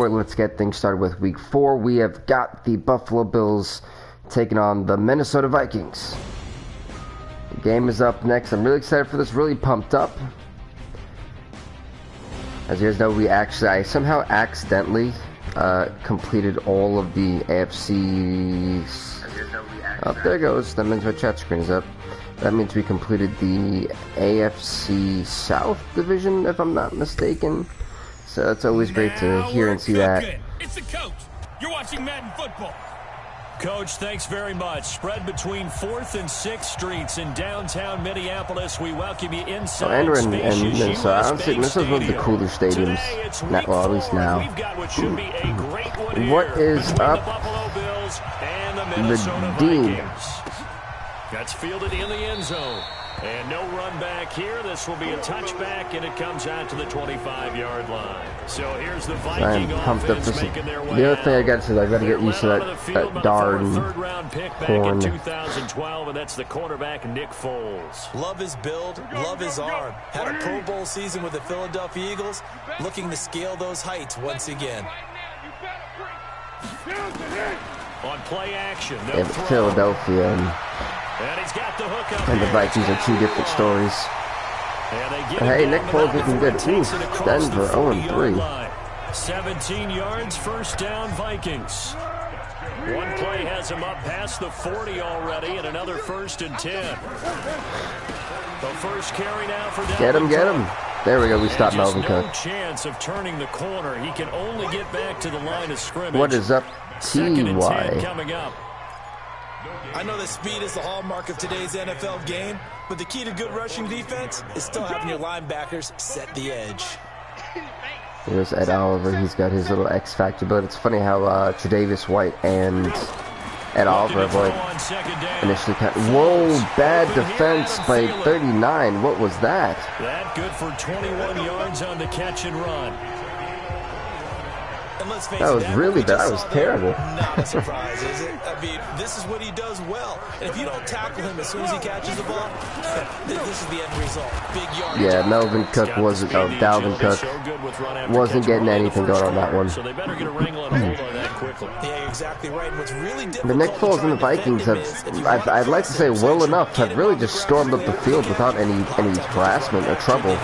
Let's get things started with week 4. We have got the Buffalo Bills taking on the Minnesota Vikings. The game is up next. I'm really excited for this, really pumped up. As you guys know, I somehow accidentally completed all of the AFC. Oh, there it goes. That means my chat screen is up. That means we completed the AFC South division, if I'm not mistaken. So it's always great to hear and see that. It's the coach. You're watching Madden football. Coach, thanks very much. Spread between 4th and 6th Streets in downtown Minneapolis. We welcome you inside. And Minnesota. Honestly, Minnesota's one of the cooler stadiums. Well, at least now. What is up? The Dean. That's fielded in the end zone. And no run back here. This will be a touchback, and it comes out to the 25-yard line. So here's the Viking offense making their way. The other thing I got to say is I got to get used to that darn third-round pick back in 2012, and that's the cornerback Nick Foles. Love his build, love his arm. Had a Pro Bowl season with the Philadelphia Eagles, looking to scale those heights once again. On play action, no throw. Philadelphia and the Vikings are two different stories. Hey, Nick Foles looking good. Oof, Denver 0-3. 17 yards, first down, Vikings. One play has him up past the 40 already, and another 1st and 10. The first carry now for down. Get him. There we go. We stopped Melvin Cook. No chance of turning the corner. He can only get back to the line of scrimmage. What is up, T.Y.? Coming up. I know that speed is the hallmark of today's NFL game, but the key to good rushing defense is still having your linebackers set the edge. Here's Ed Oliver. He's got his little X factor, but it's funny how Tre'Davious White and Ed Oliver initially cut. Whoa, bad defense by 39. What was that? That good for 21 yards on the catch and run. That was really bad. That was terrible. Not a surprise, is it? I mean, this is what he does well. And if you don't tackle him as soon as he catches the ball, this is the end result. Big yard. Yeah, Melvin Cook wasn't. Oh, Dalvin Cook wasn't getting anything going on that one. So they better get a wrangle and a hold on that quickly. Yeah, exactly right. What's really difficult. The Nick Foles and the Vikings have, I'd like to say, well enough, have really just stormed up the field without any harassment or trouble.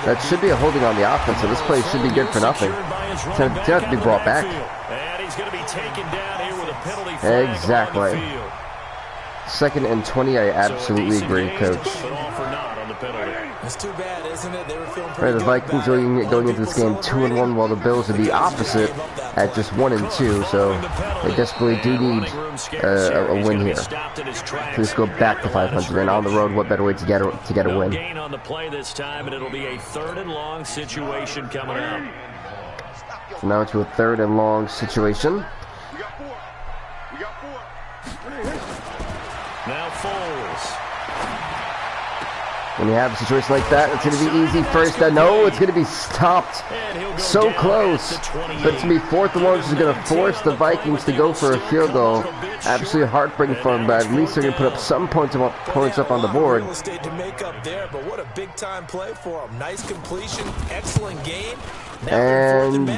That should be a holding on the offense, so this play should be good for nothing. It's going to have to be brought back. And he's going to be taken down here with a penalty flag. Exactly. 2nd and 20, I absolutely agree, Coach. It's too bad, isn't it? They were feeling pretty good. The Vikings going into this game 2-1, while the Bills are the opposite at just 1-2. So they desperately do need a win here. Please go back to 500. And on the road, what better way to get a win? Gain on the play this time, and it'll be a 3rd and long situation coming up. So now into a 3rd and long situation. Now Foles. When you have a situation like that, it's going to be easy. First down. No, it's going to be stopped. So close. But it's going to be 4th and long, which is going to force the Vikings to go for a field goal. Absolutely heartbreaking for them, but at least they're going to put up some points up on the board. To make up there, but what a big-time play for them. Nice completion, excellent game. And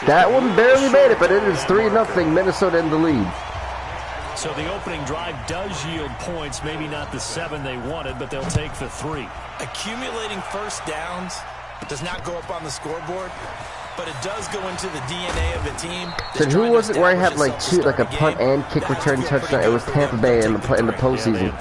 that one barely made it, but it is 3-0, Minnesota in the lead. So the opening drive does yield points, maybe not the 7 they wanted, but they'll take the 3. Accumulating first downs does not go up on the scoreboard, but it does go into the DNA of the team. So who was it where I had like a punt and kick return touchdown? It was Tampa Bay in the postseason.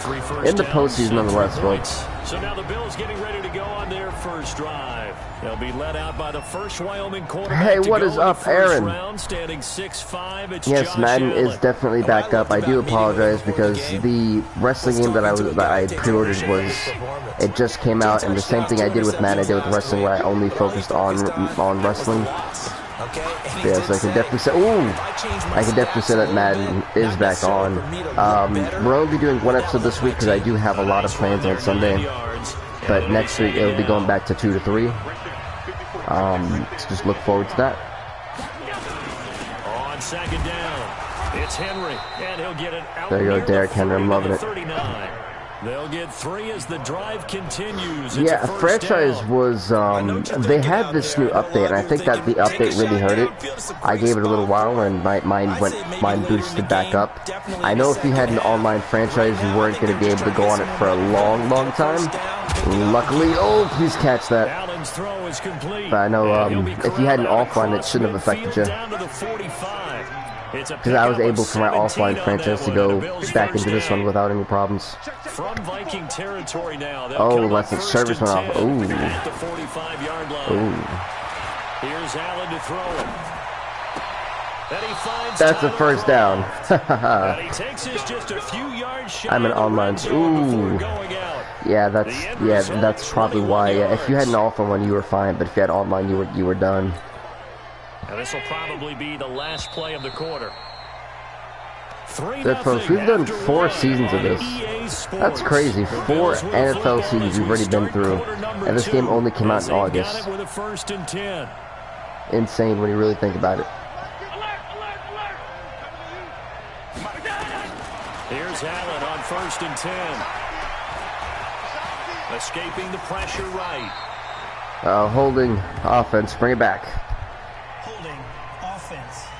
In the postseason, nonetheless, folks. So now the Bills getting ready to go on their first drive. They'll be led out by the first Wyoming quarterback. Hey, what is up, Aaron? Round, standing 6'5". Yes, Madden is definitely back up. I do apologize because the wrestling game that I pre-ordered it just came out, and the same thing I did with Madden I did with wrestling, where I only focused on wrestling. Yes, I can definitely say that Madden is back on. We're only doing one episode this week because I do have a lot of plans on Sunday, but next week it'll be going back to 2 to 3. So just look forward to that. On 2nd down, it's Henry, and he'll get it out. There you go, Derrick Henry. I'm loving it. They'll get 3 as the drive continues. Yeah, franchise was, they had this new update, and I think that the update really hurt it. I gave it a little while, and mine boosted back up. I know if you had an online franchise, you weren't going to be able to go on it for a long, long time. Luckily, oh, please catch that. But I know, if you had an offline, it shouldn't have affected you. Because I was able for my offline franchise to go back into this one without any problems. From Viking territory now. Oh, that's the service went off. Ooh. At the 45-yard line. Ooh. Here's Allen to throw it. Then he finds that's a first down. and he takes this just a few yards shy. I'm an online. Ooh. Yeah, that's probably why. Yeah, if you had an offline one, you were fine, but if you had online, you were done. And this will probably be the last play of the quarter. Good folks, we've done 4 seasons of this. That's crazy. 4 NFL seasons we've already been through. And this game only came out in August. Insane when you really think about it. Here's Allen on 1st and 10. Escaping the pressure right. Holding offense, bring it back.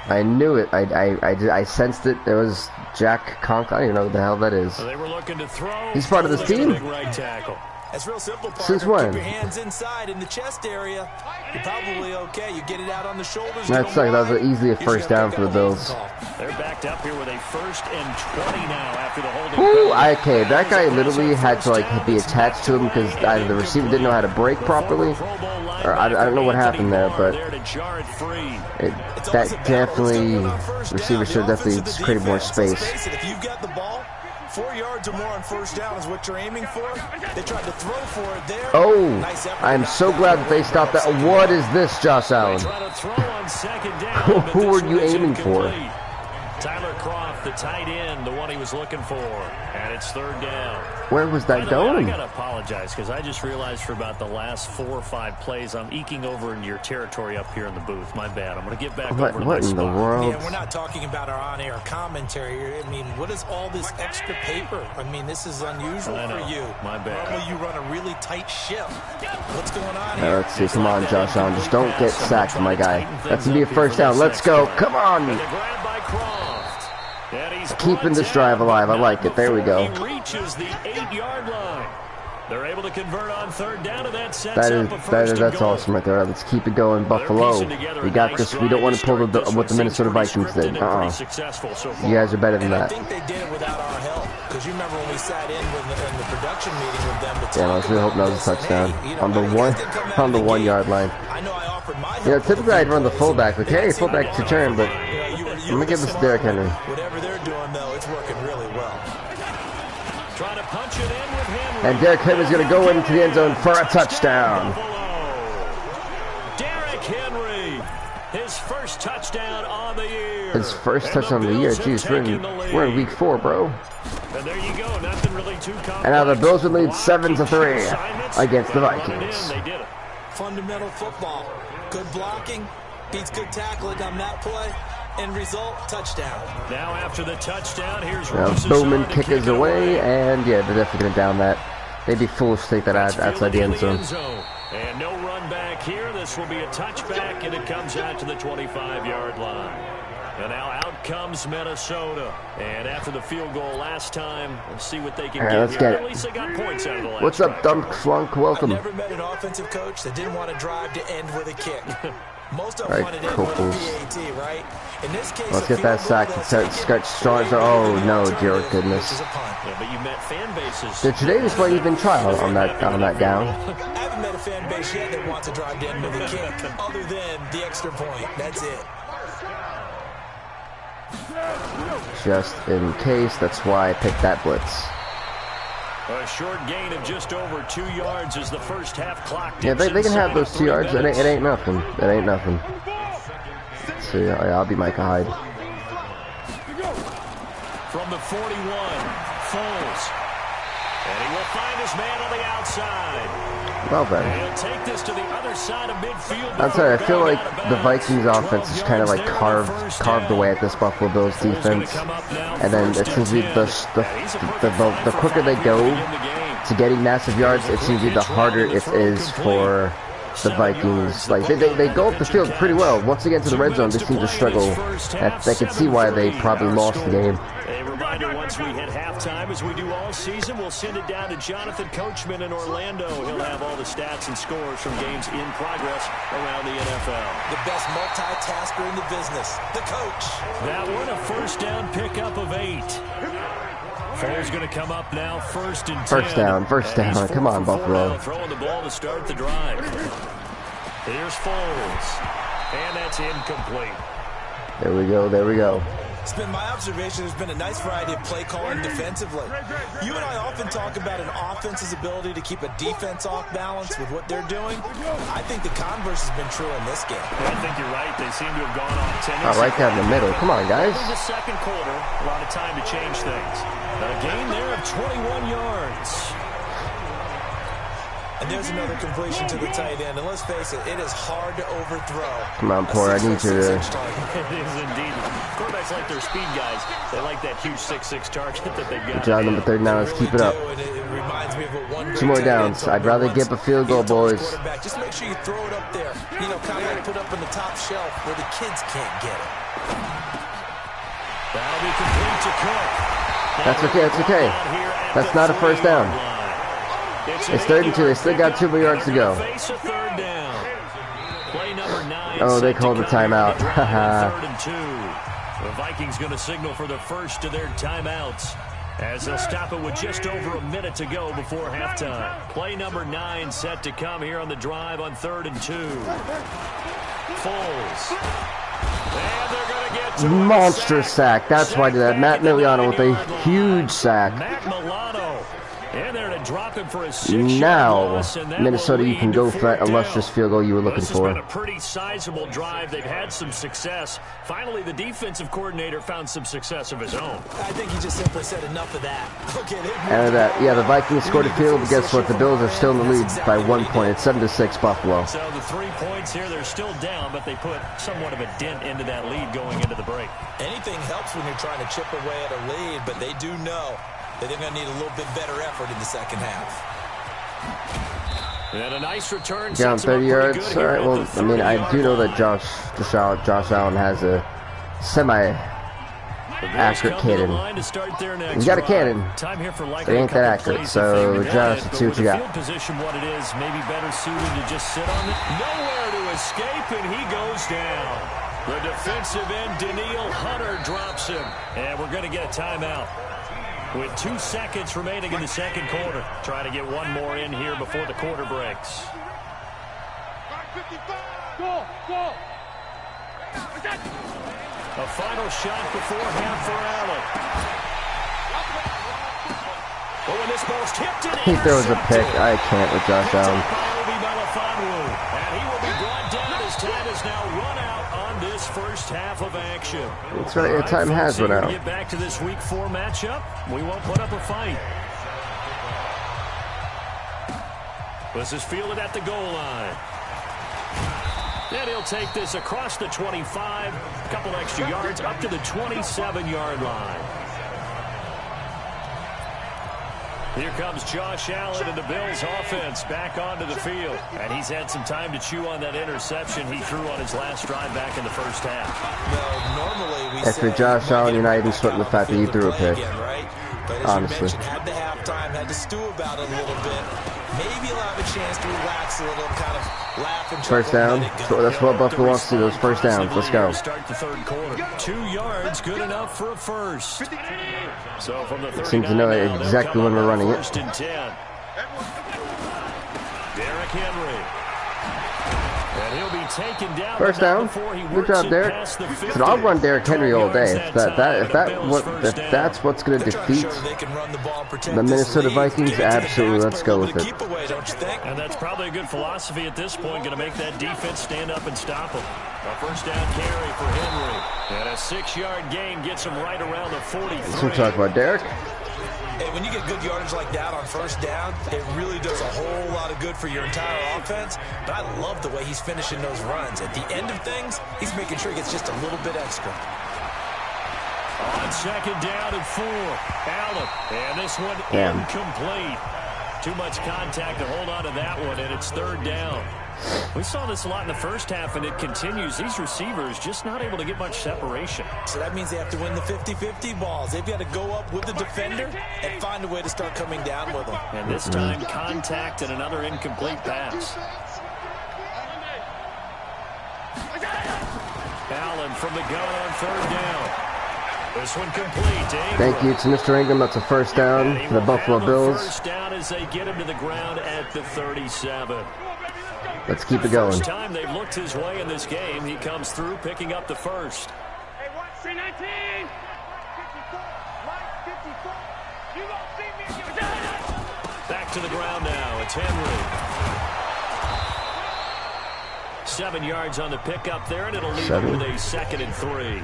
I knew it. I sensed it. There was Jack Conk. I don't even know what the hell that is. So they were looking to throw. He's part of this team. Right tackle. That's real simple, partner. Since when? Keep your hands inside in the chest area. You're probably okay. You get it out on the shoulders. That's like that was easily a first down for the Bills. They're backed up here with a 1st and 20 now after the holding. Ooh, okay, that guy literally had to like be attached to him because either the receiver didn't know how to break properly, or I don't know what happened there, but that definitely receiver should have definitely created more space. If you've got the ball, 4 yards or more on 1st down is what you're aiming for. They tried to throw for it there. Oh, I'm so glad that they stopped that. What is this, Josh Allen? Who were you aiming for? Tyler Croft, the tight end, the one he was looking for, and it's 3rd down. Where was that going? I gotta apologize because I just realized for about the last 4 or 5 plays I'm eking over into your territory up here in the booth. My bad. I'm gonna get back over to my What in the world? Yeah, we're not talking about our on-air commentary here. I mean, what is all this extra paper? I mean, this is unusual for you. My bad. Normally you run a really tight ship. What's going on here? Let's see. Come on, Josh Allen. Just don't get sacked, my guy. That's gonna be a 1st down. Let's go. Come on. Keeping this drive alive. I like it. There we go. Reaches the 8-yard line. They're able to convert on 3rd down, and that sets that's awesome right there. Let's keep it going, Buffalo. We got this. We don't want to pull what the Minnesota Vikings did. You guys are better than that. I think they did it without our help. Because you remember when we sat in the production meeting with them. Yeah, I was really hoping that was a touchdown on the 1 yard line. I know I offered my help. You know, typically I'd run the fullback. Like, hey, fullback to turn, but I'm gonna give this to Derrick Henry. Whatever they're doing, though, it's working really well. Trying to punch it in with Henry. And Derrick Henry's going to go into the end zone for a touchdown. Derrick Henry, his first touchdown on the year. His first touchdown of the year. Jeez, we're in week 4, bro. And there you go. Nothing really too complex. And now the Bills would lead 7-3 against the Vikings. They did it. Fundamental football. Good blocking. Beats good tackling on that play. End result, touchdown. Now after the touchdown, here's Bowman kick is away, and yeah, they're definitely going to down that. They'd be foolish to take that outside the end zone. And no run back here. This will be a touchback, and it comes out to the 25-yard line. And now out comes Minnesota. And after the field goal last time, let's see what they can get let's here. get it. At least they got points out of the last What's up, Dunk Flunk? Welcome. I've never met an offensive coach that didn't want to drive to end with a kick. Most of them wanted to end with a PAT, right? In this case, let's get that sack. Oh no, dear goodness. Yeah, but you met fan bases. Did today just play even trial on that down? I haven't met a fan base yet that wants to drive to end with a kick, other than the extra point. That's it. Just in case, that's why I picked that blitz. A short gain of just over 2 yards as the first half clock. Yeah, they can have those 2 yards. It ain't nothing. It ain't nothing. Let's see, I'll be Micah Hyde. From the 41, Foles. And he will find his man on the outside. Well then. He'll take this to the other side of midfield. I'm sorry, I feel like the Vikings offense is kind of like carved away at this Buffalo Bills defense. And then it seems to be the quicker they go to getting massive yards, it seems to be the harder it is for the Vikings. Like they go up the field pretty well. Once they get to the red zone, they seem to struggle. They can see why they probably lost the game. A reminder, once we hit halftime, as we do all season, we'll send it down to Jonathan Coachman in Orlando. He'll have all the stats and scores from games in progress around the NFL. The best multitasker in the business, the coach. That one, a first down pickup of 8. Foles going to come up now, first and 10. First down. Come on, Buffalo. Throwing the ball to start the drive. Here's Foles. And that's incomplete. There we go. It's been my observation there's been a nice variety of play calling defensively. You and I often talk about an offense's ability to keep a defense off balance with what they're doing. I think the converse has been true in this game. I think you're right. They seem to have gone off 10. Right down the middle. Come on, guys. In the second quarter, a lot of time to change things. A gain there of 21 yards. And there's another completion to the tight end. And let's face it, it is hard to overthrow. Come on, Poor. I need you to... It is indeed. Quarterbacks like their speed guys. They like that huge 6'6" target that they've got. Good job, number 39. Let's keep it up. It reminds me of what one 2 more downs. I'd rather get a field goal, boys. Just make sure you throw it up there. You know, kind of like put up on the top shelf where the kids can't get it. That'll be complete to Cook. That's okay. That's not a first down. It's 3rd and 2. They still got 2 more yards to go. Oh, they called the timeout. Third and 2. The Vikings going to signal for the first of their timeouts as they'll stop it with just over a minute to go before halftime. Play number 9 set to come here on the drive on 3rd and 2. Foles. And they're going to get to monstrous sack. That's why I did that. Matt Miliano with a huge sack. Matt Milano in there to drop him for a 6. Now, Minnesota, you can go for that illustrious field goal you were looking for. This has been a pretty sizable drive. They've had some success. Finally, the defensive coordinator found some success of his own. I think he just simply said enough of that. Okay, and yeah, the Vikings scored a field, but guess what? The Bills are still in the lead by 1 point. It's 7-6 Buffalo. So the 3 points here, they're still down, but they put somewhat of a dent into that lead going into the break. Anything helps when you're trying to chip away at a lead, but they do know that they're going to need a little bit better effort in the second half. And a nice return. Down 30 yards. All right, well, I mean, I do know that Josh Allen has a semi-accurate cannon. He's got a cannon. It ain't that accurate. So, Josh, let's see what you got. Field position, what it is, maybe better suited to just sit on it. Nowhere to escape, and he goes down. The defensive end, Daniil Hunter, drops him. And we're going to get a timeout with 2 seconds remaining in the second quarter. Trying to get one more in here before the quarter breaks. A final shot before half for Allen. Oh, and this ball's tipped in. He throws a pick. I can't with Josh Allen. And he will be brought down as time is now run out on this first half of action. That's right, your time has run out. Get back to this week 4 matchup. We won't put up a fight. This is fielded at the goal line. And he'll take this across the 25, a couple extra yards up to the 27-yard line. Here comes Josh Allen and the Bills offense back onto the field. And he's had some time to chew on that interception he threw on his last drive back in the first half. Normally After Josh Allen, you're not even sweating the fact that you threw a pick. Honestly. Had the halftime, had to stew about it a little bit. Maybe you'll have a chance to relax a little, kind of laugh and first down. That's what Buffalo wants to see, those first downs. Let's go. Start the third quarter. 2 yards, good enough for a first. So from the 39, seems to know exactly when we're running it. First and 10. Derrick Henry. And he'll be taken down. First down. Good job, Derrick. So I'll run Derrick Henry all day. If that's what's going to defeat the Minnesota Vikings, absolutely. Let's go with it. And that's probably a good philosophy at this point. Going to make that defense stand up and stop them. A first down carry for Henry. And a 6-yard gain gets him right around the 43. Let's talk about Derrick. And when you get good yardage like that on first down, it really does a whole lot of good for your entire offense. But I love the way he's finishing those runs. At the end of things, he's making sure he gets just a little bit extra. On second down and 4, Allen. And this one incomplete. Too much contact to hold on to that one, and it's third down. We saw this a lot in the first half, and it continues. These receivers just not able to get much separation. So that means they have to win the 50-50 balls. They've got to go up with the defender and find a way to start coming down with them. And this time, contact and another incomplete pass. Allen from the gun on third down. This one complete. Thank you to Mr. Ingram. That's a first down for the Buffalo Bills. First down as they get him to the ground at the 37. Let's keep it going. First time they've looked his way in this game. He comes through picking up the first. Back to the ground now. It's Henry. 7 yards on the pickup there, and it'll leave him with a 2nd and 3.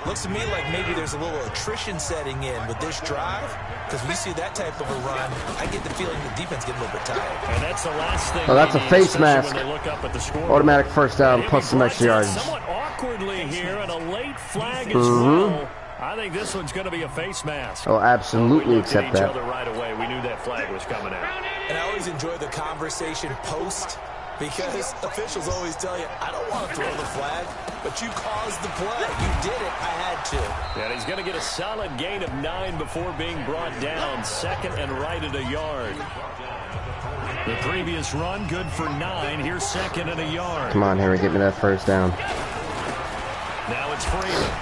Looks to me like maybe there's a little attrition setting in with this drive, because when you see that type of a run, I get the feeling the defense getting a little bit tired. And that's the last thing. Oh, that's a face mask. Automatic first down plus some extra yards. Somewhat awkwardly here, and a late flag as well. I think this one's going to be a face mask. Oh, absolutely accept that. Right away. We knew that flag was coming out. And I always enjoy the conversation post, because officials always tell you, I don't want to throw the flag, but you caused the play. You did it. I had to. And he's going to get a solid gain of 9 before being brought down. 2nd and right at a yard. The previous run, good for 9. Here's 2nd and a yard. Come on, Henry, get me that first down. Now it's Freeman.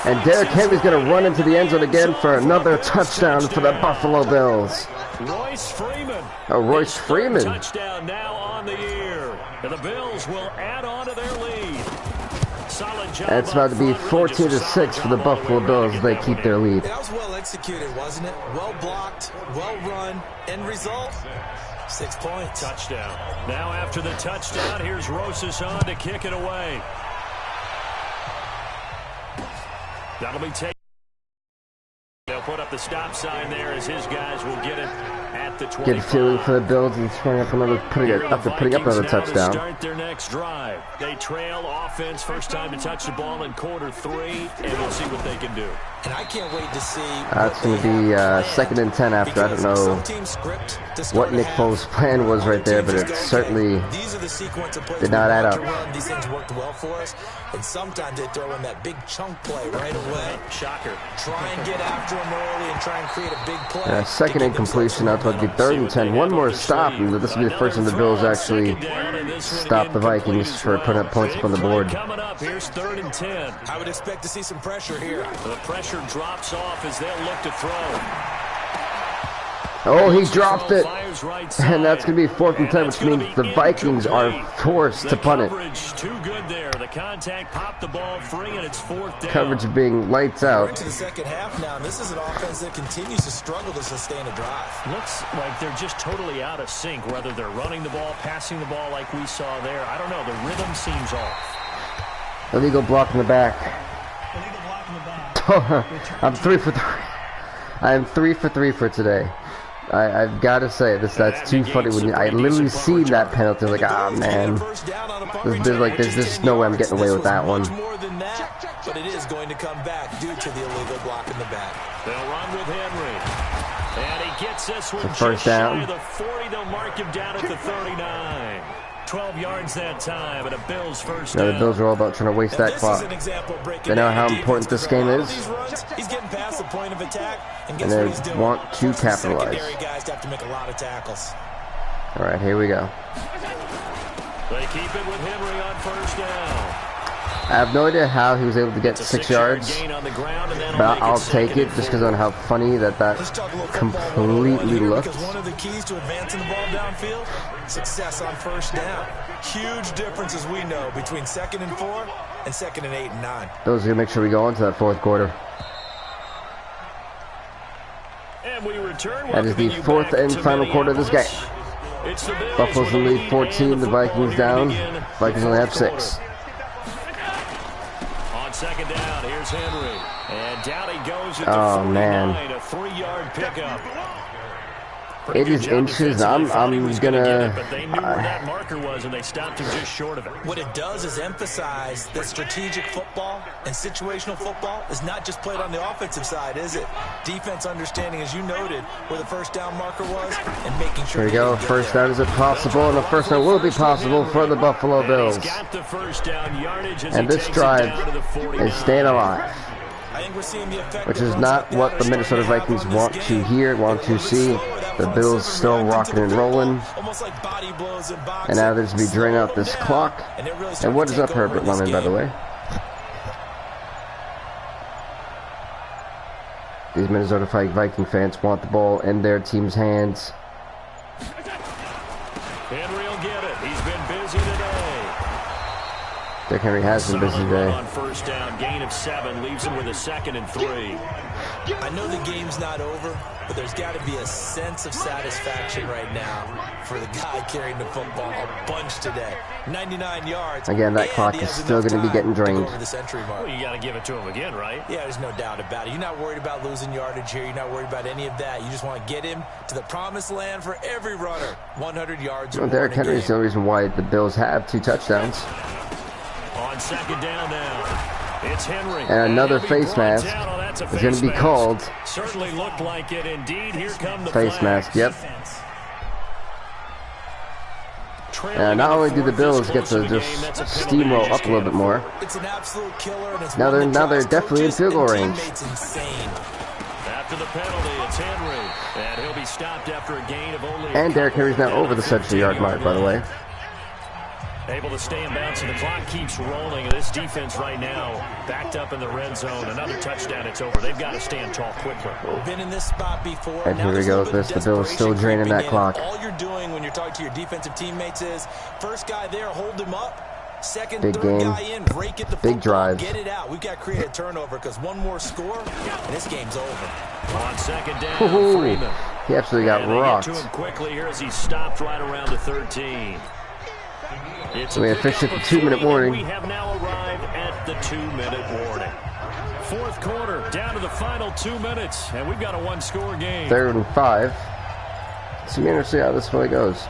And Derrick Henry's going to run into the end zone again for another touchdown for the Buffalo Bills. Royce Freeman. Oh, Royce Freeman. Touchdown now on the year. And the Bills will add on to their lead. Solid job. And it's about to be 14-6 for the Buffalo Bills as they keep their lead. That was well executed, wasn't it? Well blocked, well run. End result, 6 points. Touchdown. Now after the touchdown, here's Rosas on to kick it away. That'll be taken. They'll put up the stop sign there as his guys will get it at the 25. Good feeling for the Bills and putting up another touchdown. Start their next drive. They trail offense, first time to touch the ball in quarter 3, and we'll see what they can do. And I can't wait to see. That's going to be 2nd and 10 after. I don't know what Nick Foles' plan was right there, but it certainly did not add up. These things worked well for us, and sometimes they throw in that big chunk play right away. Shocker. Try and get after him early and try and create a big play. 2nd incompletion. Now it's going to be 3rd and 10. One more stop, and this will be the first time the Bills actually stop the Vikings for putting up points up on the board. Coming up, here's 3rd and 10. I would expect to see some pressure here. The pressure drops off as they'll look to throw. Oh, he dropped it. And that's going to be 4th and 10, which means the Vikings are forced to punt it. Too good there. The contact popped the ball free, and it's 4th down. Coverage being lights out. We're into the second half now, and this is an offense that continues to struggle to sustain a drive. Looks like they're just totally out of sync, whether they're running the ball, passing the ball like we saw there. I don't know. The rhythm seems off. Illegal block in the back. I'm 3 for 3. I am 3 for 3 for today. I've got to say that's too funny. When I literally seen that penalty, like, ah, man, there's just no way I'm getting away with that one. But it is going to come back due to the illegal block in the back. They'll run with Henry, and he gets this one first down. Shy of the 40. They'll mark him down at the 39. 12 yards that time, and a Bills first down. The Bills are all about trying to waste that clock. They know how important this game is, He's getting past the point of attack, and they want to capitalize. Guys have to make a lot of tackles. All right, here we go. They keep it with Henry on first down. I have no idea how he was able to get 6 yards, but I'll take it just because of how funny that completely looked. One of the keys to advancing the ball downfield, success on first down. Huge difference, as we know, between 2nd and 4 and 2nd and 8 and 9. Those are going to make sure we go into that 4th quarter. And we return. That is the 4th and final quarter of this game. Buffalo's in the lead 14, the Vikings down. Vikings only have 6. second down, here's Henry. And down he goes at the 49, man. a 3-yard pickup. It is inches. I'm gonna. But they knew where that marker was, and they stopped him just short of it. What it does is emphasize that strategic football and situational football is not just played on the offensive side, is it? Defense understanding, as you noted, where the first down marker was, and making sure. Here we go. First down is it possible, and the first down will be possible for the Buffalo Bills. Got the first down yardage as and this drive is staying alive, I think we're seeing the effect, which is not what the Minnesota Vikings want to hear, want to see. The Bills still rocking and rolling. And now there's to be drain out this clock. And what is up, Herbert Lemon, by the way? These Minnesota Viking fans want the ball in their team's hands. Henry will get it. He's been busy today. Dick Henry has been busy today. On first down, gain of 7, leaves him with a 2nd and 3. I know the game's not over, but there's got to be a sense of satisfaction right now for the guy carrying the football a bunch today. 99 yards. Again, that clock is still going to be getting drained. Well, you got to give it to him again, right? Yeah, there's no doubt about it. You're not worried about losing yardage here. You're not worried about any of that. You just want to get him to the promised land for every runner. 100 yards. Well, Derrick Henry is the only reason why the Bills have 2 touchdowns. On second down now, it's Henry. And another face mask is going to be called. Certainly looked like it. Indeed, here come the face mask. Yep. And not only do the Bills get to just steamroll up a little bit more, it's an absolute killer, and it's now they're definitely in field goal range. After the penalty, it's Henry, and he'll be stopped after a gain of only. And Derrick Henry's now over the 70-yard mark, by the way. Able to stay in bounds, and the clock keeps rolling. And this defense right now backed up in the red zone. Another touchdown, it's over. They've got to stand tall quickly. Been in this spot before. And here we go with this. The Bills still draining that clock. All you're doing when you're talking to your defensive teammates is first guy there, hold him up. Second, big third game. guy in, break it the football, big drive. Get it out. We've got to create a turnover because one more score, and this game's over. On second down, Freeman. He absolutely got rocked. Get to him quickly here as he stopped right around the 13. So we have finished at the 2-minute warning. We have now arrived at the 2-minute warning. Fourth quarter, down to the final 2 minutes, and we've got a 1-score game. 3rd and 5. Let's see how this really goes.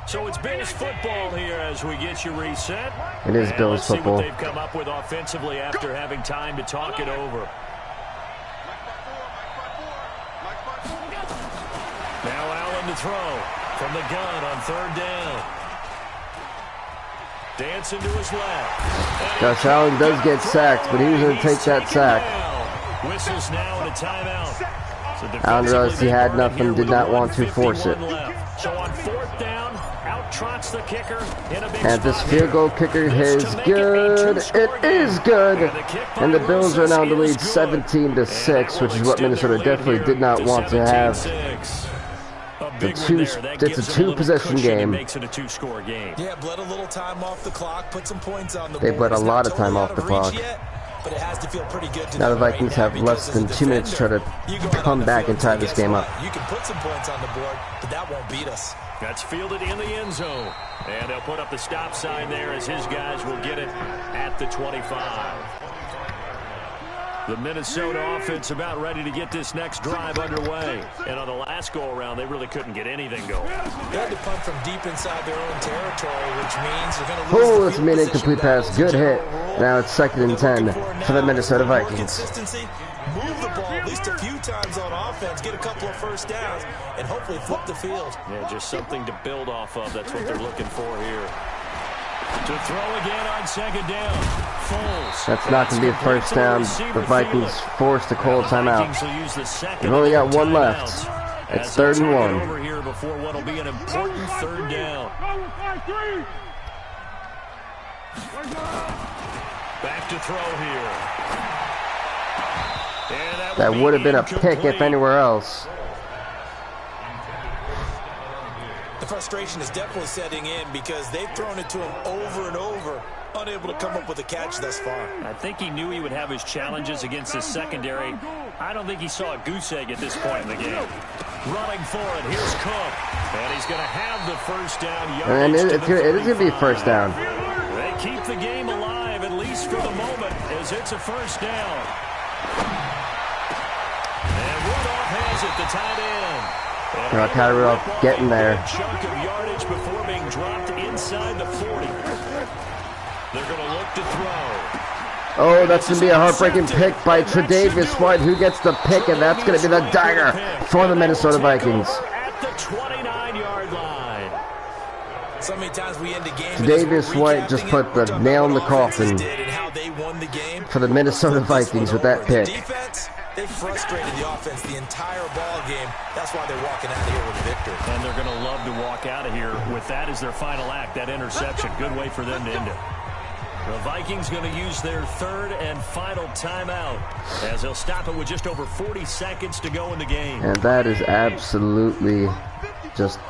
So it's Bills football here as we get you reset. It is Bills football. Let's see what they've come up with offensively after having time to talk it over. Now Allen to throw from the gun on 3rd down. Dancing to his left. Josh Allen does get sacked, but he was going to take that sack. Whistles now and a timeout. Allen realized he had nothing, did not want to force it. So on 4th down, out trots the kicker in a big and this field goal kicker is good. It is good. And the Bills are now in the lead 17-6, which is what Minnesota definitely did not want to have. It's a 2-possession game. Yeah, bled a little time off the clock, put some points on the board. They bled a lot of time off the clock. But it has to feel pretty good to now the Vikings have less than 2 minutes to try to come back and tie this game up. You can put some points on the board, but that won't beat us. That's fielded in the end zone. And they'll put up the stop sign there as his guys will get it at the 25. The Minnesota offense about ready to get this next drive underway. And on the last go-around, they really couldn't get anything going. They had to punt from deep inside their own territory, which means they're going to lose. Oh, that's an incomplete pass. Good hit. Now it's 2nd and 10 for the Minnesota Vikings. Consistency, move the ball at least a few times on offense, get a couple of first downs, and hopefully flip the field. Yeah, just something to build off of. That's what they're looking for here. To throw again on 2nd down. Foles. That's not going to be a first down. The Vikings forced to call a timeout. They've only got one left. It's 3rd and 1. Over here before what will be an important 3rd down. Back to throw here. That would have been a pick if anywhere else. The frustration is definitely setting in because they've thrown it to him over and over, unable to come up with a catch thus far. I think he knew he would have his challenges against his secondary. I don't think he saw a goose egg at this point in the game. Running for it. Here's Cook. And he's going to have the first down. And it is going to be first down. They keep the game alive, at least for the moment, as it's a first down. And Rudolph has it, the tight end. Kyle Rudolph getting there. A chunk of yardage before being dropped inside the 40. They're going to look to throw. Oh, that's going to be a heartbreaking pick by Tre'Davious White, who gets the pick, and that's going to be the dagger for the Minnesota Vikings. At the 29-yard line. So many times we end the game. Tre'Davious White just put the nail in the coffin for the Minnesota Vikings with that pick. They frustrated the offense the entire ball game. That's why they're walking out of here with a victory. And they're going to love to walk out of here with that as their final act, that interception. Good way for them to end it. The Vikings going to use their third and final timeout as they'll stop it with just over 40 seconds to go in the game. And that is absolutely just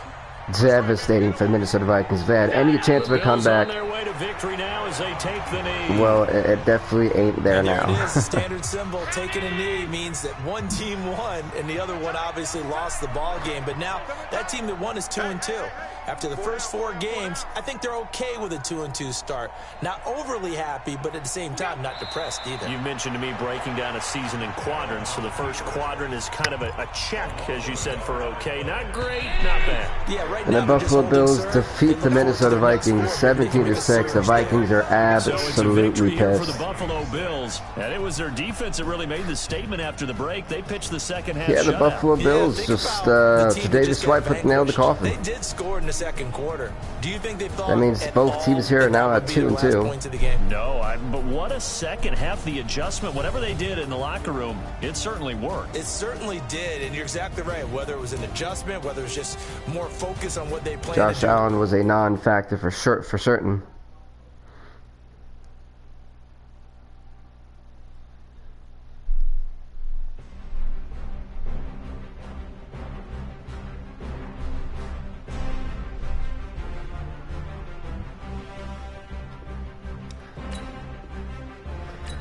devastating for the Minnesota Vikings. If they had any chance of a comeback, well, it definitely ain't there now. It is a standard symbol. Taking a knee means that one team won and the other one obviously lost the ball game. But now that team that won is 2-2. After the first 4 games, I think they're okay with a 2-2 start. Not overly happy, but at the same time, not depressed either. You mentioned to me breaking down a season in quadrants. So the first quadrant is kind of a check, as you said, for okay. Not great, not bad. Yeah, right. And the Buffalo Bills defeat the Minnesota Vikings 17-6. The Vikings are absolutely pissed. For the Buffalo Bills, and it was their defense that really made the statement after the break. They pitched the second half. Yeah, the Buffalo Bills just Tre'Davious White put the nail in the coffin. They did score in the second quarter. Do you think they thought that means both teams here are now at 2-2? No, but what a second half. The adjustment, whatever they did in the locker room, it certainly worked. It certainly did, and you're exactly right. Whether it was an adjustment, whether it was just more focus on what they planned. Josh Allen was a non-factor for certain.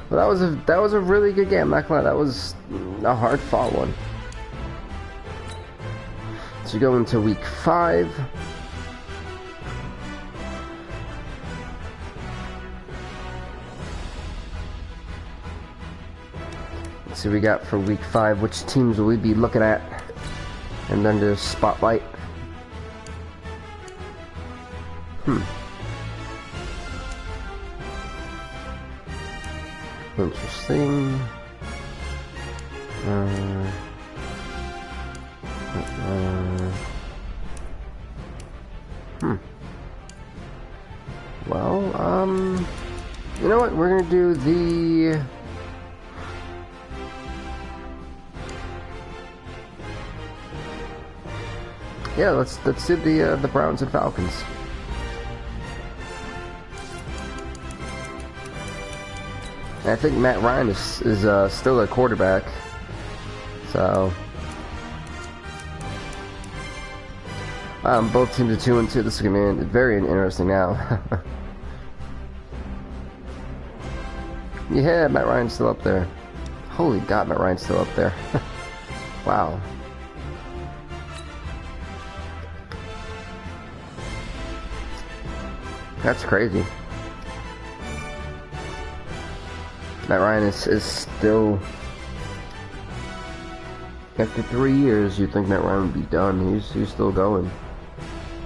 Well, that was a really good game. I'm not gonna lie, that was a hard-fought one. So you go into week 5. Let's see what we got for week 5. Which teams will we be looking at? And then the spotlight. Interesting. Well, you know what? We're gonna do the. Yeah, let's do the Browns and Falcons. I think Matt Ryan is still a quarterback, so both teams are 2-2. This is gonna be very interesting now. Yeah, Matt Ryan's still up there. Holy God, Matt Ryan's still up there. Wow. That's crazy. Matt Ryan is still, after 3 years, you'd think Matt Ryan would be done. He's still going.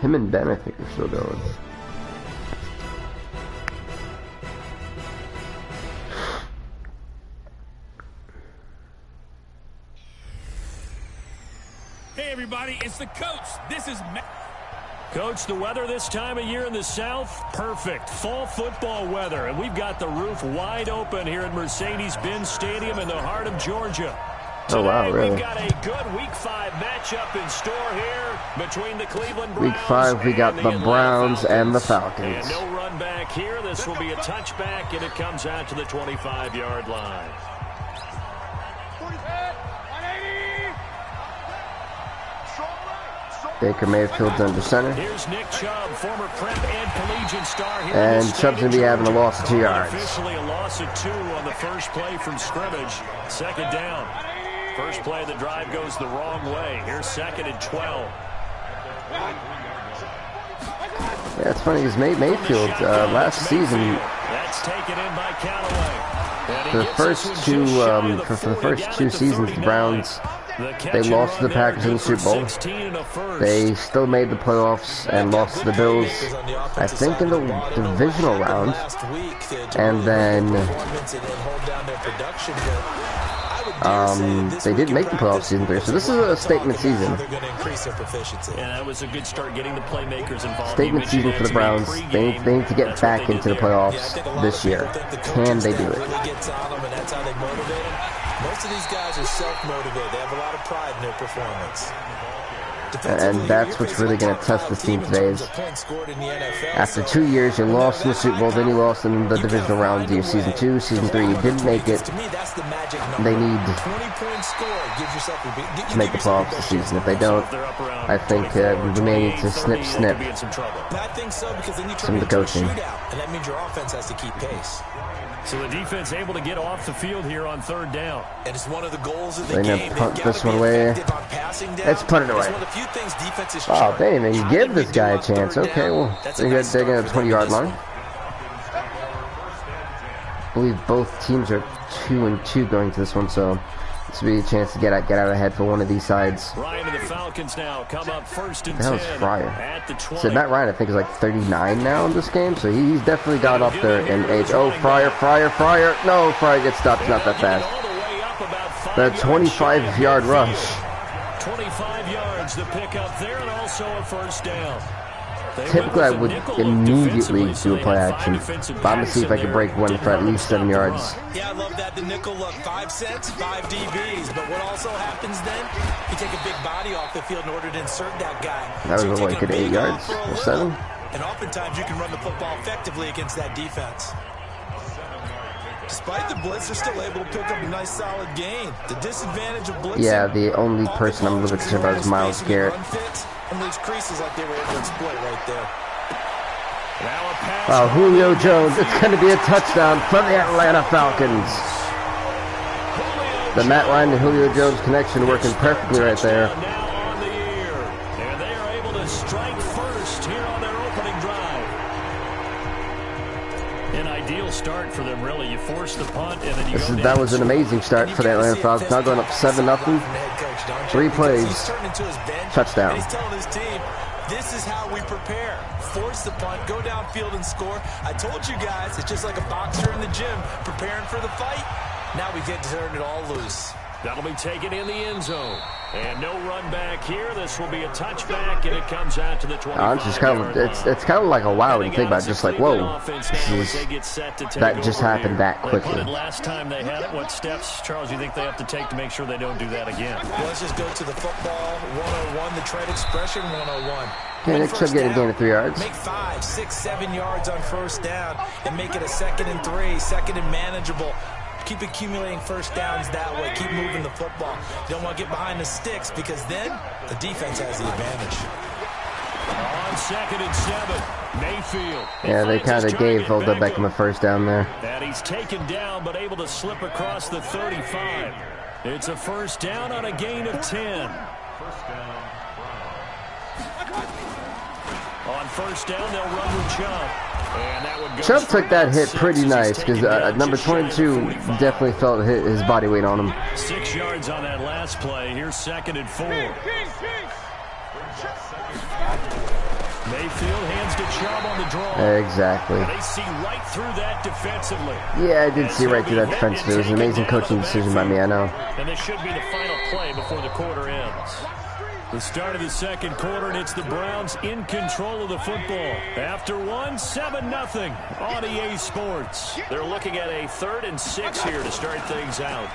Him and Ben, I think, are still going. Hey everybody, it's the coach. This is Matt. Coach, the weather this time of year in the South, perfect. Fall football weather, and we've got the roof wide open here at Mercedes-Benz Stadium in the heart of Georgia. Oh, wow, really? We've got a good Week 5 matchup in store here between the Cleveland Browns. Week 5, we got the Browns and the Falcons. And no run back here. This will be a touchback, and it comes out to the 25-yard line. Baker Mayfield's under center. Here's Nick Chubb, former prep and collegiate star here. And Chubb's going to be having a loss of 2 yards. Officially a loss of 2 on the first play from scrimmage. Second down. First play of the drive goes the wrong way. Here's 2nd and 12. Yeah, it's funny because Mayfield last season, That's taken in by Callaway. for the first two seasons, the Browns, they lost to the Packers in the Super Bowl. They still made the playoffs and lost to the Bills, I think, in the divisional round. And then they didn't make the playoffs season 3, so this is a statement season. Yeah, that was a good start getting the playmakers involved. Statement season for the Browns. They need to get back into the playoffs this year. Can they do it? Most of these guys are self-motivated. They have a lot of pride in their performance. And that's what's really going to test this team today. Is after 2 years, you lost in the Super Bowl, then you lost in the divisional round of your season 2, season 3. You didn't make it. They need to make the playoffs this season. If they don't, I think we may need to snip some of the coaching. And that means your offense has to keep pace. So the defense able to get off the field here on 3rd down. And it's one of the goals of the They're game. going to punt this one away. Let's punt it away. Oh, they didn't even give this guy a chance. Okay, well, they're going to the 20-yard line. I believe both teams are 2-2 going to this one, so this will be a chance to get out ahead for one of these sides. Ryan and the Falcons now come up 1st and 10. That was Fryer. At the 20. So Matt Ryan, I think, is like 39 now in this game, so he's definitely got up there in age. Oh, Fryer. No, Fryer gets stopped. It's not that fast. The 25-yard rush. 25 yards to pick up there, and also a 1st down. Typically, I would immediately do a play action, but I'm going to see if I can break one for at least 7 yards. Yeah, I love that. The nickel look, 5 cents, 5 DBs. But what also happens then, you take a big body off the field in order to insert that guy. That was like at 8 yards or 7. And oftentimes you can run the football effectively against that defense. Despite the blitz, they're still able to pick up a nice solid gain. The disadvantage of blitzing. Yeah, the only person I'm a little bit concerned about is Myles Garrett. And those creases like they were able to exploit right there. Wow, Julio Jones, it's going to be a touchdown from the Atlanta Falcons. The Matt Ryan and Julio Jones connection working perfectly right there. And they are able to strike first here on their opening drive. An ideal start for them, really. You force the punt, and then That was an amazing start for the Atlanta Falcons. Now going up 7-0. 3 plays. Touchdown. He's telling his team, this is how we prepare. Force the punt, go downfield and score. I told you guys, it's just like a boxer in the gym, preparing for the fight. Now we get to turn it all loose. That'll be taken in the end zone. And no run back here. This will be a touchback, and it comes out to the 25. It's just kind of, it's kind of like a wow when you think about it. Just like, whoa, that just happened that quickly. Last time they had it, what steps, Charles, you think they have to take to make sure they don't do that again? Well, let's just go to the football 101, the trade expression 101. Okay, next up, getting a gain of 3 yards. Make 5, 6, 7 yards on 1st down, and make it a 2nd and 3, 2nd and manageable. Keep accumulating 1st downs that way. Keep moving the football. You don't want to get behind the sticks because then the defense has the advantage. On 2nd and 7, Mayfield. Yeah, they kind of gave Odell Beckham a 1st down there. And he's taken down, but able to slip across the 35. It's a 1st down on a gain of 10. On 1st down, they'll run with Chubb. And that would go. Chubb took that hit pretty nice because number 22 definitely felt his body weight on him. 6 yards on that last play. Here's 2nd and 4. Mayfield hands to Chubb on the draw. Exactly. And they see right through that defensively. Yeah, I did see right through that defensively. It was an amazing coaching decision by me, I know. And this should be the final play before the quarter ends. The start of the 2nd quarter, and it's the Browns in control of the football. After 7-0 on EA Sports. They're looking at a 3rd and 6 here to start things out.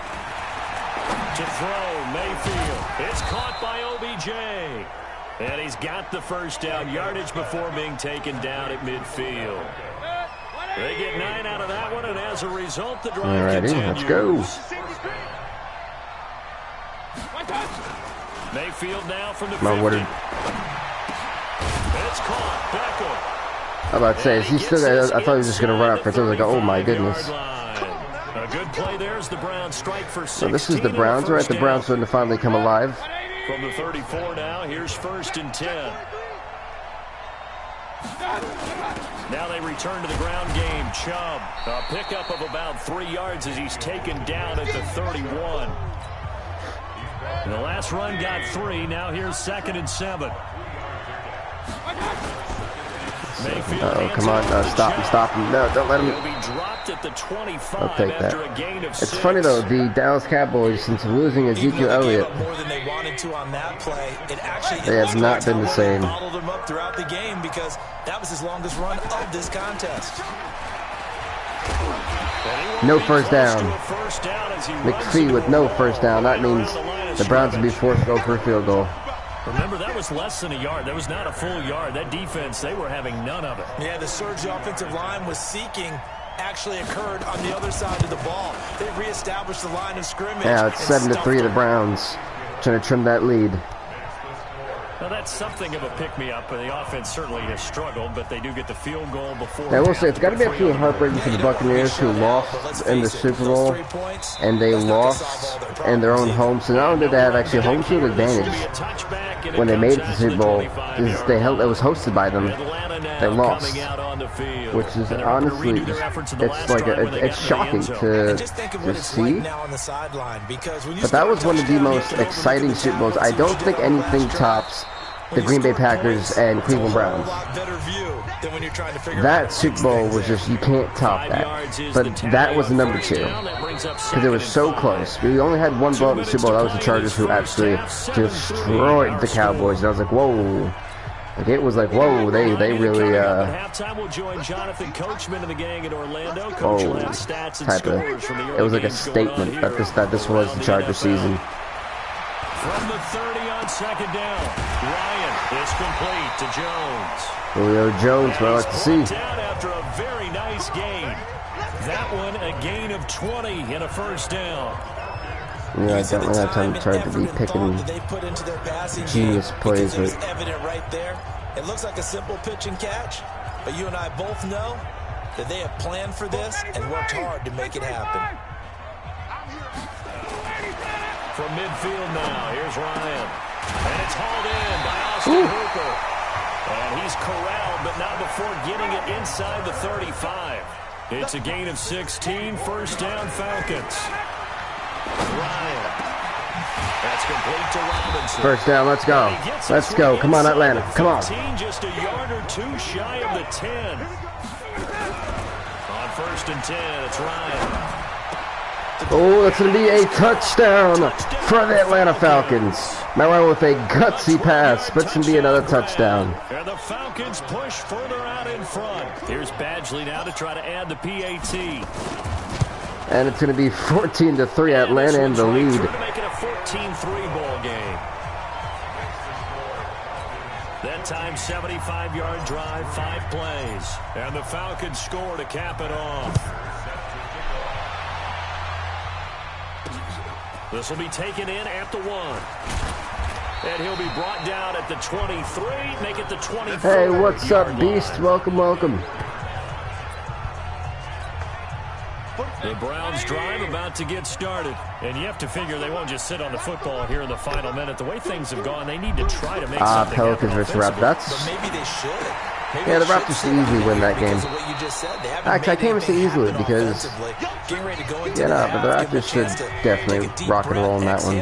To throw, Mayfield. It's caught by OBJ. And he's got the 1st down yardage before being taken down at midfield. They get 9 out of that one, and as a result, the drive continues. Let's go. Mayfield now from the 50. My word. It's caught. Beckham. I'm about to say, is he still? I thought he was just going to run up for it. So I was like, oh my goodness. A good play there as the Browns strike for 16. So this is the Browns, right? The Browns starting to finally come alive. From the 34 now, here's 1st and 10. Now they return to the ground game. Chubb, a pickup of about 3 yards as he's taken down at the 31. And the last run got 3. Now here's 2nd and 7. Uh-oh, come on, stop him. No, don't let him. He'll be dropped at the 25 I'll take that. after a gain of 6. It's funny though, the Dallas Cowboys, since losing Ezekiel Elliott, more than they wanted to on that play. They have not been the same. Bottled him up throughout the game because that was his longest run of this contest. No first down. McPhee with no first down. That means the Browns will be forced to go for a field goal. Remember, that was less than a yard. That was not a full yard. That defense, they were having none of it. Yeah, the surge the offensive line was seeking actually occurred on the other side of the ball. They reestablished the line of scrimmage. Yeah, it's 7-3 the Browns. Trying to trim that lead. Well, that's something of a pick-me-up. The offense certainly has struggled, but they do get the field goal before. I will say, it's got to be absolutely heartbreaking for the Buccaneers, who lost in the Super Bowl, and they lost in their own home. So not only did they have actually home field advantage when they made it to the Super Bowl, it was hosted by them. They lost, which is honestly, it's shocking to see. But that was one of the most exciting Super Bowls. I don't think anything tops the Green Bay Packers and Cleveland Browns. That Super Bowl was just, you can't top that. But that was the number 2. Because it was so close. We only had one blowout in the Super Bowl. That was the Chargers, who absolutely destroyed the Cowboys. And I was like, whoa. Like, it was like, whoa, they really, halftime will join Jonathan Coachman and the gang in Orlando. Coach will have stats and scores from the early it was like a games statement that this was the Charger season. From the 30 on 2nd down, Ryan is complete to Jones. Julio Jones, what I like to see. Down after a very nice gain. That one a gain of 20 and a first down. Yeah, I don't really have time to try to be picking genius plays. It was evident right there. It looks like a simple pitch and catch, but you and I both know that they have planned for this and worked hard to make it happen. From midfield now, here's Ryan. And it's hauled in by Austin Hooper. And he's corralled, but not before getting it inside the 35. It's a gain of 16, first down Falcons. Ryan. That's complete to Robinson. First down, let's go. Let's go. Come on, Atlanta. Come on. Just a yard or 2 shy of the 10. On 1st and 10, it's Ryan. Oh, that's going to be a touchdown for the Atlanta Falcons. Now with a gutsy pass, but it's going to be another touchdown. And the Falcons push further out in front. Here's Badgley now to try to add the PAT. And it's going to be 14-3 Atlanta in the lead. To make it a 14-3 ball game. That time, 75-yard drive, 5 plays. And the Falcons score to cap it off. This will be taken in at the 1. And he'll be brought down at the 23, make it the 24. Hey, what's up, Beast? Welcome, welcome. The Browns drive about to get started. And you have to figure they won't just sit on the football here in the final minute. The way things have gone, they need to try to make something Pelicans versus Raptors. That's... But maybe they should. Yeah, the Raptors should easily win that game. Actually, I can't even say easily because, yeah, no, but the Raptors should definitely rock and roll in that one.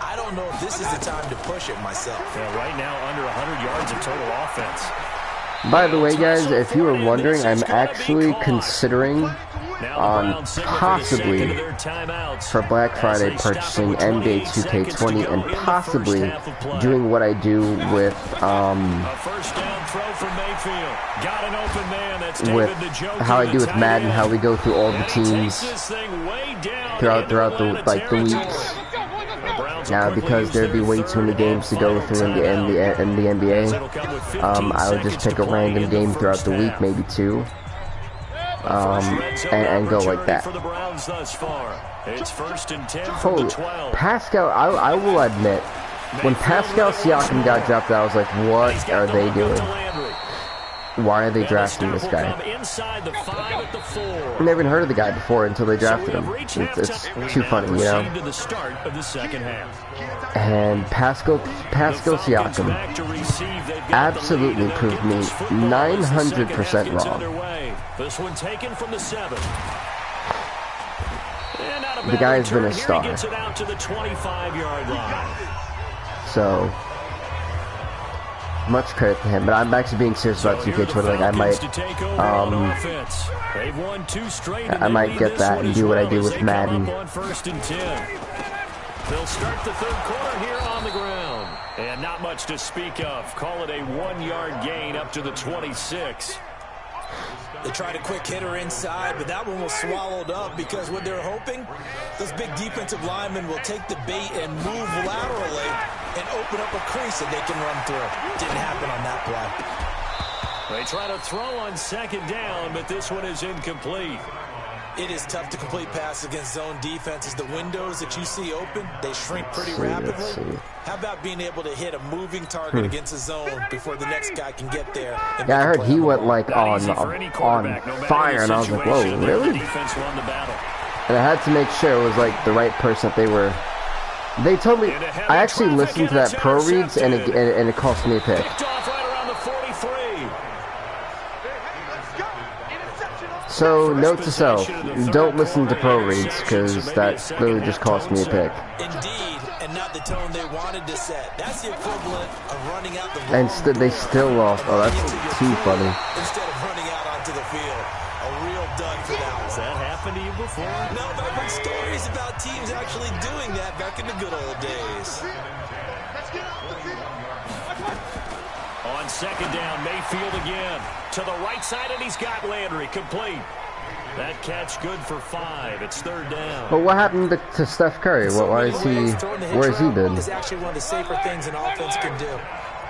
I don't know if this is the time to push it myself. Yeah, right now under 100 yards of total offense. By the way, guys, if you were wondering, I'm actually considering possibly for Black Friday purchasing NBA 2K20 and possibly doing what I do with how I do with Madden, how we go through all the teams throughout the weeks. Now, because there'd be way too many games to go through in the NBA, I would just pick a random game throughout the week, maybe 2. And go like that. Holy, Pascal, I will admit, when Pascal Siakam got dropped, I was like, what are they doing? Why are they drafting this guy? I never even heard of the guy before until they drafted him. It's too funny, you know. And Pascal Siakam absolutely proved me 900% wrong. This one taken from the 7. The guy's been a star. Gets it out to the 25-yard line. So much credit to him, but I'm actually being serious about 2K20. Like I might get that and do what I do with Madden. They'll start the third quarter here on the ground, and not much to speak of. Call it a 1-yard gain up to the 26. They tried a quick hitter inside, but that one was swallowed up because what they're hoping, those big defensive linemen will take the bait and move laterally and open up a crease that they can run through. Didn't happen on that play. They try to throw on second down, but this one is incomplete. It is tough to complete passes against zone defenses. The windows that you see open, they shrink pretty rapidly. How about being able to hit a moving target against a zone before the next guy can get there? Yeah, I heard he went like on fire, and I was like, whoa, really? And I had to make sure it was like the right person that they were. They told me, I actually listened to that pro reads, and it cost me a pick. So, note to self, don't listen to pro reads, because that literally just cost me a pick. Indeed, and not the tone they wanted to set. That's the equivalent of running out the road. And they still lost. Oh, that's too funny. Instead of running out onto the field. A real dud for that. Has that happened to you before? No, but I've heard stories about teams actually doing that back in the good old days. On second down, Mayfield again. To the right side, and he's got Landry complete. That catch good for 5. It's third down. But what happened to Steph Curry? Why is he? Where has he been? Is actually one of the safer things an offense can do.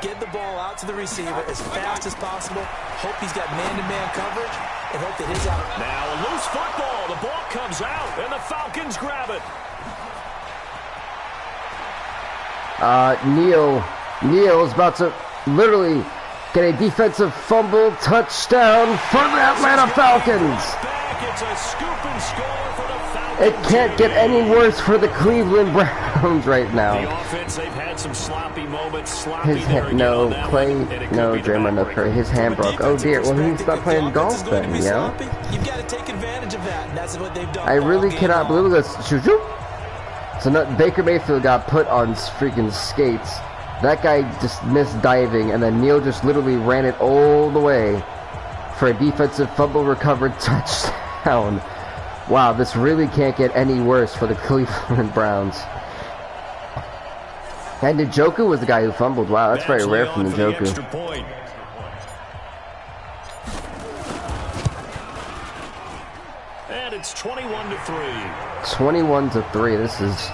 Get the ball out to the receiver as fast as possible. Hope he's got man-to-man coverage, and hope that his out. Now a loose football. The ball comes out, and the Falcons grab it. Neal is about to literally get a defensive fumble touchdown for the Atlanta Falcons. It's a scoop and score for the Falcons. It can't get any worse for the Cleveland Browns right now. The offense, they've had some sloppy moments. Draymond, no Curry. His hand broke. Oh dear. Well, he's not playing golf then, you know? You've got to take advantage of that, and that's what they've done. I really cannot believe this. So Baker Mayfield got put on freaking skates. That guy just missed diving, and then Neal just literally ran it all the way for a defensive fumble recovered touchdown. Wow, this really can't get any worse for the Cleveland Browns. And Njoku was the guy who fumbled. Wow, that's very rare from Njoku. And it's 21-3. 21-3. This is...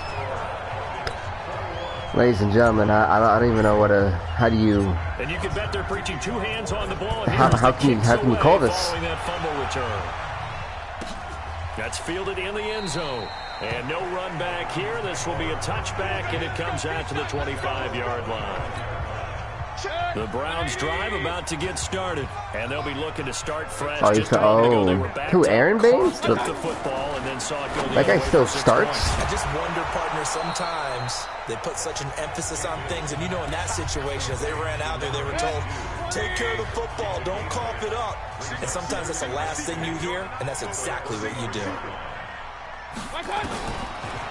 Ladies and gentlemen, I don't even know what to. How do you? And you can bet they're preaching 2 hands on the ball. How can you call this? That fumble return. That's fielded in the end zone, and no run back here. This will be a touchback, and it comes out to the 25-yard line. The Browns drive about to get started, and they'll be looking to start fresh. Who, Aaron Baines? That guy still starts? I just wonder, partner, sometimes they put such an emphasis on things, and you know in that situation, as they ran out there, they were told, take care of the football, don't cough it up. And sometimes that's the last thing you hear, and that's exactly what you do.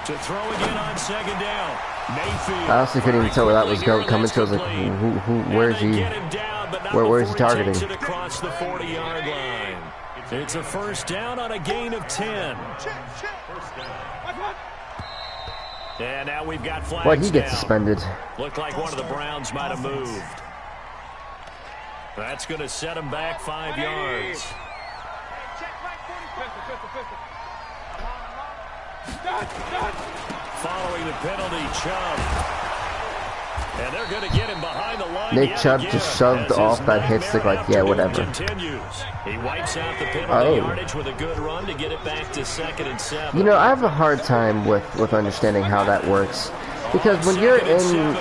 To throw again on second down. Mayfield. I honestly couldn't even tell where that was coming to. I was like, where is he? Where is he targeting? Across the 40-yard line. It's a first down on a gain of 10. And now we've got flags. Why'd he get suspended? Looked like one of the Browns might have moved. That's going to set him back 5 yards. Following the penalty, Chubb. And they're going to get him behind the line. Nick Chubb just shoved off that hit stick like, yeah, whatever. He wipes out the penalty yardage with a good run to get it back to 2nd and 7. You know, I have a hard time with understanding how that works. Because when you're in...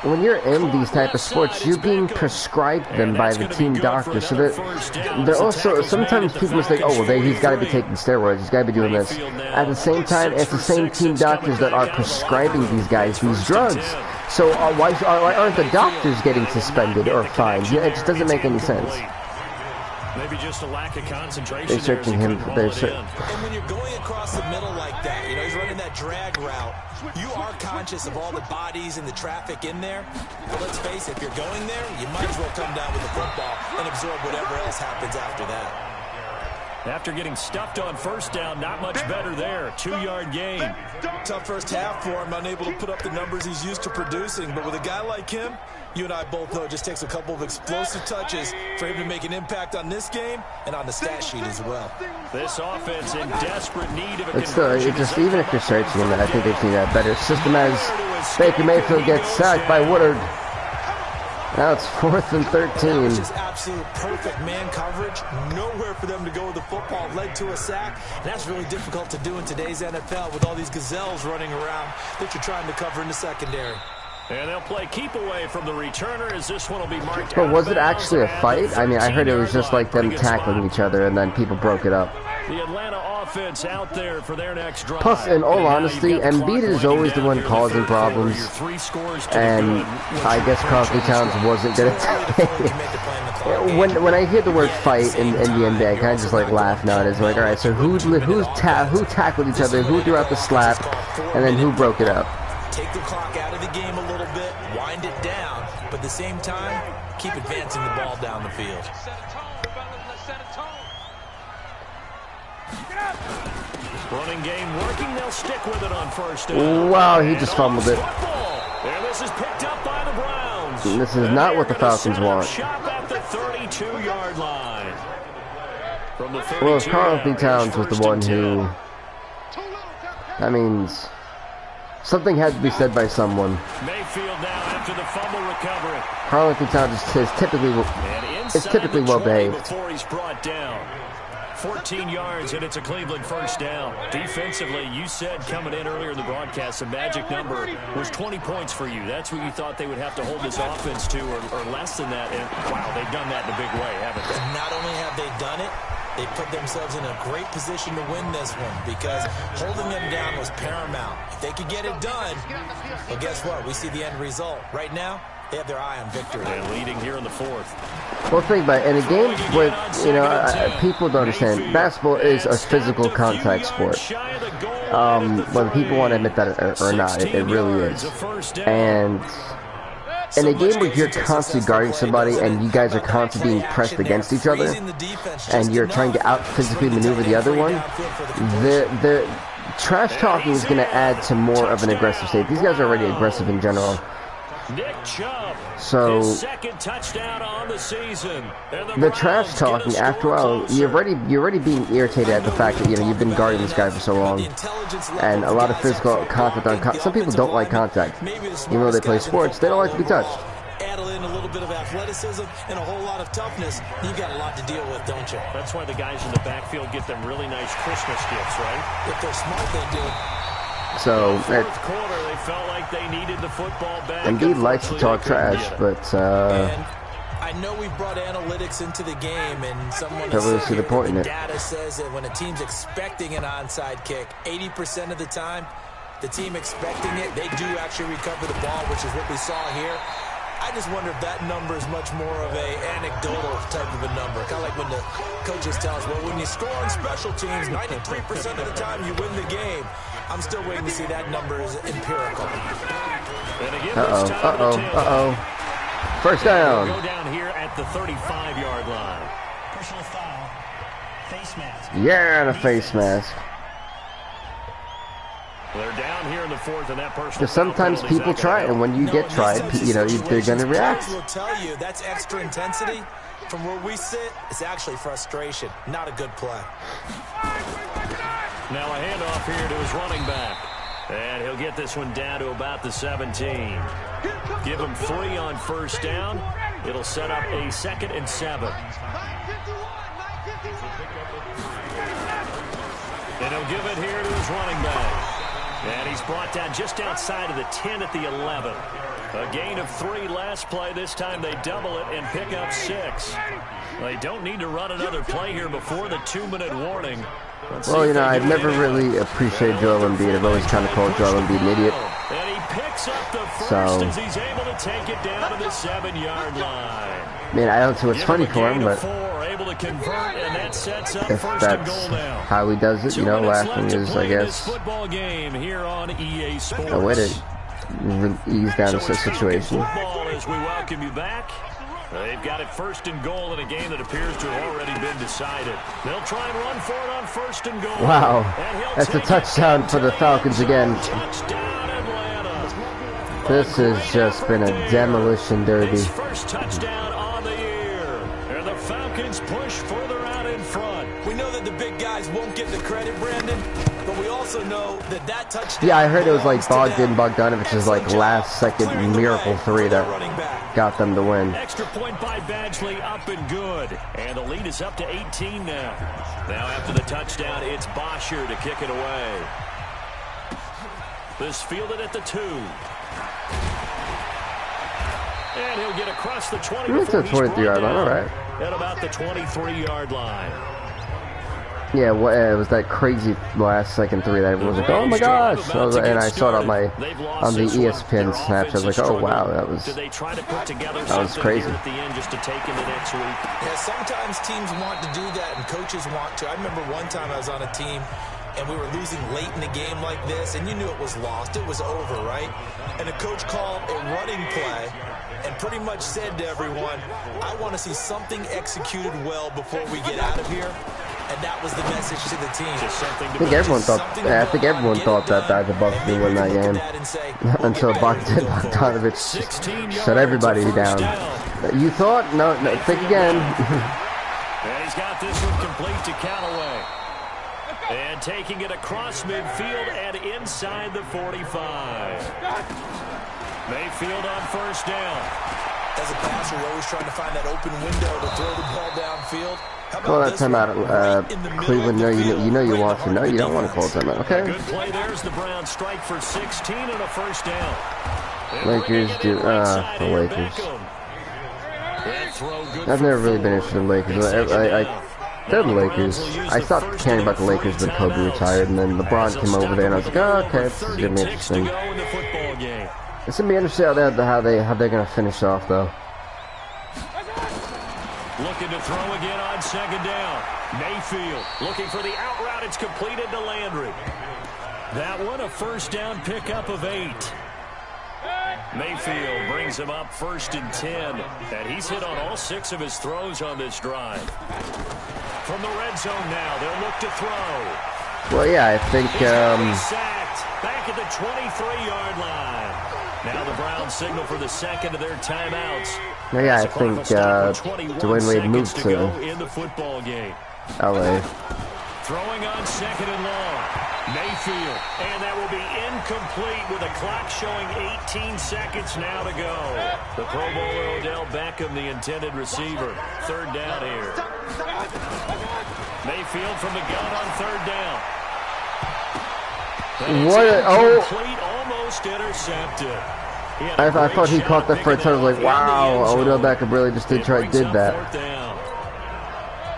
when you're in these type of sports, you're being prescribed them by the team doctor. So they're also, sometimes people mistake, oh, well, he's got to be taking steroids, he's got to be doing this. At the same time, it's the same team doctors that are prescribing these guys these drugs. So why aren't the doctors getting suspended or fined? Yeah, it just doesn't make any sense. Maybe just a lack of concentration. They're searching him. And when you're going across the middle like that, you know, he's running that drag route, you are conscious of all the bodies and the traffic in there. But let's face it, if you're going there, you might as well come down with the football and absorb whatever else happens after that. After getting stuffed on first down, not much better there. 2-yard gain. Tough first half for him, unable to put up the numbers he's used to producing. But with a guy like him, you and I both know it just takes a couple of explosive touches for him to make an impact on this game and on the stat sheet as well. This offense in desperate need of a conversion. It's just, even if you're searching him, I think they see that better system as Baker Mayfield gets sacked by Woodard. Now it's 4th and 13. Which is absolute perfect man coverage. Nowhere for them to go with the football. Led to a sack. And that's really difficult to do in today's NFL with all these gazelles running around that you're trying to cover in the secondary. And they'll play keep away from the returner as this one will be marked. But was it actually a fight? I mean, I heard it was just like them tackling each other and then people broke it up. The Atlanta offense out there for their next drive. Plus, in all honesty, Embiid is always the one causing problems. And I guess Carlton Towns wasn't going to take it. When I hear the word fight in the NBA, I kind of just like laugh now. It's like, all right, so who tackled each other, who threw out the slap, and then who broke it up? Take the clock out of the game a little bit, wind it down, but at the same time, keep advancing the ball down the field. Running game working, they'll stick with it on first down. Wow, he just fumbled it. And this is picked up by the Browns. This is not what the Falcons want. Shot at the 32-yard line. From the 32, well, if Carlton Towns was the one who... That means... something had to be said by someone. Mayfield now after the fumble recovery. Carlton Towns is typically well behaved. Before he's brought down. 14 yards, and it's a Cleveland first down. Defensively, you said coming in earlier in the broadcast, the magic number was 20 points for you. That's what you thought they would have to hold this offense to, or less than that. And wow, they've done that in a big way, haven't they? And not only have they done it, they put themselves in a great position to win this one because holding them down was paramount. If they could get it done, well, guess what? We see the end result. Right now, they have their eye on victory. And leading here in the 4th. Well, think about it. In a game where, you know, people don't understand, basketball is a physical contact sport. Whether people want to admit that or not, it really is. And in a game where you're constantly guarding somebody and you guys are constantly being pressed against each other and you're trying to out-physically maneuver the other one, the trash talking is going to add to more of an aggressive state. These guys are already aggressive in general. So his second touchdown on the season. The trash talking, after a while, you're already being irritated at the fact that, you know, you've been guarding this guy for so long, and a lot of physical contact on some people don't like contact. Even though they play sports, they don't like to be touched. Add in a little bit of athleticism and a whole lot of toughness, you've got a lot to deal with, don't you? That's why the guys in the backfield get them really nice Christmas gifts, right? If they're smart, they do. So, fourth quarter, they felt like they needed the football back. Indeed likes to talk trash, but and I know we brought analytics into the game, and someone really see the point in it. Data says that when a team's expecting an onside kick, 80% of the time, the team expecting it, they do actually recover the ball, which is what we saw here. I just wonder if that number is much more of a anecdotal type of a number. Kind of like when the coaches tell us, well, when you score on special teams, 93% of the time you win the game. I'm still waiting to see that number is empirical. First down. Go down here at the 35-yard line. Personal foul. Face mask. Yeah, and a face mask. They're down here in the 4th, and that personal Because sometimes people try, and when you get tried, you know, they're going to react. Will tell you that's extra intensity. From where we sit, it's actually frustration. Not a good play. Now a handoff here to his running back. And he'll get this one down to about the 17. Give him 3 on first down. It'll set up a 2nd and 7. And he'll give it here to his running back. And he's brought down just outside of the 10 at the 11. A gain of 3 last play. This time they double it and pick up 6. They don't need to run another play here before the 2-minute warning. Well, you know, I've never really appreciated Joel Embiid. I've always kind of called Joel Embiid an idiot. And he picks up the first as he's able to take it down to the 7-yard line. I mean, I don't see what's funny for him, but able to convert, and that sets up if first and that's goal now. how he does it, you know, laughing is, I guess, football game here on EA Sports. a way to ease down the situation. Football as we welcome you back. They've got it first and goal in a game that appears to have already been decided. They'll try and run for it on first and goal. Wow, that's a touchdown for the Falcons again. Touchdown, Atlanta. This has just been a demolition derby. His first touchdown on the year. And the Falcons push further out in front. We know that the big guys won't get the credit, Brandon, but we also know that that touchdown... Yeah, I heard it was like Bogdanovich's like last-second miracle 3 that got them to win. Extra point by Badgley, up and good. And the lead is up to 18 now. Now after the touchdown, it's Bosher to kick it away. This fielded at the 2. And he'll get across the 20 It's a 23-yard line, all right. At about the 23-yard line. Yeah, well, it was that crazy last-second 3 that everyone was like, "Oh my gosh!" And I saw it on the ESPN Snapchat. I was like, "Oh wow, that was crazy." At the end just to take into next week. Yeah, sometimes teams want to do that, and coaches want to. I remember one time I was on a team, and we were losing late in a game like this, and you knew it was lost. It was over, right? And the coach called a running play and pretty much said to everyone, "I want to see something executed well before we get out of here." And that was the message to the team. I think everyone thought that the Bucks would win that game until Bogdanovich shut everybody down. You thought? No, think again. And he's got this one complete to Callaway. And taking it across midfield and inside the 45. Mayfield on first down. As a passer, you're always trying to find that open window to throw the ball downfield. Call that timeout, Cleveland. No, you know you want to. No, you don't want to call timeout. Okay. Good play. There's the Browns strike for 16 and a first down. Lakers do. The Lakers. I've never really been interested in the Lakers. They're the Lakers. I stopped caring about the Lakers when Kobe retired, and then LeBron came over there, and I was like, "Oh, okay, this is gonna be interesting." It's gonna be interesting how they're gonna finish off, though. Looking to throw again on second down. Mayfield looking for the out route. It's completed to Landry. That one a first down pickup of 8. Mayfield brings him up first and 10. And he's hit on all 6 of his throws on this drive. From the red zone now, they'll look to throw. Well, yeah, I think sacked back at the 23-yard line. Now the Browns signal for the second of their timeouts. Yeah, I think Dwayne Wade moved to in the football game. LA. Throwing on second and long. Mayfield. And that will be incomplete with a clock showing 18 seconds now to go. The Pro Bowler Odell Beckham, the intended receiver. Third down here. Mayfield from the gun on third down. Almost intercepted. I thought he caught that for a time. I was like, wow, Odell Beckham really just did that.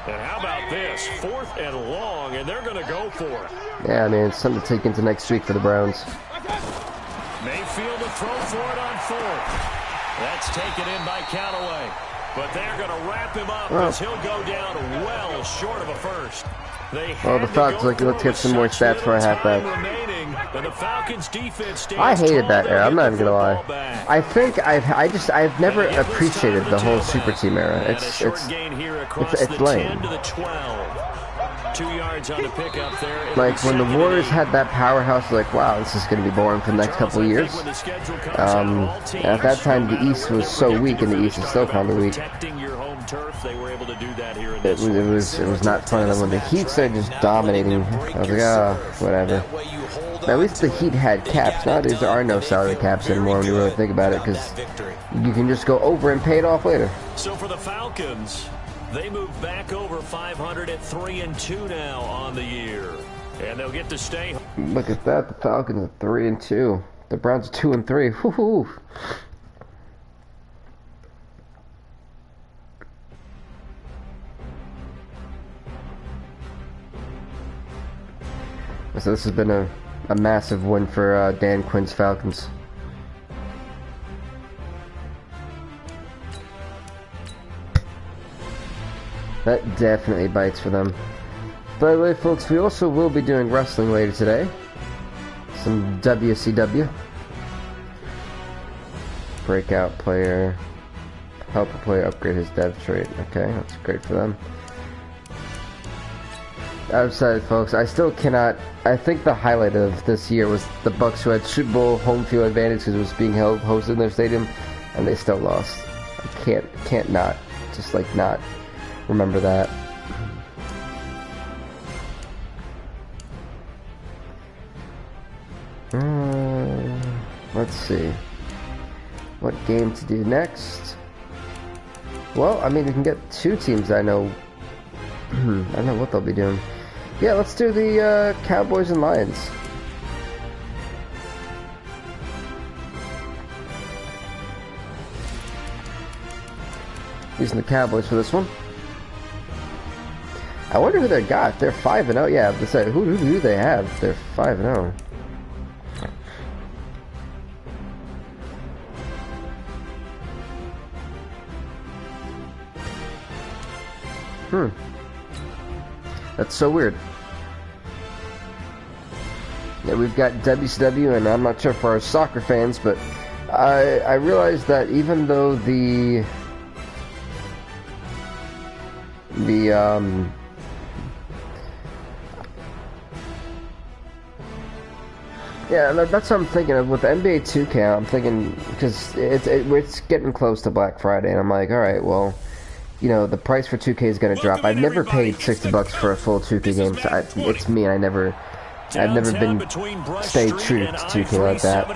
And how about this? 4th and long, and they're going to go for it. Yeah, I mean, it's something to take into next week for the Browns. Mayfield to throw for it on 4th. That's taken in by Callaway. But they're going to wrap him up as he'll go down well short of a first. Well, the Falcons like, let's get some more stats for a halfback. I hated that era. I'm not even gonna lie. I think I've never appreciated the whole super team era. It's lame. 2 yards on the pickup there. Like when the Warriors had that powerhouse, like wow, this is gonna be boring for the next couple of years. At that time, the East was so weak, and the East is still kind of weak. It was not fun. And then when the Heat started just dominating, I was like, oh, whatever. But at least the Heat had caps. Nowadays there are no salary caps anymore when you really think about it, because you can just go over and pay it off later. So for the Falcons, they move back over 500 at 3-2 now on the year, and they'll get to stay. Look at that, the Falcons are 3-2. The Browns are 2-3. Woohoo! So this has been a massive win for Dan Quinn's Falcons. That definitely bites for them. By the way, folks, we also will be doing wrestling later today. Some WCW. Breakout player. Help a player upgrade his dev trait. Okay, that's great for them. Outside, folks, I still cannot. I think the highlight of this year was the Bucks, who had Super Bowl home field advantage because it was being hosted in their stadium, and they still lost. I can't not just like not remember that. Let's see what game to do next. Well, I mean, we can get two teams. I know. I don't know what they'll be doing. Yeah, let's do the Cowboys and Lions. Using the Cowboys for this one. I wonder who they got. They're 5-0. Yeah, I say, who do they have? They're 5-0. That's so weird. Yeah, we've got WCW, and I'm not sure for our soccer fans, but I realized that even though yeah, that's what I'm thinking of with the NBA 2K. I'm thinking, because it's getting close to Black Friday, and I'm like, all right, well, you know, the price for 2K is going to drop. I've never paid $60 for a full 2K game. So it's me, and I've never been stay true to 2K like that.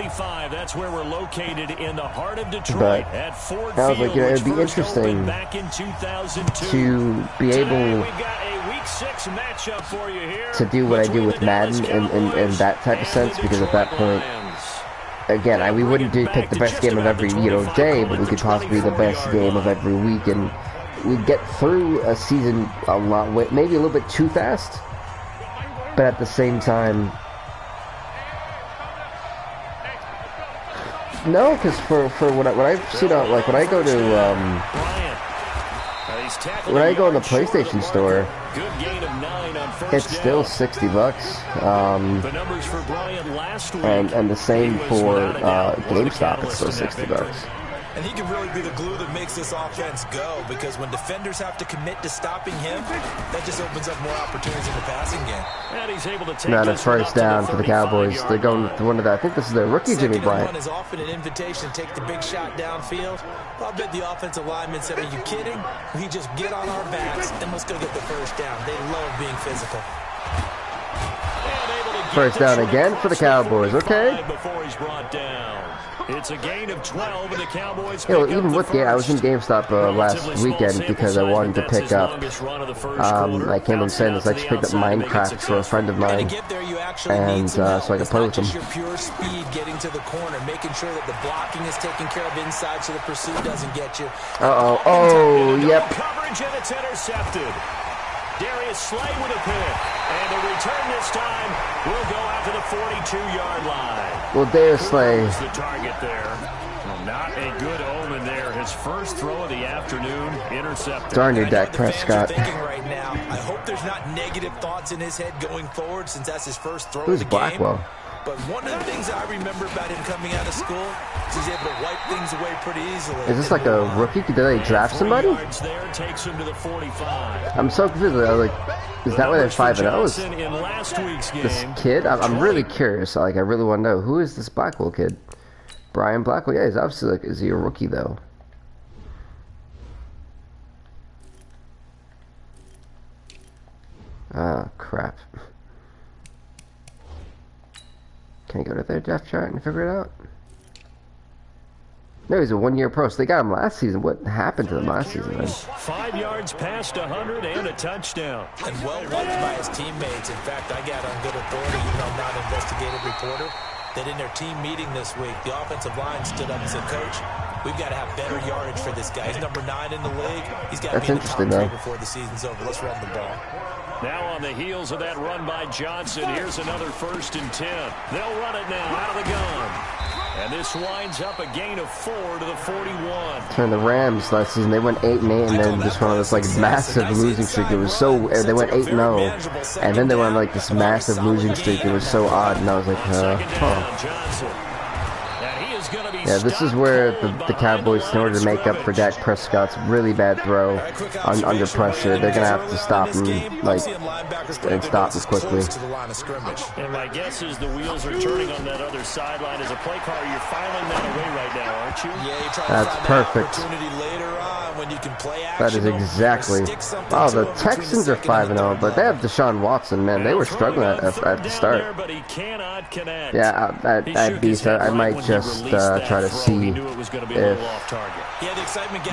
That's where we're located in the heart of Detroit. But at Ford I was like, you know, it'd be Field, which first interesting opened back in 2002. to be able We've got a Week 6 matchup for you here to do what I do between with the Madden in that type of sense, because at that point, again, we wouldn't pick the best game of every day, but we could possibly be the best game of every week, and we'd get through a season a lot, maybe a little bit too fast, but at the same time, no, because for what I've seen out, like when I go in the PlayStation store, it's still $60. The numbers for Bryant last week, and the same for GameStop. It's still $60. And he can really be the glue that makes this offense go, because when defenders have to commit to stopping him, that just opens up more opportunities in the passing game. And he's able to take Not a first down for the Cowboys. They're going to one of the, I think this is their rookie, Jimmy Bryant. Is often an invitation to take the big shot downfield. I'll bet the offensive lineman said, "Are you kidding? We just get on our backs and let's go get the first down." They love being physical. First down again for the Cowboys. Okay. Before he's brought down. It's a gain of 12, and the Cowboys Yeah, well, even with I was in GameStop last weekend because I wanted to pick up. I came in saying this. I just picked up Minecraft for a friend of mine, and so I could play with him. Your pure speed getting to the corner, making sure that the blocking is taken care of inside, so the pursuit doesn't get you. Oh, yep. Coverage, and it's intercepted. Darius Slay with a pick, and the return this time will go out to the 42-yard line. Well, Darius Slay was the target there. Well, not a good omen there. His first throw of the afternoon, intercepted. Darn you, Dak Prescott. Right now. I hope there's not negative thoughts in his head going forward, since that's his first throw Who's of the game. Blackwell? But one of the things I remember about him coming out of school is he's able to wipe things away pretty easily. Is this like a rookie? Did they draft somebody? There takes him to the 45. I'm so confused. Like, is that why they're 5-0? Is this kid? I'm really curious. Like, I really want to know, who is this Blackwell kid? Brian Blackwell. Yeah, he's obviously like, is he a rookie though? Oh crap. Can I go to their depth chart and figure it out? No, he's a one-year pro, so they got him last season. What happened to him last season, then? 5 yards past 100 and a touchdown. And well liked by his teammates. In fact, I got on good authority, even though I'm not an investigative reporter, that in their team meeting this week, the offensive line stood up and said, "Coach, We've got to have better yardage for this guy. He's number 9 in the league. He's got to be in the top 3 before the season's over. Let's run the ball. Now on the heels of that run by Johnson, here's another 1st and 10. They'll run it now out of the gun. And this winds up a gain of 4 to the 41. Turn the Rams last season, they went 8-8 and then just went on this like massive losing streak. It was so, they went 8-0 and then they went on like this massive losing streak. It was so odd, and I was like, huh. Yeah, this is where the Cowboys, in order to make up for Dak Prescott's really bad throw under pressure, they're gonna have to stop him, and stop him quickly. And my guess is the wheels are turning on that other sideline. As a play caller, you're filing that away right now, aren't you? Yeah, you're trying That's to find perfect. that opportunity later on when you can play action. That is exactly. Oh, the Texans are 5-0, but they have Deshaun Watson. Man, they were struggling at the start. Yeah, at beast, I might just try to see if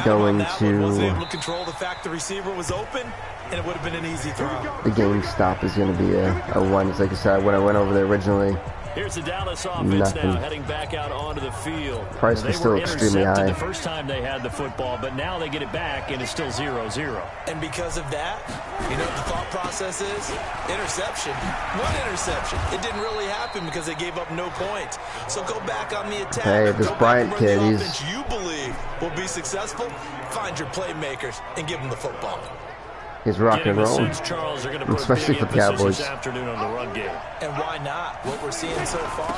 going to control the fact the receiver was open, and it would have been an easy throw. The game stop is going to be a 1. Like I said, when I went over there originally, here's the Dallas offense now heading back out onto the field. Price was still extremely high. The first time they had the football, but now they get it back and it's still 0-0. And because of that, you know what the thought process is? Interception. 1 interception. It didn't really happen because they gave up no points. So go back on the attack. Hey, this Bryant kid, he's... You believe will be successful? Find your playmakers and give them the football. He's rock and roll, especially for the Cowboys. Afternoon on the run game. And why not? What we're seeing so far,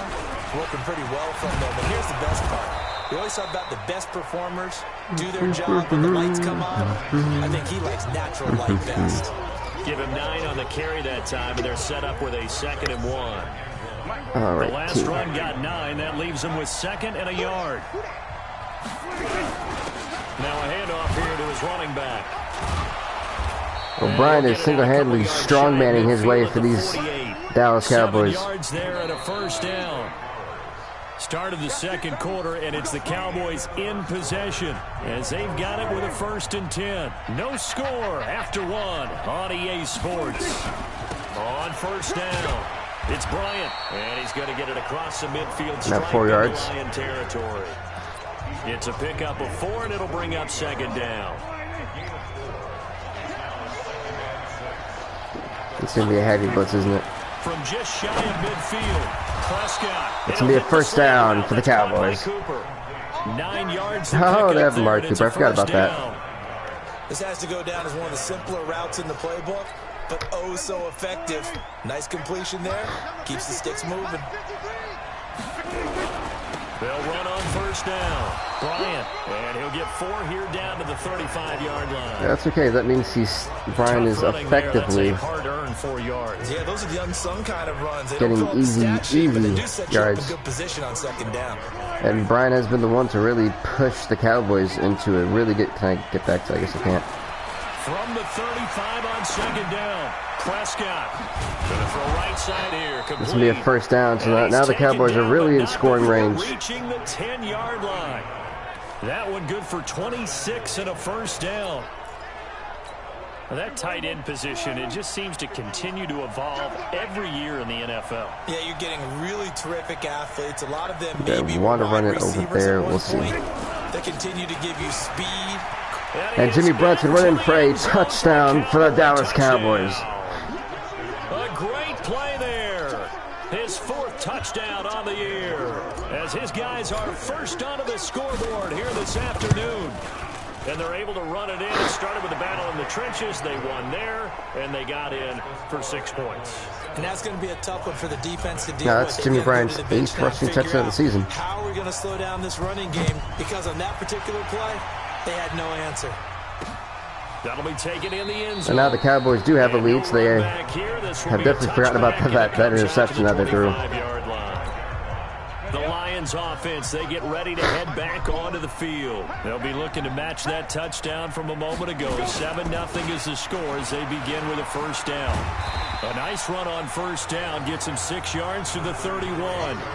working pretty well from them. And here's the best part. We always talk about the best performers do their job when the lights come on. I think he likes natural light best. Give him 9 on the carry that time, and they're set up with a 2nd and 1. All right, the last run got 9. That leaves him with 2nd and a yard. Now a handoff here to his running back. O'Brien is single-handedly strong-manning his way for these Dallas Cowboys. 7 yards there and a 1st down. Start of the 2nd quarter, and it's the Cowboys in possession as they've got it with a 1st and 10. No score after 1 on EA Sports. On 1st down, it's Bryant, and he's going to get it across the midfield stripe Now 4 yards. into Lion territory. It's a pickup of 4, and it'll bring up 2nd down. It's going to be a heavy blitz, isn't it? From just shy of midfield, Prescott. It's going to be a 1st down for the Cowboys. 9 yards. Oh, they have Mark Cooper. I forgot about that. This has to go down as one of the simpler routes in the playbook, but oh so effective. Nice completion there. Keeps the sticks moving. They'll run on 1st down. Bryant, and he'll get 4 here down to the 35-yard line. That's okay. That means Brian is effectively hard-earned 4 yards. Yeah, those are the unsung kind of runs. Getting easy yards. Good position on 2nd down. And Brian has been the one to really push the Cowboys into a really good. Can I get back to? I guess I can't. From the 35 on 2nd down, Prescott gonna throw right side here. This will be a 1st down. So now the Cowboys are really in scoring range. Reaching the 10-yard line. That one good for 26 and a 1st down. Now that tight end position, it just seems to continue to evolve every year in the NFL. Yeah, you're getting really terrific athletes. A lot of them maybe want to run it over there. We'll see. They continue to give you speed. And Jimmy Brunson running for a touchdown for the Dallas Cowboys. A great play there. His 4th touchdown on the year. As his guys are first onto the scoreboard here this afternoon. And they're able to run it in. It started with a battle in the trenches. They won there, and they got in for 6 points. And that's going to be a tough one for the defense to deal with. Now that's Jimmy Bryant's 8th rushing touchdown of the season. How are we going to slow down this running game? Because on that particular play, they had no answer. That'll be taken in the end zone. And now the Cowboys do have a lead, so they have definitely forgotten about that interception that they threw. The Lions offense, they get ready to head back onto the field. They'll be looking to match that touchdown from a moment ago. 7-0 is the score as they begin with a 1st down. A nice run on 1st down gets him 6 yards to the 31.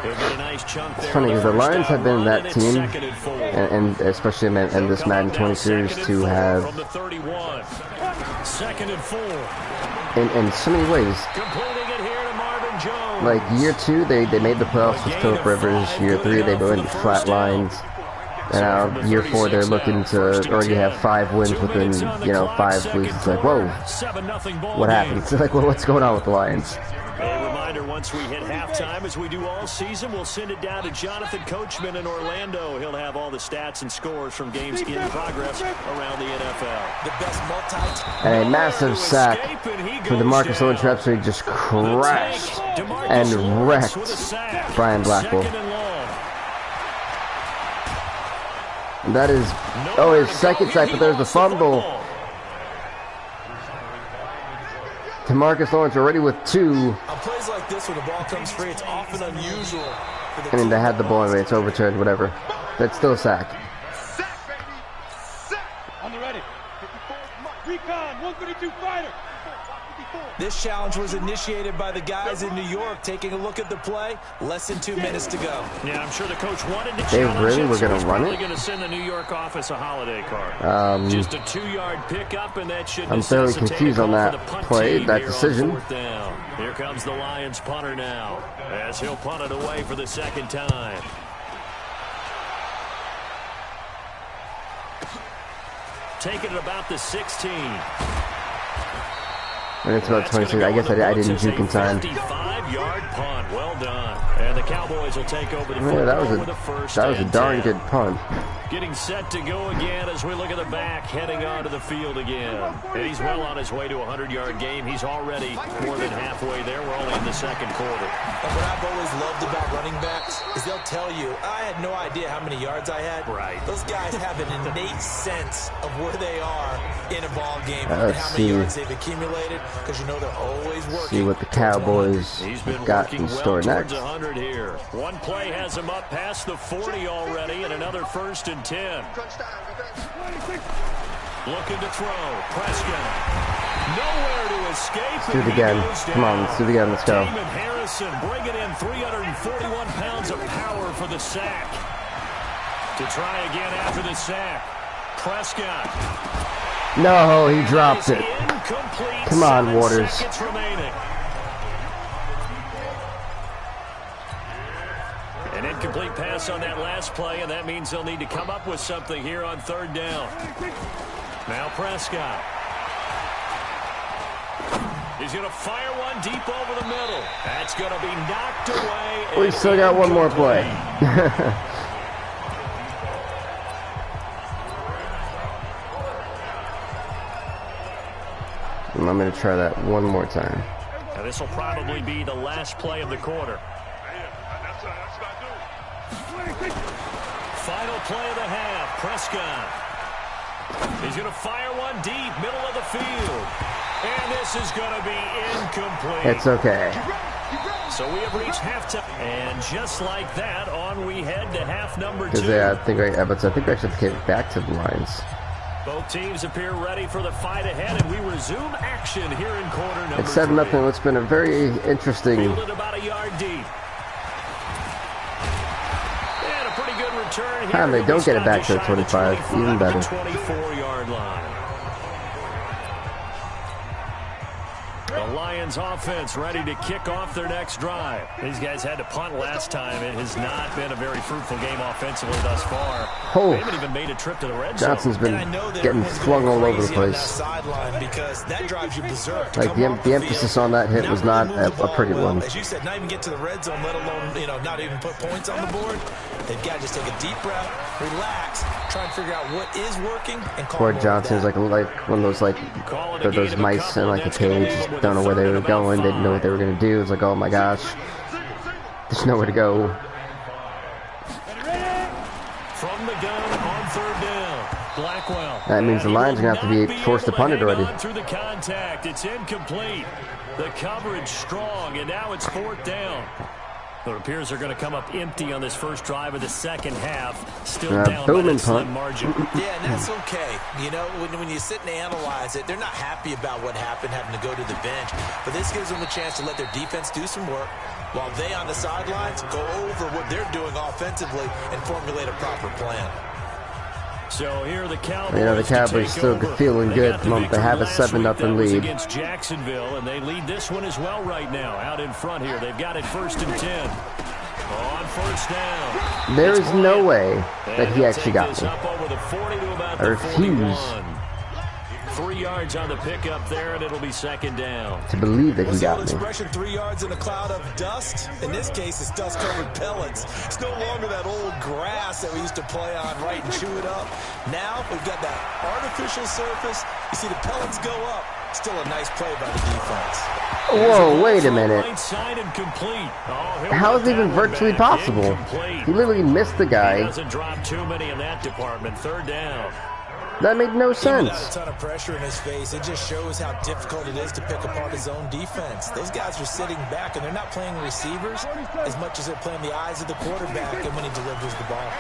He'll get a nice chunk there. It's funny because the Lions have been that team, and especially in this Madden 20 series, to have from the 31. 2nd and 4. In so many ways. Completing it here to Marvin Jones. Like year 2, they made the playoffs with Phillip Rivers. Year 3, they went flat lines. And now year 4, they're looking to already have 5 wins within, you know, 5 weeks. It's like, whoa, what happened? It's like, well, what's going on with the Lions? A reminder, once we hit halftime, as we do all season, we'll send it down to Jonathan Coachman in Orlando. He'll have all the stats and scores from games in progress around the NFL. The best and a massive sack for the Marcus Lawrence reps. He just crashed and wrecked Brian Blackwell. And that is, oh, his second sack, but there's the fumble. Marcus Lawrence already with 2. On plays like this, when the ball comes free, it's often unusual. I mean, they had the ball, it's overturned, whatever. That's still a sack. Sack, baby! Sack! On the ready. 54, recon, 132 fighter. This challenge was initiated by the guys in New York. Taking a look at the play, less than 2 minutes to go. Yeah, I'm sure the coach wanted to they really were going to run it? Going to send the New York office a holiday card. Just a 2-yard pickup, and that should I'm fairly confused on that play, that decision. Here comes the Lions punter now, as he'll punt it away for the second time. Taking it about the 16. And it's about 26. I guess I didn't juke in time. 55-yard punt. Well done. And the Cowboys will take over the football that was a darn good punt. Getting set to go again as we look at the back, heading onto the field again. And he's well on his way to a 100-yard game. He's already more than halfway there. We're only in the second quarter. And what I've always loved about running backs is they'll tell you, I had no idea how many yards I had. Right. Those guys have an innate sense of where they are in a ball game and how many yards they've accumulated, because you know they're always working. See what the Cowboys got in store next. 100 here. One play has him up past the 40 already, and another 1st and 10. Looking to throw. Prescott. Nowhere to escape. Let's do it again. Come on, let's do it again. Let's go. Damon Harrison bringing in 341 pounds of power for the sack. To try again after the sack. Prescott. No, he dropped it. Incomplete. Come on, Waters. 7 seconds remaining. An incomplete pass on that last play, and that means they'll need to come up with something here on 3rd down. Now Prescott. He's going to fire one deep over the middle. That's going to be knocked away. We still got one more play. I'm going to try that one more time. Now this will probably be the last play of the quarter. Final play of the half. Prescott. He's going to fire one deep, middle of the field. And this is going to be incomplete. It's okay. So we have reached halftime. And just like that, on we head to half number 2. I think we actually have to get back to the Lions. Both teams appear ready for the fight ahead, and we resume action here in quarter number 3. It's 7-0. It's been a very interesting. Fielded about a yard deep. And a pretty good return here. And they don't get it back to the 25. Even better. 24-yard line. The Lions offense ready to kick off their next drive. These guys had to punt last time. It has not been a very fruitful game offensively thus far. Oh, they haven't even made a trip to the red zone. Johnson's been getting flung all over the place. Because that drives you berserk. Like the emphasis on that hit was not a pretty one. As you said, not even get to the red zone, let alone not even put points on the board. They've got to just take a deep breath, relax, try and figure out what is working, and call. Poor Johnson is like one of those mice in like a cage. Just don't know where they were going. They didn't know what they were going to do. It's like, oh my gosh, there's nowhere to go. From the gun on 3rd down, Blackwell. That means the Lions are going to have to be forced to punt it already. Through the contact, it's incomplete. The coverage strong, and now it's 4th down. It appears they're going to come up empty on this first drive of the second half. Still down by a slim margin. Yeah, and that's okay. You know, when you sit and analyze it, they're not happy about what happened, having to go to the bench. But this gives them a chance to let their defense do some work, while they on the sidelines go over what they're doing offensively and formulate a proper plan. So here the Cowboys. You know, the Cowboys still feeling good. They have a 7-0 lead. Against Jacksonville, and they lead this one as well right now. Out in front here, they've got it 1st and 10. On first down. There is no way that he actually got me. Up over the 40 to about I the refuse 41. 3 yards on the pickup there, and it'll be second down. to believe that he got me. Expression 3 yards in a cloud of dust. In this case, it's dust-covered pellets. It's no longer that old grass that we used to play on, right, and chew it up. Now we've got that artificial surface. You see the pellets go up. Still a nice play by the defense. Whoa, wait a minute. Right side and complete. How is it even virtually possible? He literally missed the He guy. doesn't drop too many in that department. Third down. That made no sense. Without a ton of pressure in his face, it just shows how difficult it is to pick apart his own defense. Those guys are sitting back, and they're not playing receivers as much as they're playing the eyes of the quarterback and when he delivers the ball.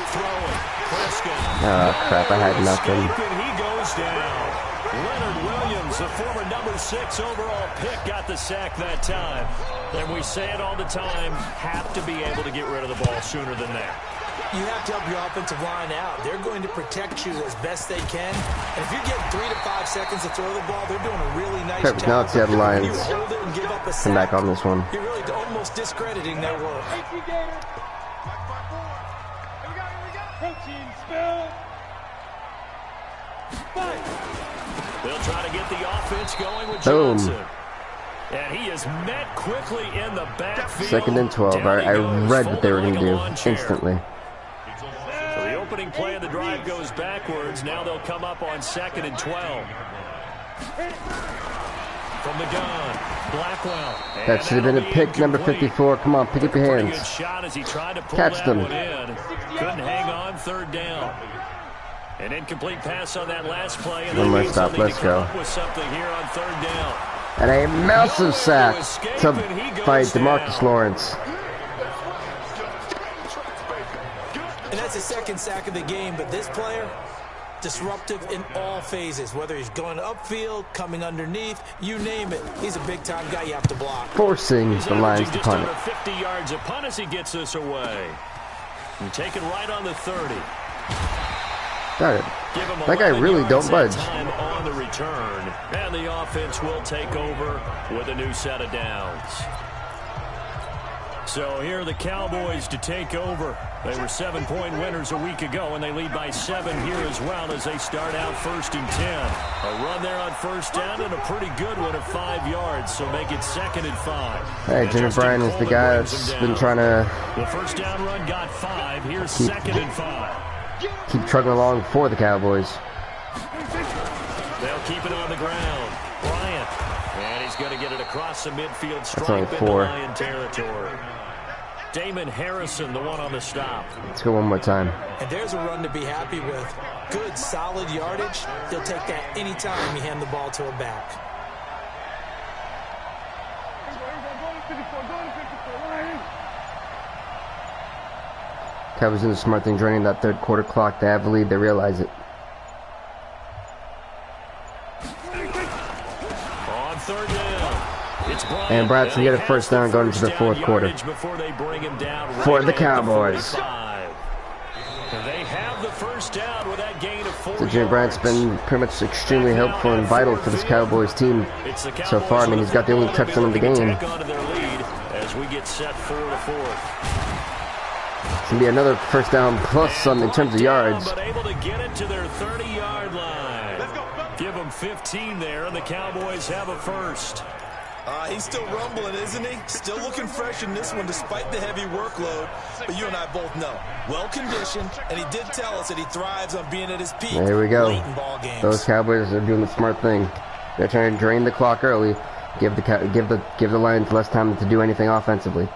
Throwing. Prescott. Oh, crap, I had nothing. And he goes down. Leonard Williams, the former number 6 overall pick, got the sack that time. And we say it all the time, have to be able to get rid of the ball sooner than that. You have to help your offensive line out. They're going to protect you as best they can. And if you're getting 3 to 5 seconds to throw the ball, they're doing a really nice Perfect. job. Now let's see how the Lions When you hold it and give up a come sack, back on this one. you're really almost discrediting their work. Protein spill. They'll try to get the offense going with Boom. Johnson. And he is met quickly in the backfield. 2nd and 12. I read what they were going to do instantly. So the opening play of the drive goes backwards. Now they'll come up on 2nd and 12. From the gun, Blackwell. That should have been a pick, number 54. Come on, pick up your Pretty hands. good shot as he tried to pull Catch that them. one in. Couldn't hang on. 3rd down. An incomplete pass on that last play. And One more they stop. need to Let's come go. up with something here on 3rd down. And a massive sack to fight DeMarcus Lawrence. And that's his 2nd sack of the game, but this player, disruptive in all phases, whether he's going upfield, coming underneath, you name it. He's a big-time guy you have to block. Forcing He's the Lions averaging to just punt under it. 50 yards a punt as he gets this away. And taken right on the 30. Got it. Give him That guy 11 really yards don't that budge. time on the return. And the offense will take over with a new set of downs. So here are the Cowboys to take over. They were 7-point winners a week ago, and they lead by 7 here as well as they start out 1st and 10. A run there on 1st down and a pretty good one of 5 yards, so make it 2nd and 5. Hey, And Jimmy Justin Bryan is the Coleman guy brings that's them been down. trying to The 1st down run got 5. Here's 2nd and 5. keep trucking along for the Cowboys. They'll keep it on the ground. Bryant. And he's going to get it across the midfield only stripe into 4. Lion territory. Damon Harrison, the one on the stop. Let's go one more time. And there's a run to be happy with. Good, solid yardage. They'll take that anytime you hand the ball to a back. Cowboys doing the smart thing, draining that 3rd quarter clock. They have the lead. They realize it. On 3rd down. It's Bryant. And Brad's going to get a 1st down going into the 4th quarter. Before they bring him down For right the at Cowboys. 45. They have the 1st down with that gain of 4 So Jimmy Bryant's been pretty much extremely helpful and vital for this Cowboys team so far. I mean, he's got the only touchdown of the game. As we get set 4-4. It's going to be another 1st down plus some in terms of yards. But able to get it to their 30-yard line. Give them 15 there, and the Cowboys have a 1st. He's still rumbling, isn't he? Still looking fresh in this one despite the heavy workload. But you and I both know, well-conditioned, and he did tell us that he thrives on being at his peak. There we go. Late in ball games. Those Cowboys are doing the smart thing. They're trying to drain the clock early, give the Lions less time to do anything offensively.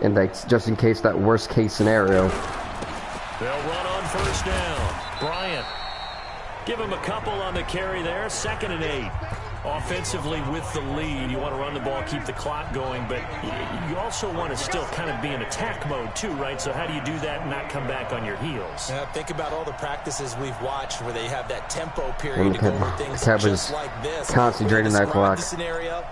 And like, just in case that worst case scenario. They'll run on 1st down. Bryant. Give him a couple on the carry there. 2nd and 8. Offensively with the lead, you want to run the ball, keep the clock going, but you also want to still kind of be in attack mode too, right? So how do you do that and not come back on your heels? Think about all the practices we've watched where they have that tempo period to go over things just like this. Constantly draining that clock. Scenario,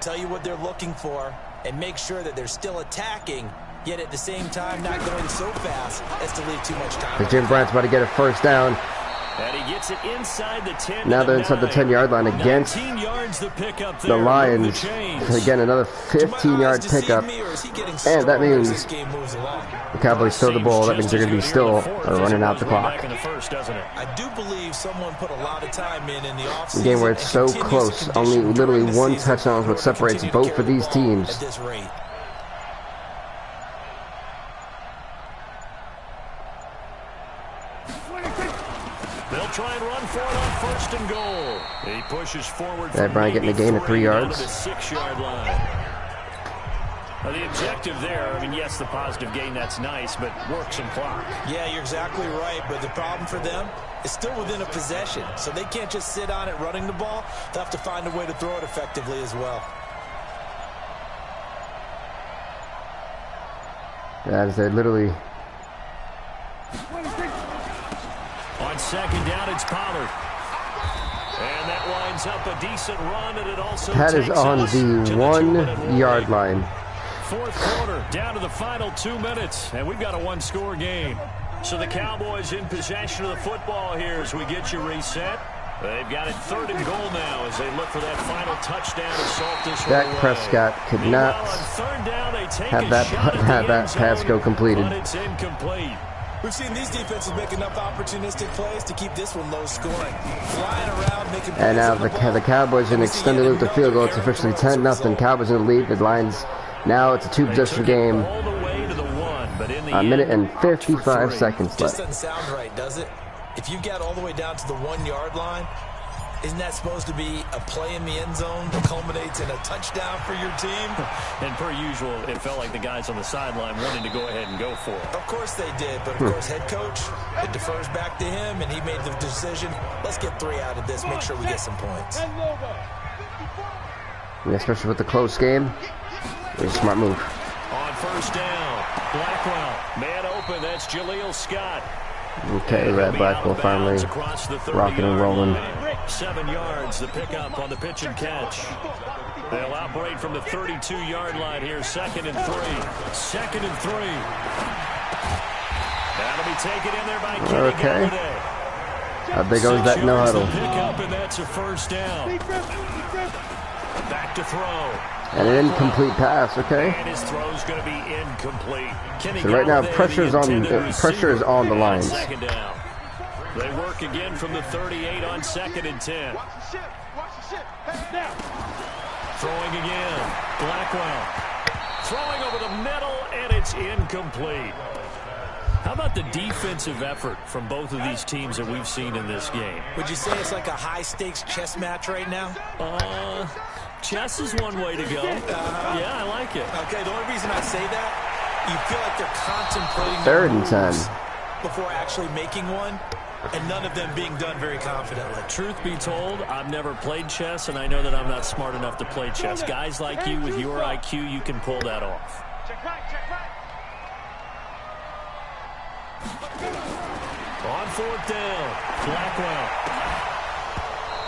tell you what they're looking for, and make sure that they're still attacking, yet at the same time not going so fast as to leave too much time. Jim Bryant's about to get a 1st down. And he gets it inside the 10. Now they're inside the 10-yard line against the Lions. Again, another 15-yard pickup. And that means the Cowboys throw the ball. That means they're going to be still running out the clock. I do believe someone put a lot of time in the offseason. A game where it's so close. Only literally one touchdown is what separates both of these teams. At this rate. They'll try and run for it on first and goal. He pushes forward. That Brian getting a gain of 3 yards. The 6-yard line. Now the objective there, I mean, yes, the positive gain, that's nice, but work some clock. Yeah, you're exactly right, but the problem for them is still within a possession, so they can't just sit on it running the ball. They'll have to find a way to throw it effectively as well. That is literally... On second down, it's Pollard. And that lines up a decent run, and it also that is on the 1 yard line. Fourth quarter, down to the final 2 minutes, and we've got a one-score game. So the Cowboys in possession of the football here as we get you reset. They've got it 3rd and goal now as they look for that final touchdown to salt this one Dak away. Prescott could not have that pass go completed. But it's incomplete. We've seen these defenses make enough opportunistic plays to keep this one low scoring. Flying around, making plays. And now the Cowboys in extended loop the field goal. It's officially 10-0. Cowboys in the lead. The Lions now it's a 2-possession game. A minute and 55 seconds left. Just doesn't sound right, does it? If you get all the way down to the 1 yard line, isn't that supposed to be a play in the end zone that culminates in a touchdown for your team? And per usual, it felt like the guys on the sideline wanted to go ahead and go for it. Of course they did, but of course head coach, it defers back to him, and he made the decision. Let's get 3 out of this, make sure we get some points. Yeah, especially with the close game. It was a smart move. On first down, Blackwell, man open, that's Jaleel Scott. Okay, Red Blackwell finally rocking and rolling. 7 yards, the pickup on the pitch and catch. They'll operate from the 32-yard line here, 2nd and 3. 2nd and 3. That'll be taken in there by Kenny Galladay. How big goes that no huddle? Pickup, and that's a first down. Back to throw. And an incomplete pass, okay? And his throw's going to be incomplete. So right now pressure is on the Lions. Second down. They work again from the 38 on 2nd and 10. Throwing again. Blackwell. Throwing over the middle, and it's incomplete. How about the defensive effort from both of these teams that we've seen in this game? Would you say it's like a high-stakes chess match right now? Chess is one way to go. Yeah, I like it. Okay, the only reason I say that, you feel like they're contemplating 3rd and 10 before actually making one, and none of them being done very confidently. Truth be told, I've never played chess, and I know that I'm not smart enough to play chess. Guys like you with your IQ, you can pull that off. On 4th down, Blackwell.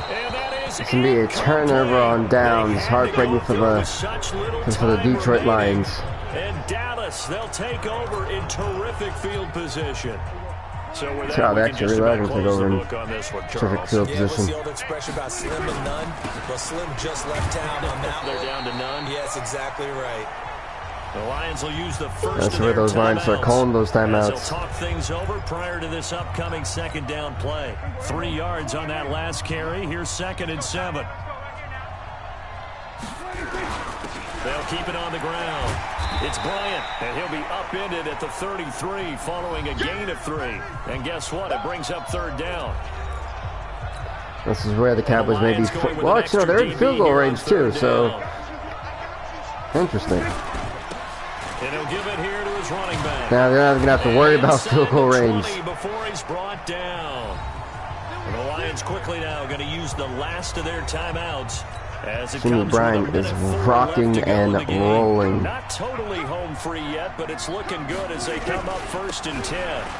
And that is it's going to be a turnover on downs. Heartbreaking for the Detroit Lions. And Dallas, they'll take over in terrific field position. So with that, we actually really like to take over in terrific field position. What's the old expression about slim and none? Well, Slim just left town on that. They're down to none. Yes, exactly right. The Lions will use the first. That's where those Lions start calling those timeouts. They'll talk things over prior to this upcoming 2nd down play. 3 yards on that last carry. Here's 2nd and 7. They'll keep it on the ground. It's Bryant, and he'll be upended at the 33 following a gain of 3. And guess what? It brings up 3rd down. This is where the Cowboys may be. Well, actually, no, they're in field goal range too, so interesting. And he'll give it here to his running back. Now they're not going to have to worry about field goal range. Before he's brought down. And the Lions quickly now going to use the last of their timeouts. As it Jimmy Bryant is rocking and rolling. Not totally home free yet, but it's looking good as they come up 1st and 10.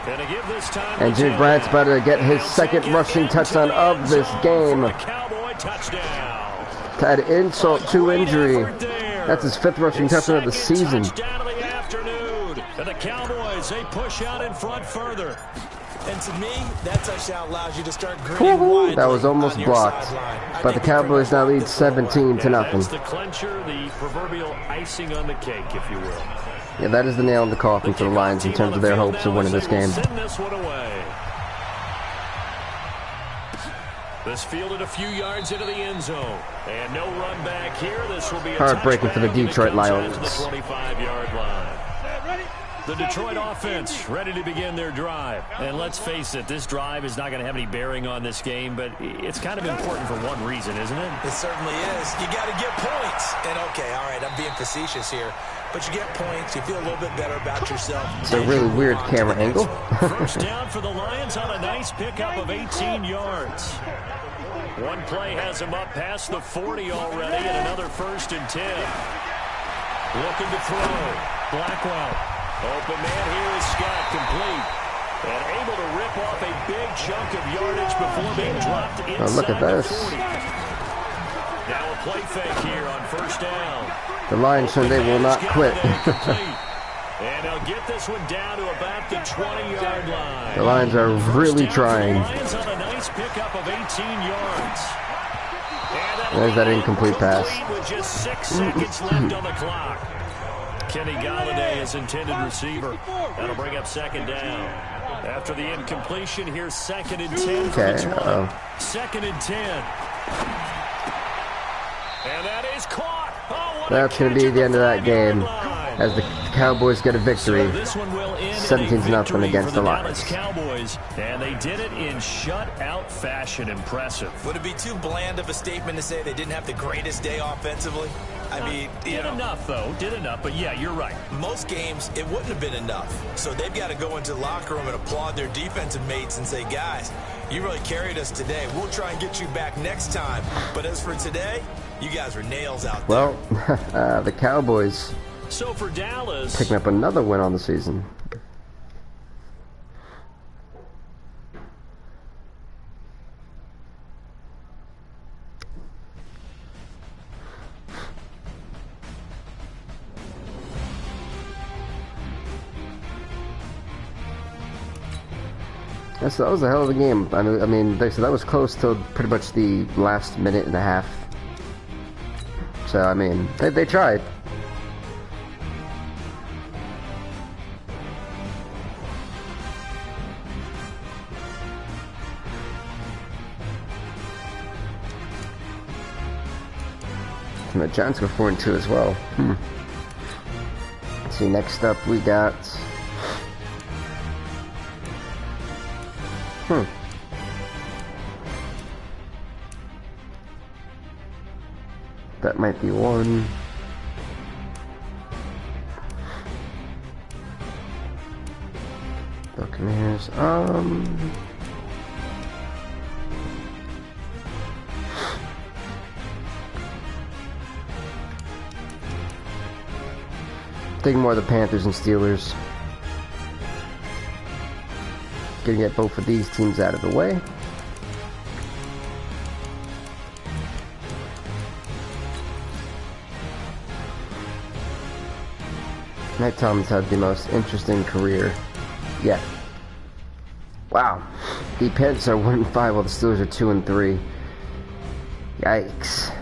And to give this time and Jimmy Bryant's about to get his 2nd rushing touchdown of this game. Cowboy touchdown. To add insult to injury. That's his 5th rushing touchdown of the season. Touchdown of the afternoon. And the Cowboys, they push out in front further. And to me, that touchdown allows you to start grinning widely. That was almost blocked. But the Cowboys now lead 17 to nothing. That's the clincher, the proverbial icing on the cake, if you will. Yeah, that is the nail in the coffin for the Lions in terms of their hopes of winning this game. Send this one away. This fielded a few yards into the end zone. And no run back here. This will be a heartbreaking for the Detroit Lions. The 25-yard line. The Detroit offense ready to begin their drive. And let's face it, this drive is not going to have any bearing on this game, but it's kind of important for one reason, isn't it? It certainly is. You got to get points. And okay, all right, I'm being facetious here. But you get points, you feel a little bit better about yourself. It's a really weird camera angle. First down for the Lions on a nice pickup of 18 yards. One play has him up past the 40 already, and another 1st and 10. Looking to throw. Blackwell. Open man here is Scott, complete. And able to rip off a big chunk of yardage before being dropped inside look at this. the 40. Now a play fake here on 1st down. The Lions said they will not quit. And they'll get this one down to about the 20-yard line. The Lions are really trying. The Lions on a nice pickup of 18 yards. There's that incomplete pass. With just 6 seconds left on the clock. Kenny Galladay is intended receiver. That'll bring up 2nd down. After the incompletion, here's 2nd and 10 for the 20. 2nd and 10. And that is caught. Oh, that's going to be the end of that game as the Cowboys get a victory. 17-0 against the Lions. Cowboys, and they did it in shutout fashion. Impressive. Would it be too bland of a statement to say they didn't have the greatest day offensively? I mean, did enough, though. Did enough, but yeah, you're right. Most games, it wouldn't have been enough. So they've got to go into the locker room and applaud their defensive mates and say, guys, you really carried us today. We'll try and get you back next time. But as for today, you guys were nails out there. Well, the Cowboys so for Dallas, picking up another win on the season. That was a hell of a game. I mean, so that was close till pretty much the last minute and a half. So, I mean, they tried. And the Giants go 4-2 as well. Let's see, next up we got... That might be one. Buccaneers. Taking more of the Panthers and Steelers. Gonna get both of these teams out of the way. Matt Tomlin's had the most interesting career yet. Wow. The Panthers are 1-5 while the Steelers are 2-3. Yikes.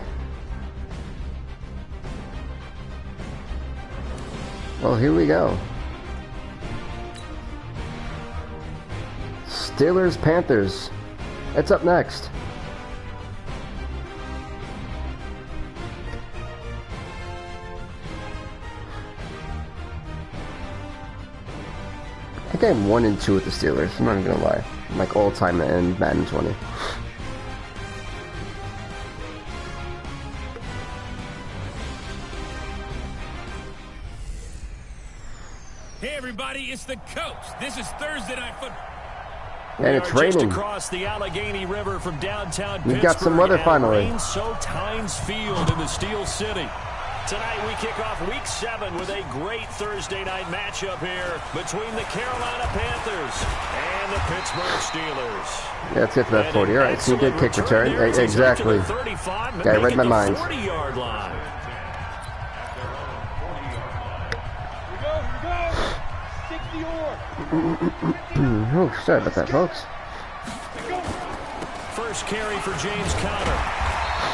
Well, here we go. Steelers, Panthers. It's up next. I think I'm 1-2 with the Steelers. I'm not even gonna lie. I'm like all time in Madden 20. Hey everybody, it's the coach. This is Thursday Night Football. And it's raining. Across the Allegheny River from downtown We've got some weather finally. So Tynes Field in the Steel City. Tonight we kick off Week 7 with a great Thursday night matchup here between the Carolina Panthers and the Pittsburgh Steelers. Yeah, let's get to that 40. All right, so you did kick return. Exactly. Guy read my mind. 40-yard line. Oh, sorry about that, folks. First carry for James Conner.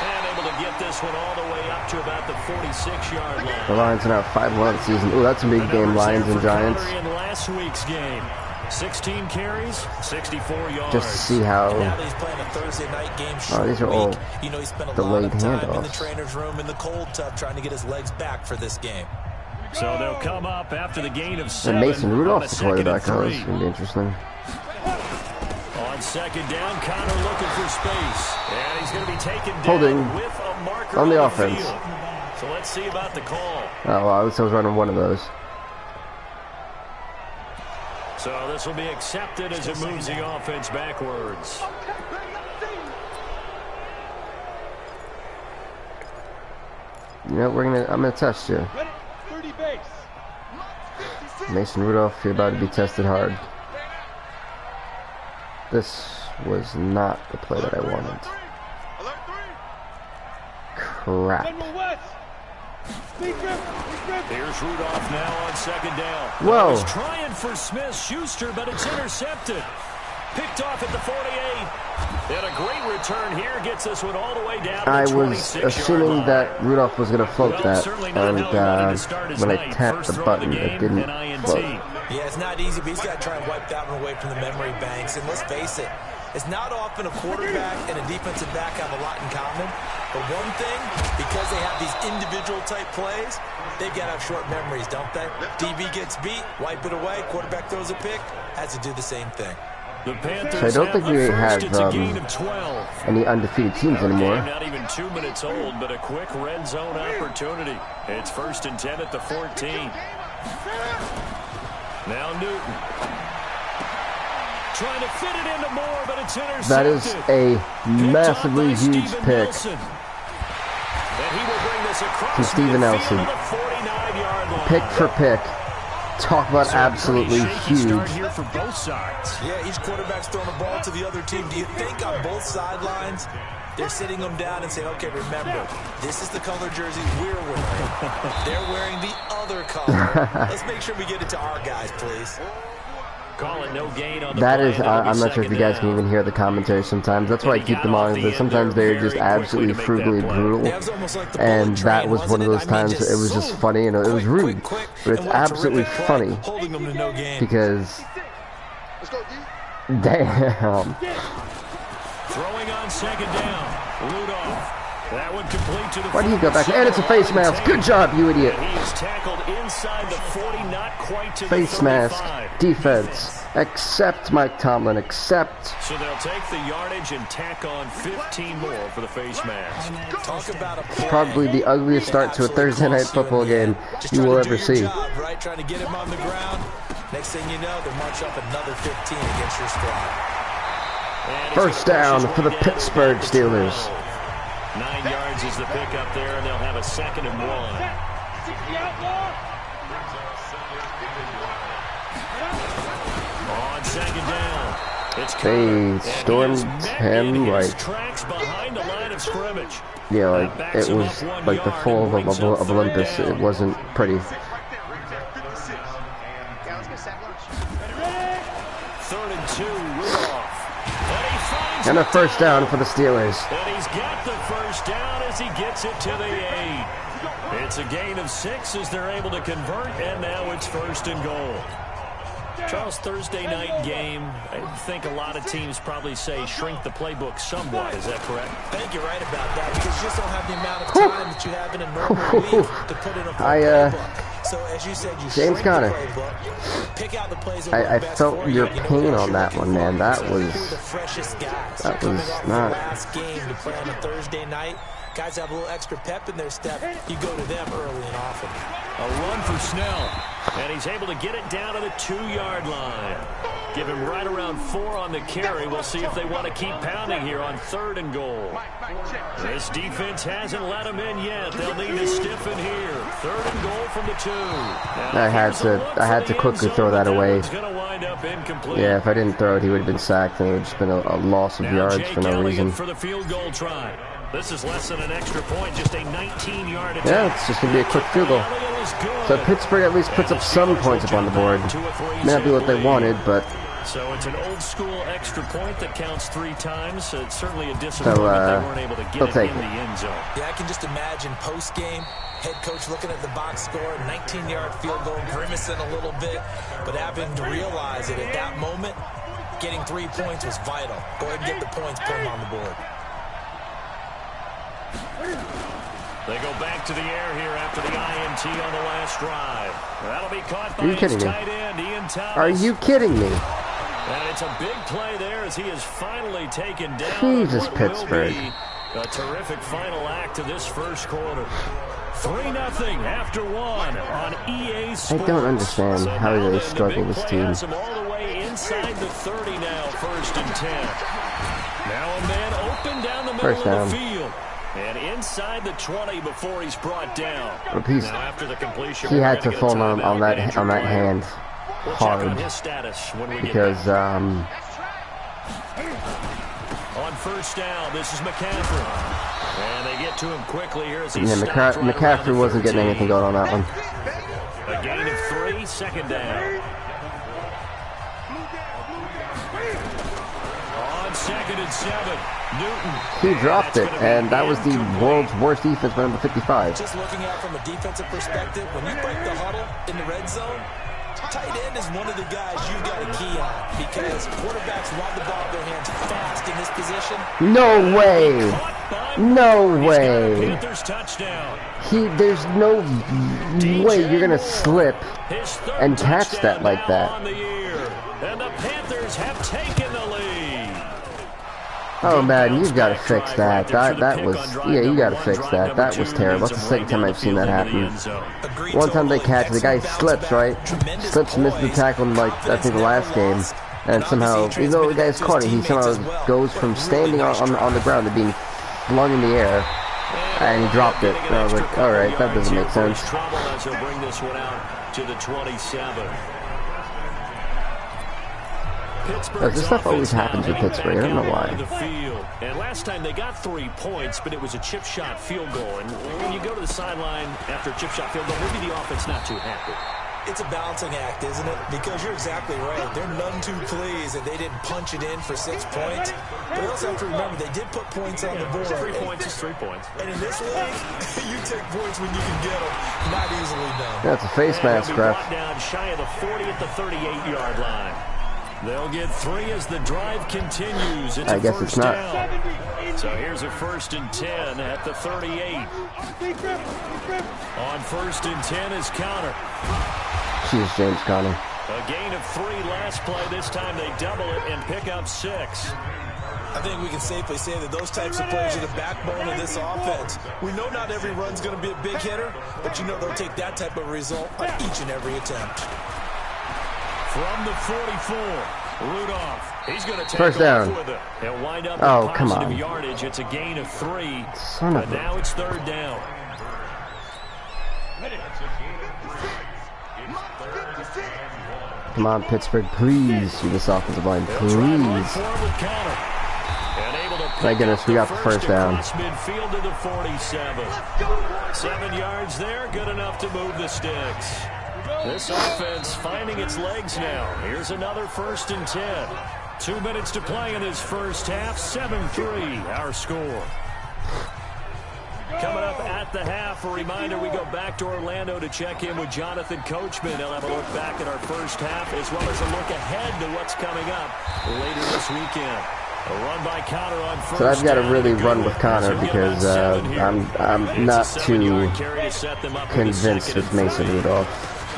And able to get this one all the way up to about the 46-yard line. The Lions are now 5-1 this season. Ooh, that's a big game, Lions and Giants. In last week's game. 16 carries, 64 yards. Just to see how. Now that he's playing a Thursday night game, Oh, these are all you know, he spent a delayed lot of time handoffs. in the trainer's room in the cold tub trying to get his legs back for this game. So they'll come up after the gain of 7. And Mason Rudolph, the quarterback, oh, is going to be interesting. On second down, Conner looking for space. And he's going to be taken down Holding with a marker on the offense. field. So let's see about the call. Oh, well, I was running one of those. So this will be accepted as it moves the offense backwards. You know, I'm gonna test you. Mason Rudolph, you're about to be tested hard. This was not the play that I wanted. Crap. Here's Rudolph now on second down. Whoa. He's trying for Smith-Schuster, but it's intercepted. Picked off at the 48. And a great return here gets this one all the way down to I the was 26-yard assuming line. that Rudolph was going to float that, and when I tapped First the throw of button, game, it didn't an INT. float. Yeah, it's not easy, but he's got to try and wipe that one away from the memory banks. And let's face it, it's not often a quarterback and a defensive back have a lot in common. But one thing, because they have these individual type plays, they've got to have short memories, don't they? DB gets beat, wipe it away, quarterback throws a pick, has to do the same thing. The Panthers So I don't think we have it's a gain of 12. any undefeated teams anymore. Game not even 2 minutes old, but a quick red zone opportunity. It's 1st and 10 at the 14. Now Newton. Trying to fit it into Moore, but it's intercepted. That is a massively huge pick Nelson. And he will bring this across from Steven Nelson. to the 49-yard line. Pick for pick. Talk about absolutely huge. Here for both sides. Yeah, each quarterback's throwing a ball to the other team. Do you think on both sidelines they're sitting them down and saying, okay, remember, this is the color jersey we're wearing. They're wearing the other color. Let's make sure we get it to our guys, please. Call it no gain on the That play, is, and it'll be I'm not sure if you guys second can even hear the commentary sometimes. That's why I keep them on, but sometimes they're just absolutely frugally brutal. And that was one of those times it was just funny, and it was rude. But it's absolutely funny because, damn. Throwing on second down. Rudolph. That one complete to the Why do you go back? And it's a face mask. Good job, you idiot. He is tackled inside the 40, not quite to Face the 35. mask. Defense. Accept Mike Tomlin. Accept. So they'll take the yardage and tack on 15 more for the face mask. Talk about a play. Probably the ugliest start to a Thursday night football game you will ever see. Right, trying to get him on the ground. Next thing you know, they march up another 15 against your squad. First down for the Pittsburgh Steelers. 9 yards is the pickup there, and they'll have a 2nd and 1. On second down, it's They stormed him like, tracks behind the line of scrimmage. yeah, like it was like the fall of Olympus. It wasn't pretty. 3rd and 2, Rudolph. And a first down for the Steelers. And he's got the first down as he gets it to the 8. It's a gain of 6 as they're able to convert, and now it's 1st and goal. Charles, Thursday night game, I think a lot of teams probably say shrink the playbook somewhat. Is that correct? I think you're right about that because you just don't have the amount of time that you have in a normal week to put in a full playbook. So as you said, you James shrink Conner. the playbook, pick out the plays that I work best felt for your you. pain on that one, man. That was the freshest guys. that Coming was off not. the last game to play on a Thursday night. Guys have a little extra pep in their step. You go to them early and often. A run for Snell, and he's able to get it down to the 2-yard line. Give him right around 4 on the carry. We'll see if they want to keep pounding here on 3rd and goal. This defense hasn't let them in yet. They'll need to stiffen here. 3rd and goal from the 2. I had to quickly throw that away. Yeah, if I didn't throw it, he would have been sacked, and it would have just been a loss of yards for no reason. For the field goal try. This is less than an extra point, just a 19-yard attack. Yeah, it's just gonna be a quick field goal. is good. So Pittsburgh at least puts up some points up on the board. May not be what they wanted, but so it's an old school extra point that counts 3 times. So it's certainly a disappointment they weren't able to get it in the end zone. Yeah, I can just imagine post-game, head coach looking at the box score, 19-yard field goal, grimacing a little bit, but having to realize that at that moment, getting 3 points was vital. Go ahead and get the points, put them on the board. They go back to the air here after the INT on the last drive. That'll be caught by his tight end, Ian Thomas. Are you kidding me? And it's a big play there as he is finally taken down. Jesus, Pittsburgh. A terrific final act of this first quarter. 3-0 after 1 on EA Sports. I don't understand how they struggle, this team. All the way inside the 30 now, 1st and 10. Now a man open down the middle of the field. And inside the 20 before he's brought down. Now after the completion, he had to fall on that hand hard. On his status when we because on 1st down, this is McCaffrey. And they get to him quickly here as he's McCaffrey wasn't getting anything going on that one. A gain of 3, 2nd down. On 2nd and 7, Newton. He dropped it, and that was the world's worst defense by number 55. Just looking at from a defensive perspective, when you break the huddle in the red zone, tight end is one of the guys you've got to key on because quarterbacks want the ball in their hands fast in this position. No way! No way! Panthers touchdown. There's no way you're gonna slip and catch that like that. And the Panthers have taken the lead. Oh man, you've got to fix that. That was, yeah, you got to fix that. That was terrible. That's the 2nd time I've seen that happen. One time they catch it, the guy slips, right? Slips, misses the tackle in, like, I think the last game, and somehow, even though the guy's caught it, he somehow goes from standing on the ground to being flung in the air, and he dropped it. And I was like, all right, that doesn't make sense. He'll bring this one out to the 27. This stuff always happens with Pittsburgh. I don't know why. And last time they got 3 points, but it was a chip shot field goal. And when you go to the sideline after a chip shot field goal, maybe the offense not too happy. It's a balancing act, isn't it? Because you're exactly right. They're none too pleased that they didn't punch it in for 6 points. But you also have to remember they did put points on the board. 3 points is 3 points. And in this league, you take points when you can get them. Not easily done. That's a face mask, ref. Down shy of the 40 at the 38-yard line. They'll get 3 as the drive continues. It's I guess it's not. Down. So here's a 1st and 10 at the 38. On 1st and 10 is Conner. She's James Conner. A gain of 3 last play. This time they double it and pick up 6. I think we can safely say that those types of plays are the backbone of this offense. We know not every run's going to be a big hitter, but you know they'll take that type of result on each and every attempt. From the 44, Rudolph. He's going to take 1st down. With it. He'll wind up with positive yardage. It's a gain of 3. But now it's 3rd down. Come on, Pittsburgh, please do this offensive line, please. Thank goodness we got the 1st down. Midfield to the 47. 7 yards there, good enough to move the sticks. This offense finding its legs now. Here's another 1st and 10. 2 minutes to play in this first half. 7-3 our score. Coming up at the half, a reminder, we go back to Orlando to check in with Jonathan Coachman. He'll have a look back at our first half as well as a look ahead to what's coming up later this weekend. A run by Conner on 1st. So I've got to really run with Conner because I'm not too convinced with Mason Rudolph.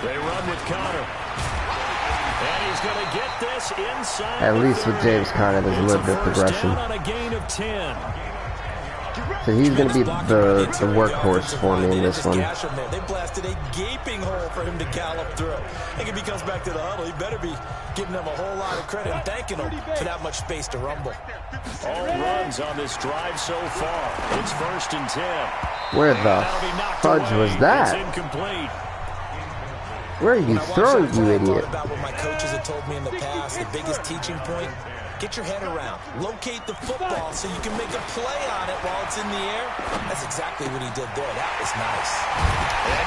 They run with Conner. And he's going to get this inside. At least with James Conner, there's a little bit of progression. On a gain of 10. So he's going to be the workhorse for me in this one. They blasted a gaping hole for him to gallop through. I think if he comes back to the huddle, he better be giving them a whole lot of credit and thanking them for that much space to rumble. All runs on this drive so far. It's 1st and 10. Where the fudge was that? It's incomplete. Where are you throwing, you idiot? About what my coaches have told me in the past, the biggest teaching point, get your head around, locate the football so you can make a play on it while it's in the air. That's exactly what he did there. That was nice.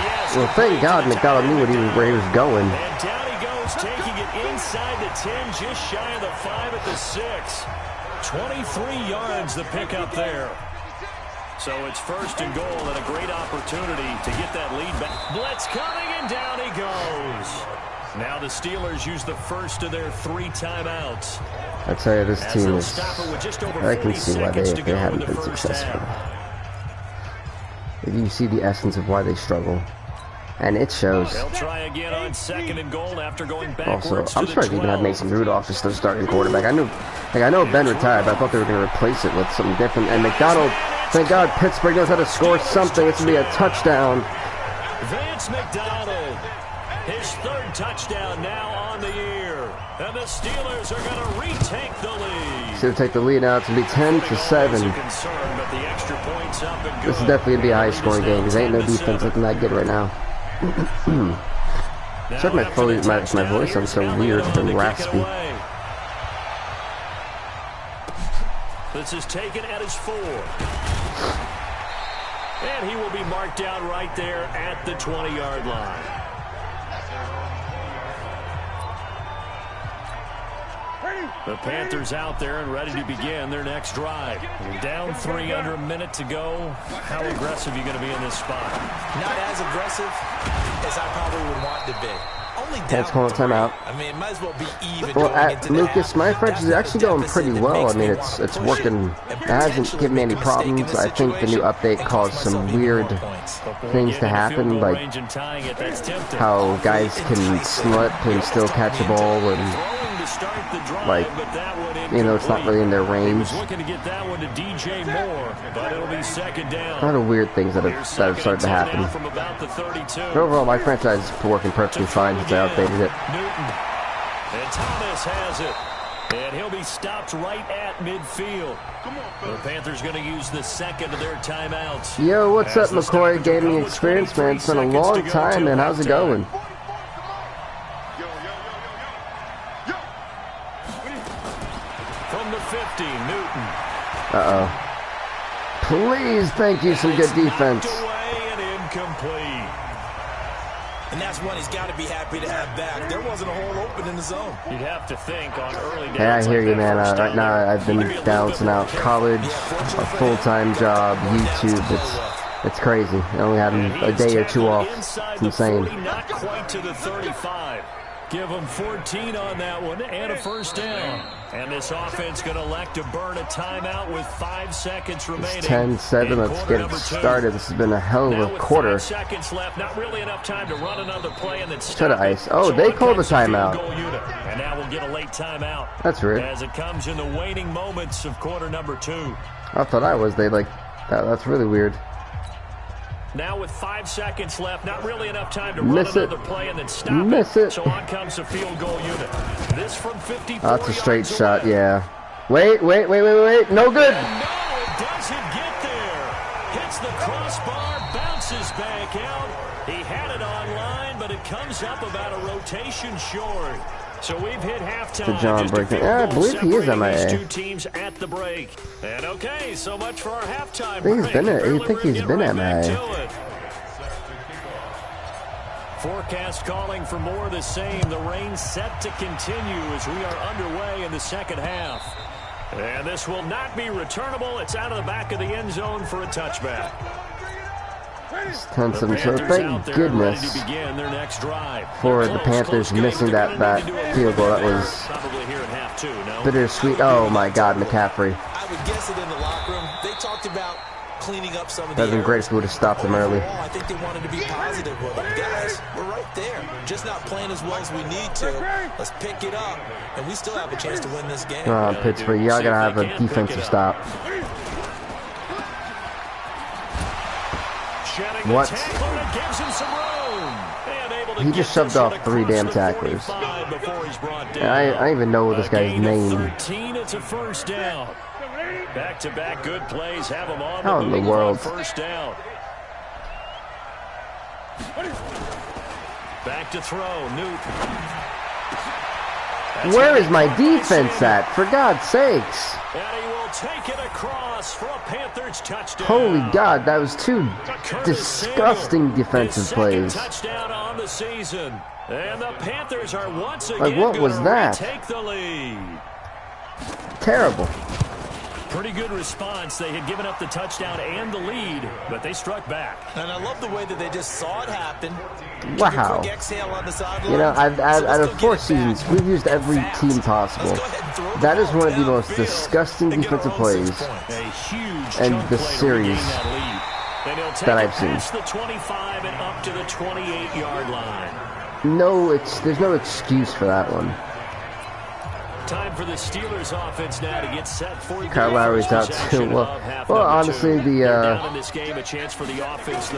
Yes, well, thank God McDonald knew where he was going. And down he goes, taking it inside the 10, just shy of the 5 at the 6. 23 yards the pickup there. So it's first and goal and a great opportunity to get that lead back. Blitz coming and down he goes. Now the Steelers use the first of their 3 timeouts. I tell you, this team is, I can see why they haven't been successful. If you see the essence of why they struggle, and it shows. They'll try again on 2nd and goal after going backwards. Also, I'm surprised they even have Mason Rudolph as their starting quarterback. I know Ben retired, but I thought they were going to replace it with something different. And McDonald, thank God Pittsburgh knows how to score something. It's going to be a touchdown. Vance McDonald, his 3rd touchdown now on the year. And the Steelers are going to retake the lead. So take the lead now. It's going to be 10-7. This is definitely going to be a high-scoring game because ain't no defense looking that good right now. Check my voice. I'm so weird and raspy. This is taken at his 4. And he will be marked down right there at the 20-yard line. The Panthers out there and ready to begin their next drive. Down 3 under a minute to go. How aggressive are you going to be in this spot? Not as aggressive as I probably would want to be. Only down Let's call a timeout. I mean, it might as well be even. Well, Lucas, my French is actually going pretty well. I mean, it's working. It hasn't given me any problems. I think the new update caused some weird things to happen, like how guys can slip and still catch a ball, and like, you know, it's not really in their range. Looking to get that one to DJ Moore, but it'll be 2nd down. A lot of weird things that have started to happen. But overall, my franchise is working perfectly fine since I updated it. Newton. And Thomas has it. And he'll be stopped right at midfield. The Panthers going to use the 2nd of their timeouts. Yo, what's up, McCoy Gaming Experience, man? It's been a long time, man. How's it going? From the 50, Newton. Uh-oh. Please, thank you, some good defense. Away and incomplete. And that's one he's got to be happy to have back. There wasn't a hole open in the zone. You'd have to think on early days. Hey, I hear you, man. Right now, I've been balancing out college, a full-time job, YouTube. It's crazy. I only had a day or 2 off. It's insane. Not quite to the 35. Give them 14 on that one and a 1st down. And this offense going to elect to burn a timeout with 5 seconds remaining. It's 10-7. Let's get it started. This has been a hell of a quarter. 5 seconds left. Not really enough time to run another play and then Try to ice. Oh, they called a timeout. And now we'll get a late timeout. That's weird. As it comes in the waning moments of quarter number 2. I thought I was. They like that. That's really weird. Now with 5 seconds left, not really enough time to run another play and then stop it. So on comes the field goal unit. This from 54 that's a straight shot, away. yeah. Wait. No good. No, it doesn't get there. Hits the crossbar, bounces back out. He had it online, but it comes up about a rotation short. So we've hit halftime. To John breaking. Yeah, I believe he is MIA. Two teams at the break. And okay, so much for our halftime break. I think he's been MIA. Forecast calling for more of the same. The rain set to continue as we are underway in the 2nd half. And this will not be returnable. It's out of the back of the end zone for a touchback. It's 10-7, so thank goodness for the Panthers missing that field goal. That was bittersweet. Oh my God, McCaffrey. I would guess it in the locker room. They talked about cleaning up some of the That would have been great if we would have stopped them early. I think they wanted to be positive with them. Guys, we're right there. Just not playing as well as we need to. Let's pick it up, and we still have a chance to win this game. Pittsburgh, y'all gotta have a defensive stop. What? He just shoved off 3 damn tacklers. I don't even know this guy's name. 13, it's a 1st down. Back-to-back good plays have him on. How in the world? 1st down. Back to throw, Newton. Where is my defense at? For God's sakes. And he will take it across for a Panthers touchdown. Holy God, that was two disgusting defensive plays. Touchdown on the season. And the Panthers are once again Like, what was that? take the lead. Terrible. Pretty good response. They had given up the touchdown and the lead, but they struck back. And I love the way that they just saw it happen. Wow. You know, out of 4 seasons, we've used every team possible. That is one of the most disgusting defensive plays in the series that I've seen. The 25 and up to the 28-yard line. No, there's no excuse for that one. Time for the Steelers offense now to get set for Kyle Lowry's out too. Well, honestly, the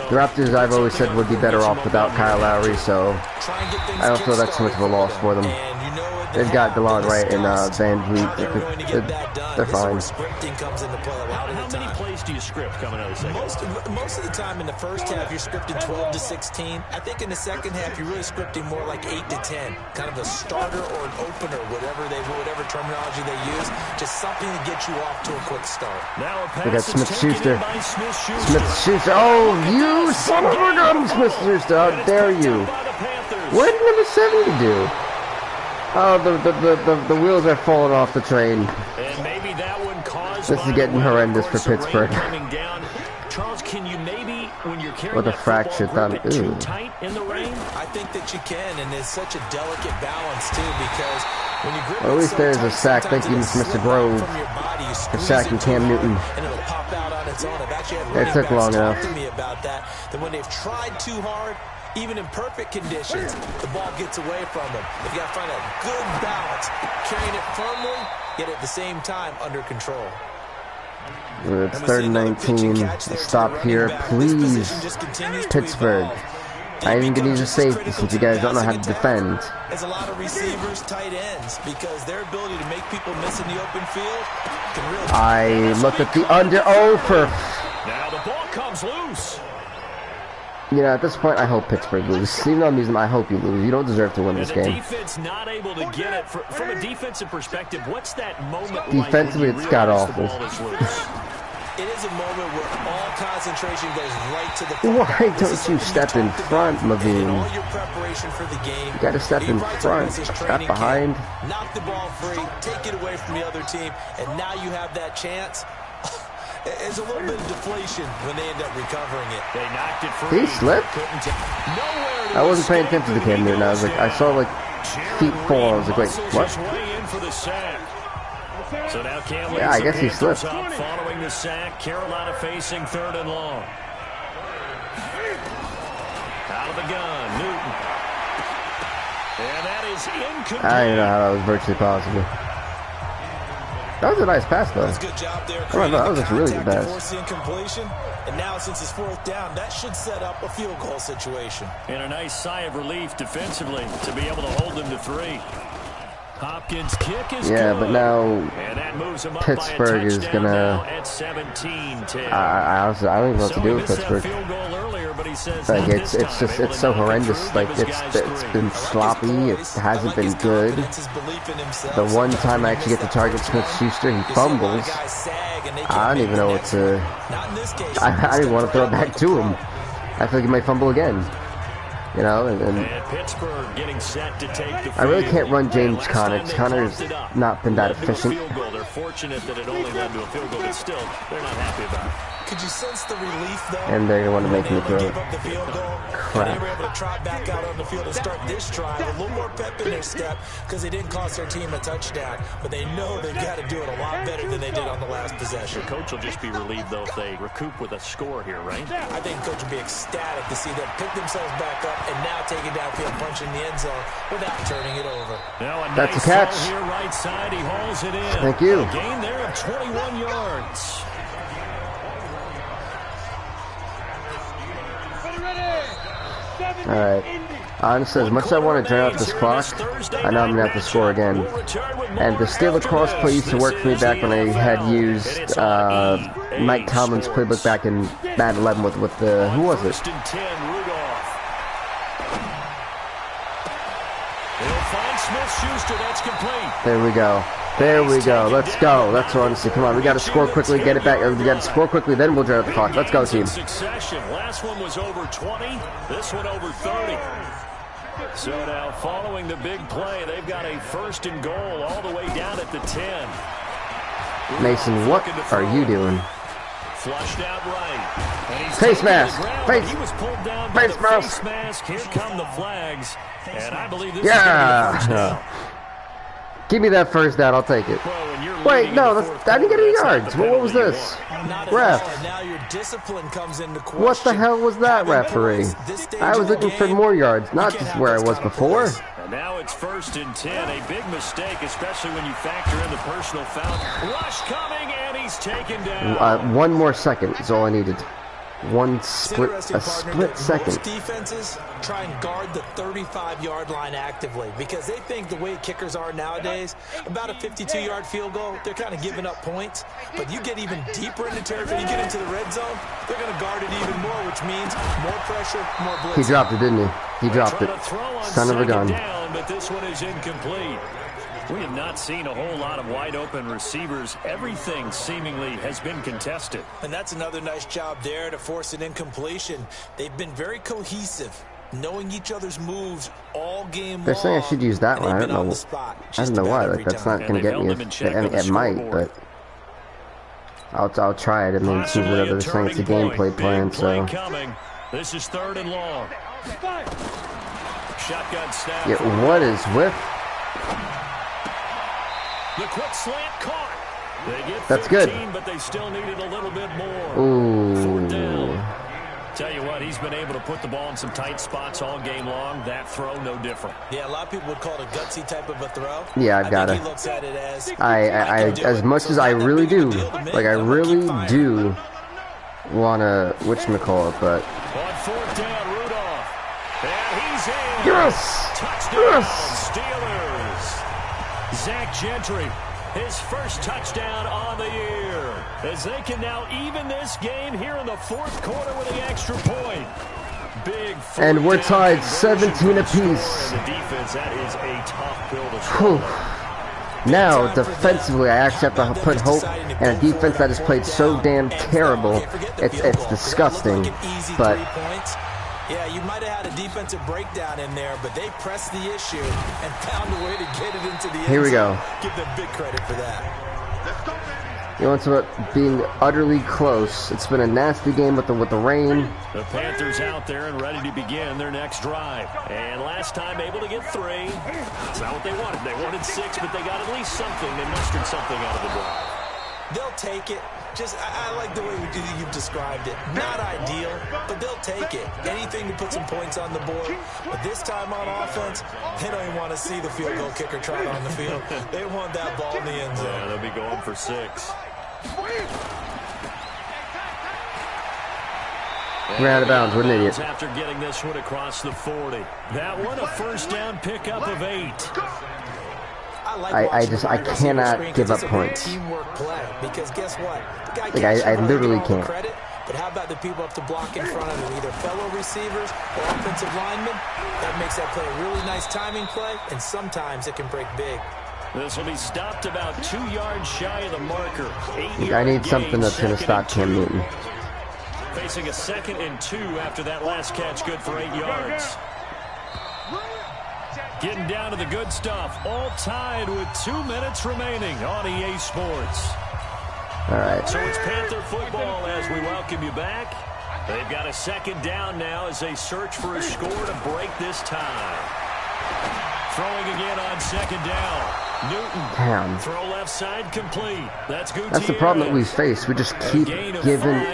Raptors, I've always said, would be better off without Kyle Lowry, so I don't feel that's too much of a loss for them. They've got DeLon Wright and Van Vliet. They're fine. How many plays do you script coming out of the second? Most of the time in the first half, you're scripting 12 to 16. I think in the second half, you're really scripting more like 8 to 10. Kind of a starter or an opener, whatever terminology they use. Just something to get you off to a quick start. Now a We got pass is Smith-Schuster. taken in by Smith-Schuster. Smith-Schuster. Oh, you son of a gun, Smith-Schuster. How dare you? What did number 70 do? Oh, the wheels are falling off the train. And maybe that one caused This is getting horrendous for Pittsburgh. Charles, can you maybe, when you're carrying With a that fractured football, thumb. grip it too Ooh. tight in the rain? I think that you can, and it's such a delicate balance, too, because when you grip Well, at it least so there's a tight, sack. sometimes Thank you, it'll Mr. slip Grove, from your body. You for squeeze sacking it Cam too hard, Newton. and it'll pop out on its own. I've actually had It running took long backs talk enough. to me about that when they've tried too hard, even in perfect conditions, the ball gets away from them. You've got to find a good balance, carrying it firmly, yet at the same time under control. It's 3rd and 19. Stop here, please. Pittsburgh. I ain't even gonna use a safety since you guys don't know how to defend. There's a lot of receivers, tight ends, because their ability to make people miss in the open field can really... I looked at the under. Oh, for... Now the ball comes loose. You know, at this point, I hope Pittsburgh loses. Even though I'm using, I hope you lose. You don't deserve to win this And the game. defense not able to get it. From a defensive perspective, what's that moment Defensively, like when you it's god realize the awful. ball is loose? It is a moment where all concentration goes right to the front. Why don't you step in front, Levine? All your preparation for the game. You gotta step in front, step behind. Knock the ball free, take it away from the other team, and now you have that chance. There's a little bit of deflation when they end up recovering it. They knocked it free. Did he slip? I wasn't paying attention to Cam Newton. I was like, I saw like feet fall. I was like, wait, what? So now Cam Yeah, I guess he slipped. Following the sack, Carolina facing 3rd and long. Out of the gun, Newton. And that is incomplete. I don't know how that was virtually possible. That was a nice pass, though. That's a good job there. Oh, no, that was a really good pass. Force the incompletion. And now, since it's 4th down, that should set up a field goal situation. And a nice sigh of relief defensively to be able to hold them to 3. Hopkins' kick is Yeah, good. but now And that moves him up Pittsburgh by a is touchdown gonna. now at 17-10. I honestly, I don't even know what to do with So he missed that Pittsburgh. field goal earlier, but he says Like not it's this just time, able it's to so knock it horrendous. through, Like give his guys it's three. been sloppy. It hasn't been good. The one time I actually get to target Smith-Schuster, he fumbles. I don't even know what to. I didn't want to throw it back to him. I feel like he might fumble again. You know, and Pittsburgh getting set to take the I really field. can't run James Last Conner. time they Conner's tossed it up, not been that led to a efficient. field goal. They're fortunate that it only led to a field goal, but still, they're not happy about it. Could you sense the relief, though? And they're going to make me throw Give it. up the field goal. Crap. And they were able to trot back out on the field and start this drive with a little more pep in their step because they didn't cost their team a touchdown. But they know they've got to do it a lot better than they did on the last possession. The coach will just be relieved, though, if they recoup with a score here, right? I think the coach will be ecstatic to see them pick themselves back up and now take it downfield, punch in the end zone without turning it over. Now a That's nice a catch. throw here, right side. He hauls it in. Thank you. A gain there of 21 yards. All right. Honestly, as much as I want to drain out this clock, I know I'm gonna have to score again. And the steal across play used to work for me back when I had used Mike Tomlin's playbook back in Madden 11 with the who was it? 1st and 10, Rudolph. He'll find Smith-Schuster, that's complete. There we go. There we go. Let's go. Let's honestly, come on. We got to score quickly. Get it back. We got to score quickly. Then we'll draw the clock. Let's go, team. Succession. Last one was over 20. This one over 30. So now, following the big play, they've got a 1st and goal all the way down at the 10. Mason, what are you doing? Flushed out right. And he's Face mask. He was pulled down face by the mask. face mask. Here come the flags. And I believe this Yeah. is going to be a first down. Give me that first down. I'll take it. Wait, no, I didn't get any yards. What was this? Ref. Now your discipline comes into question. What the hell was that, referee? I was looking for more yards, not just where I was before. And now it's 1st and 10. A big mistake, especially when you factor in the personal foul. Rush coming, and he's taken down. One more second is all I needed. A split second. Most defenses try and guard the 35-yard line actively because they think the way kickers are nowadays, about a 52-yard field goal, they're kind of giving up points. But you get even deeper into territory, you get into the red zone, they're going to guard it even more, which means more pressure, more blitz. He dropped it, didn't he? He dropped it. Son of a gun. Down, but this one is incomplete. We have not seen a whole lot of wide-open receivers. Everything seemingly has been contested. And that's another nice job there to force an incompletion. They've been very cohesive, knowing each other's moves all game long. They're saying I should use that one. I don't know. I don't know why. Like, that's not going to get me. It might, but I'll try it and then see whatever they're saying. It's a gameplay plan, so. This is 3rd and long. Shotgun snap. Yeah, what is with? The quick slant caught. They get 15, that's good. But they still needed a little bit more. Ooh. 4th down. Tell you what, he's been able to put the ball in some tight spots all game long. That throw, no different. Yeah, a lot of people would call it a gutsy type of a throw. Yeah, I've got it. He looks at it as I as much as I really do, like I really do wanna whatchamacallit, but. On 4th down, Rudolph. And he's in. Yes! Touchdown, Yes! Steelers. Zach Gentry, his first touchdown on the year, as they can now even this game here in the 4th quarter with an extra point. Big. And we're tied 17 apiece. The defense, that is a tough pill to swallow. Now, defensively, I actually have to put hope in a defense that has played so damn terrible. It's disgusting, but. Yeah, you might have had a defensive breakdown in there, but they pressed the issue and found a way to get it into the end zone. Here we go. Give them big credit for that. You want to being utterly close. It's been a nasty game with the rain. The Panthers out there and ready to begin their next drive. And last time able to get 3. It's not what they wanted. They wanted 6, but they got at least something. They mustered something out of the drive. They'll take it. I like the way you've described it. Not ideal, but they'll take it. Anything to put some points on the board. But this time on offense, they don't even want to see the field goal kicker trot on the field. They want that ball in the end zone. Yeah, they'll be going for 6. We're out of bounds. What an idiot. After getting this one across the 40. That one a 1st down pickup of 8. I cannot give up points. Teamwork play, because guess what? The guy like I literally can't. Credit, but how about the people up to block in front of him, either fellow receivers or offensive linemen? That makes that play a really nice timing play, and sometimes it can break big. This will be stopped about 2 yards shy of the marker. I need something that's going to stop Cam Newton. Facing a 2nd and 2 after that last catch, good for 8 yards. Getting down to the good stuff. All tied with 2 minutes remaining on EA Sports. All right. So it's Panther football as we welcome you back. They've got a 2nd down now as they search for a score to break this tie. Throwing again on 2nd down. Newton. Damn. Throw left side complete. That's Gutierrez. That's the problem that we face. We just keep giving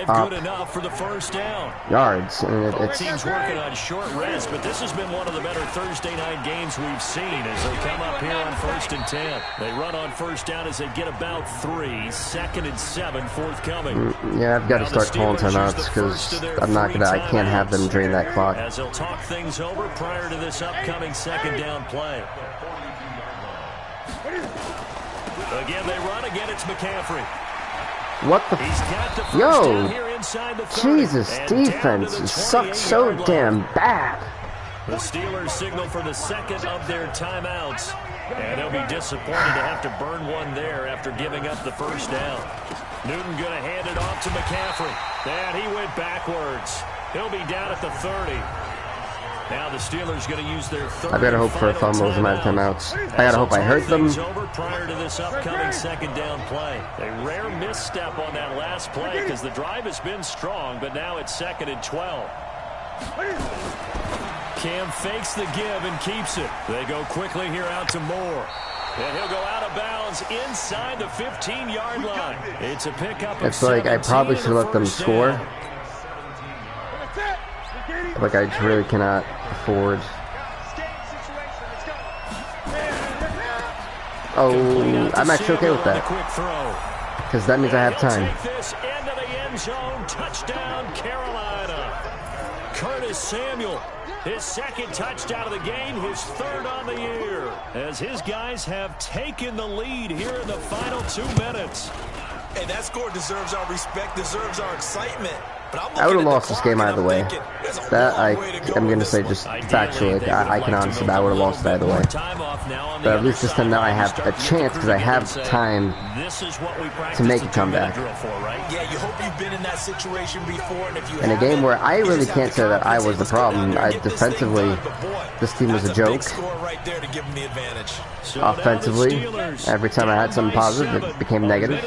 up good enough for the 1st down. yards. And it's Team's working on short rest, but this has been one of the better Thursday night games we've seen as they come up here on 1st and 10. They run on 1st down as they get about 3. 2nd and 7 forthcoming. Yeah, I've got to start calling timeouts because I can't have them drain that clock. As they'll talk things over prior to this upcoming 2nd down play. Again, they run. Again, it's McCaffrey. What the? He's got the first Yo, down here inside the 30, Jesus, and defense sucks so damn bad. The Steelers signal for the 2nd of their timeouts. And they'll be disappointed to have to burn one there after giving up the first down. Newton going to hand it off to McCaffrey. And he went backwards. He'll be down at the 30. Now the Steelers going to use their third. I better hope for a fumble as a matter of timeouts. I gotta hope I hurt them. Over prior to this upcoming second down play. A rare misstep on that last play because the drive has been strong, but now it's 2nd and 12. Cam fakes the give and keeps it. They go quickly here out to Moore. And he'll go out of bounds inside the 15-yard line. It's a pickup of 17. It's like I probably should let them score. Like I just really cannot afford. Oh, I'm actually okay with that. Because that means I have time. Into the end zone. Touchdown, Carolina. Curtis Samuel. His second touchdown of the game, his third on the year. As his guys have taken the lead here in the final 2 minutes. Hey, that score deserves our respect, deserves our excitement. I would have lost this game either way. That I'm going to say just factually. I can honestly, I would have lost it either way. But at least this time now I have a chance because I have time to make a comeback. Yeah, you hope you've been in that situation before, and if you in a game where I really can't say that I was the problem. Defensively, this team was a joke. Offensively, every time I had something positive, it became negative.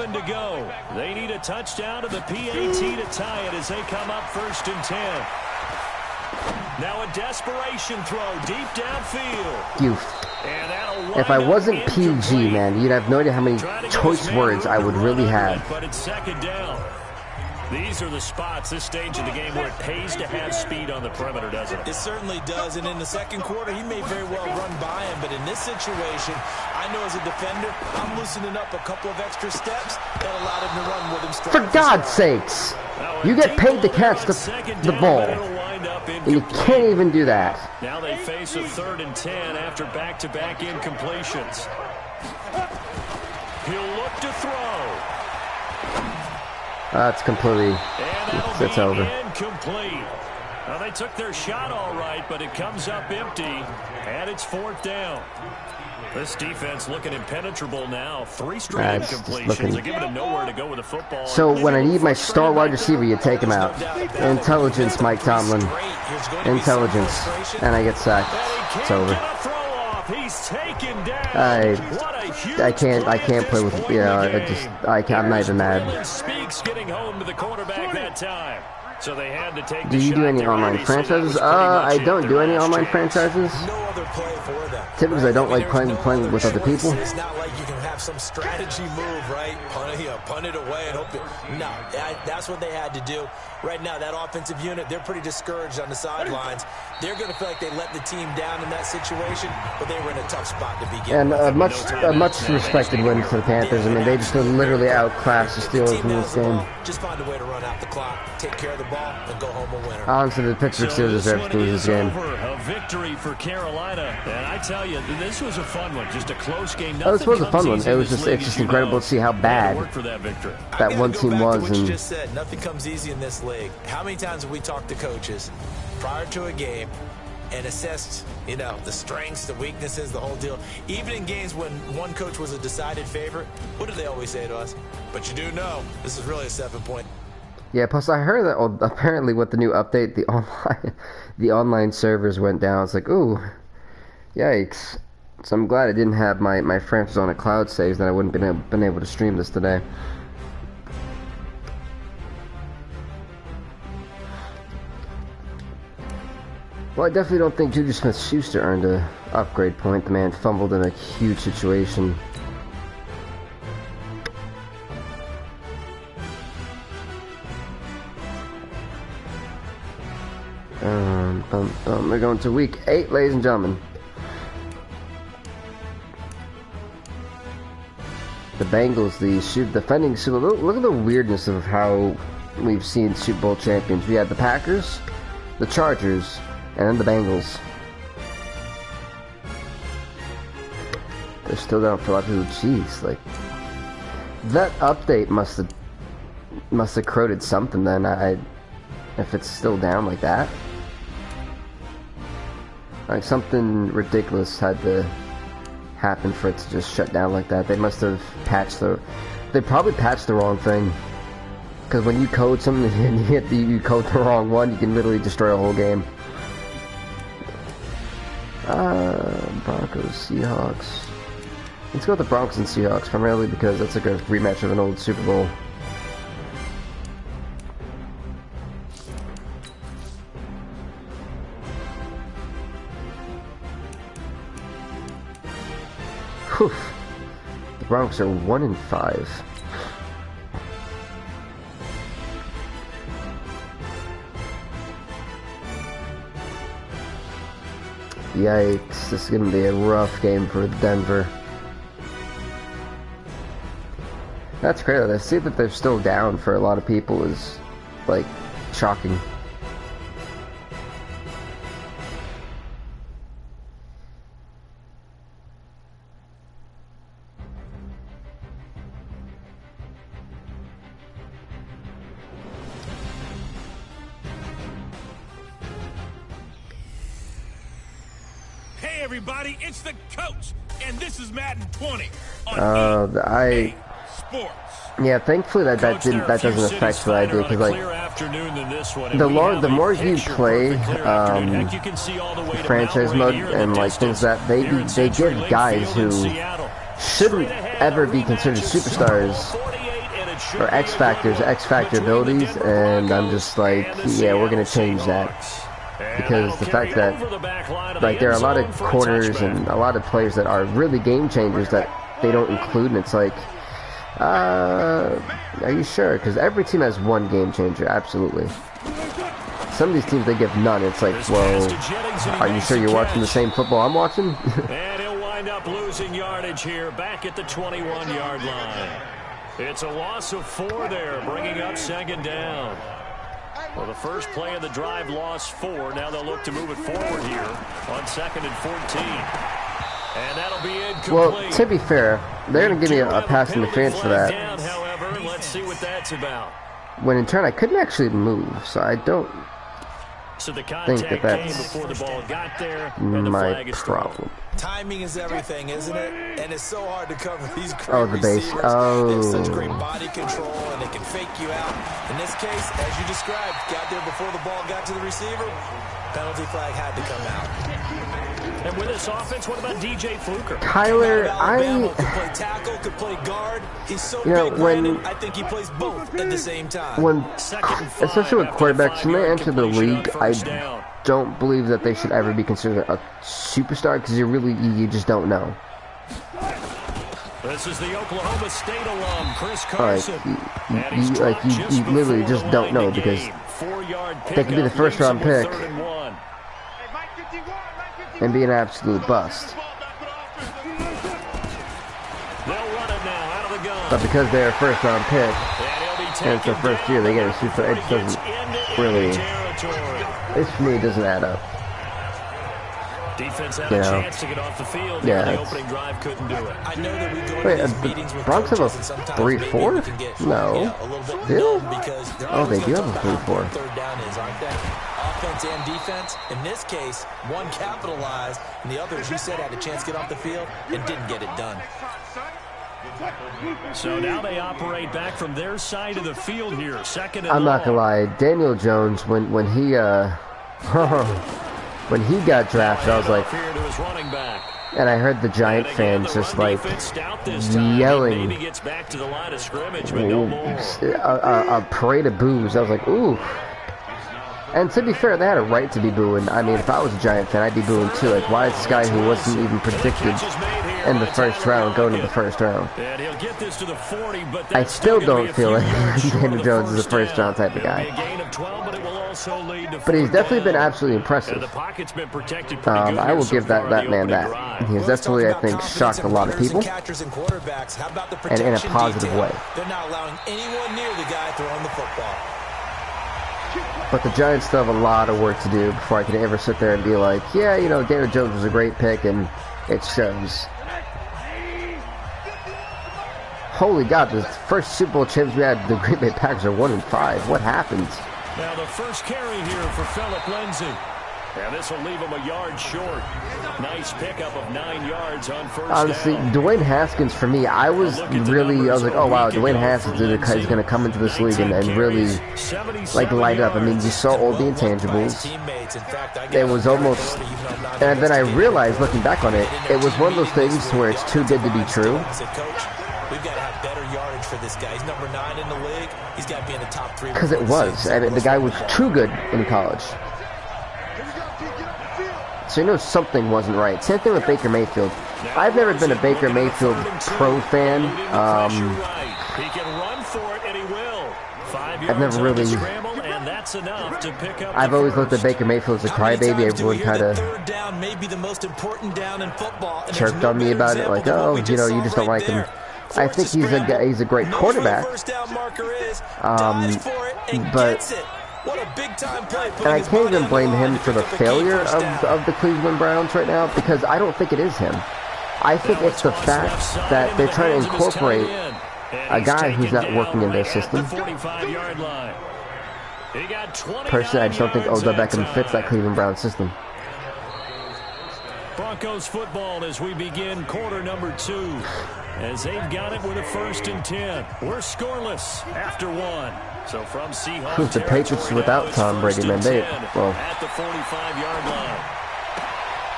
To go. They need a touchdown to the PAT to tie it as they come up 1st and 10. Now a desperation throw deep downfield. If I wasn't PG, man, you'd have no idea how many choice words I would really have. But it's 2nd down. These are the spots, this stage of the game, where it pays to have speed on the perimeter, doesn't it? It certainly does, and in the second quarter, he may very well run by him, but in this situation, I know as a defender, I'm loosening up a couple of extra steps that allowed him to run with him. For God's sakes, you get paid to catch the ball, and you can't even do that. Now they face a 3rd and 10 after back-to-back incompletions. He'll look to throw. That's completely, it's over. Incomplete. Well, they took their shot all right, but it comes up empty, and it's 4th down. This defense looking impenetrable now. 3 straight incompletions. They're giving them nowhere to go with the football. So when I need my star wide receiver, you take him out. Intelligence, Mike Tomlin. Intelligence. And I get sacked. It's over. He's taken down. I can't play with, you know, I'm not even mad. Speaks getting home to the quarterback that time. So they had to take. Do you do any online franchises? I don't do any online franchises. No other play for them. Typically, I don't like playing with other people. It's not like you can have some strategy move, right? Punt it away and hope it. No, that's what they had to do. Right now, that offensive unit, they're pretty discouraged on the sidelines. They're going to feel like they let the team down in that situation, but they were in a tough spot to begin. And a much respected win for the Panthers. I mean, they just literally outclassed the Steelers in this game. Just find a way to run out the clock, take care of the ball, and go home a winner. Honestly, the Pittsburgh Steelers deserve to lose this game. A victory for Carolina, and I tell you, this was a fun one. Just a close game. Oh, this was a fun one. It's just incredible to see how bad that one team was. And just said, nothing comes easy in this league. How many times have we talked to coaches prior to a game and assessed, you know, the strengths, the weaknesses, the whole deal? Even in games when one coach was a decided favorite, what do they always say to us? But you do know this is really a 7-point. Yeah, plus I heard that apparently with the new update, the online servers went down. It's like, ooh, yikes. So I'm glad I didn't have my franchise on a cloud saves, then I wouldn't been able to stream this today. Well, I definitely don't think Juju Smith-Schuster earned an upgrade point. The man fumbled in a huge situation. We're going to week 8, ladies and gentlemen. The Bengals, the defending Super Bowl. Look at the weirdness of how we've seen Super Bowl champions. We had the Packers, the Chargers, and then the Bengals. They're still down for a lot of people. Jeez, like that update must have corroded something. Then if it's still down like that, like something ridiculous had to happen for it to just shut down like that. They must have patched they probably patched the wrong thing. Because when you code something and you code the wrong one, you can literally destroy a whole game. Broncos, Seahawks. Let's go with the Broncos and Seahawks, primarily because that's like a rematch of an old Super Bowl. Whew. The Broncos are 1-5. Yikes, this is going to be a rough game for Denver. That's crazy. I see that they're still down for a lot of people is, like, shocking. Hey everybody, it's the coach, and this is Madden 20 on EA Sports. Yeah, thankfully that doesn't affect what I do, because like the more you play franchise mode and like things that they give guys who shouldn't ever be considered superstars or X Factor abilities, and I'm just like, yeah, we're gonna change that. Because the fact that, like, there are a lot of corners and a lot of players that are really game changers that they don't include, and it's like, are you sure? Because every team has one game changer, absolutely. Some of these teams, they give none. It's like, well, are you sure you're watching the same football I'm watching? And he'll wind up losing yardage here, back at the 21-yard line. It's a loss of 4 there, bringing up second down. Well, the first play of the drive lost 4. Now they'll look to move it forward here on 2nd and 14. And that'll be incomplete. Well, to be fair, they're going to give me a pass interference for that. Down, however, let's see what that's about. When in turn, I couldn't actually move, so I don't think that that's before the ball got there, and the my flag is problem. Timing is everything, isn't it? And it's so hard to cover these great the base. receivers. Oh. They have such great body control, and they can fake you out. In this case, as you described, got there before the ball got to the receiver. Penalty flag had to come out. And with this offense, what about DJ Fluker? Tyler, could play tackle, could play guard. He's so big, Brandon, I think he plays both at the same time. Especially with quarterbacks, when they enter the league, I don't believe that they should ever be considered a superstar, because you just don't know. This is the Oklahoma State alum, Chris Carson. You literally just don't know, because they could be the first round pick and be an absolute bust. But because they're a first round pick and it's their first year, they get a super. It doesn't really. This for me doesn't add up. Defense had a chance to get off the field. Yeah. The opening drive couldn't do it. I know that we go Wait, to these meetings with Broncos have coaches, a and 3-4? No. Oh, they do have a 3-4. Third down is, aren't they? Offense and defense. In this case, one capitalized, and the other, as you said, had a chance to get off the field and didn't get it done. So now they operate back from their side of the field here. Second and I'm not gonna lie, Daniel Jones, when he when he got drafted, I was like, and I heard the Giant fans just like yelling a parade of boos. I was like, ooh. And to be fair, they had a right to be booing. I mean, if I was a Giant fan, I'd be booing too. Like, why is this guy who wasn't even predicted in the first round going to the first round? I still don't feel like Daniel Jones is a first round type of guy. But he's definitely been absolutely impressive. I will give that man that. He's definitely, I think, shocked a lot of people, and in a positive way. They're not allowing anyone near the guy throwing the football. But the Giants still have a lot of work to do before I can ever sit there and be like, yeah, you know, Daniel Jones was a great pick, and it shows. Holy God, the first Super Bowl champs we had, the Green Bay Packers are 1-5. What happened? Now the first carry here for Phillip Lindsay. And this will leave him a yard short. Nice pickup of 9 yards on first Honestly, down. Dwayne Haskins, for me, I was like, oh wow, Dwayne Haskins is going to come into this league and really, like, light up. I mean, you saw all the intangibles. It was almost, and then I realized, looking back on it, it was one of those things where it's too good to be true. We've got to have better yardage for this guy. He's number 9 in the league. He's got to be in the top 3. Because it was, and the guy was too good in college. So you know something wasn't right. Same thing with Baker Mayfield. I've never been a Baker Mayfield pro fan. He can run for it, and he will. 5 yards I've never really. Scramble, and that's enough to pick up. I've always looked at Baker Mayfield as a crybaby. Everyone kind of chirped on me about it, like, oh, you know, you just don't like him. I think he's a great quarterback. But. And I can't even blame him for the failure of the Cleveland Browns right now, because I don't think it is him. I think it's the fact that they're trying to incorporate a guy who's not working in their system. Personally, I just don't think Odell Beckham fits that Cleveland Browns system. Broncos football as we begin quarter number 2. As they've got it with a 1st and 10. We're scoreless after 1. So from Seahawks, the Patriots without Tom Brady, man, at the 45-yard line.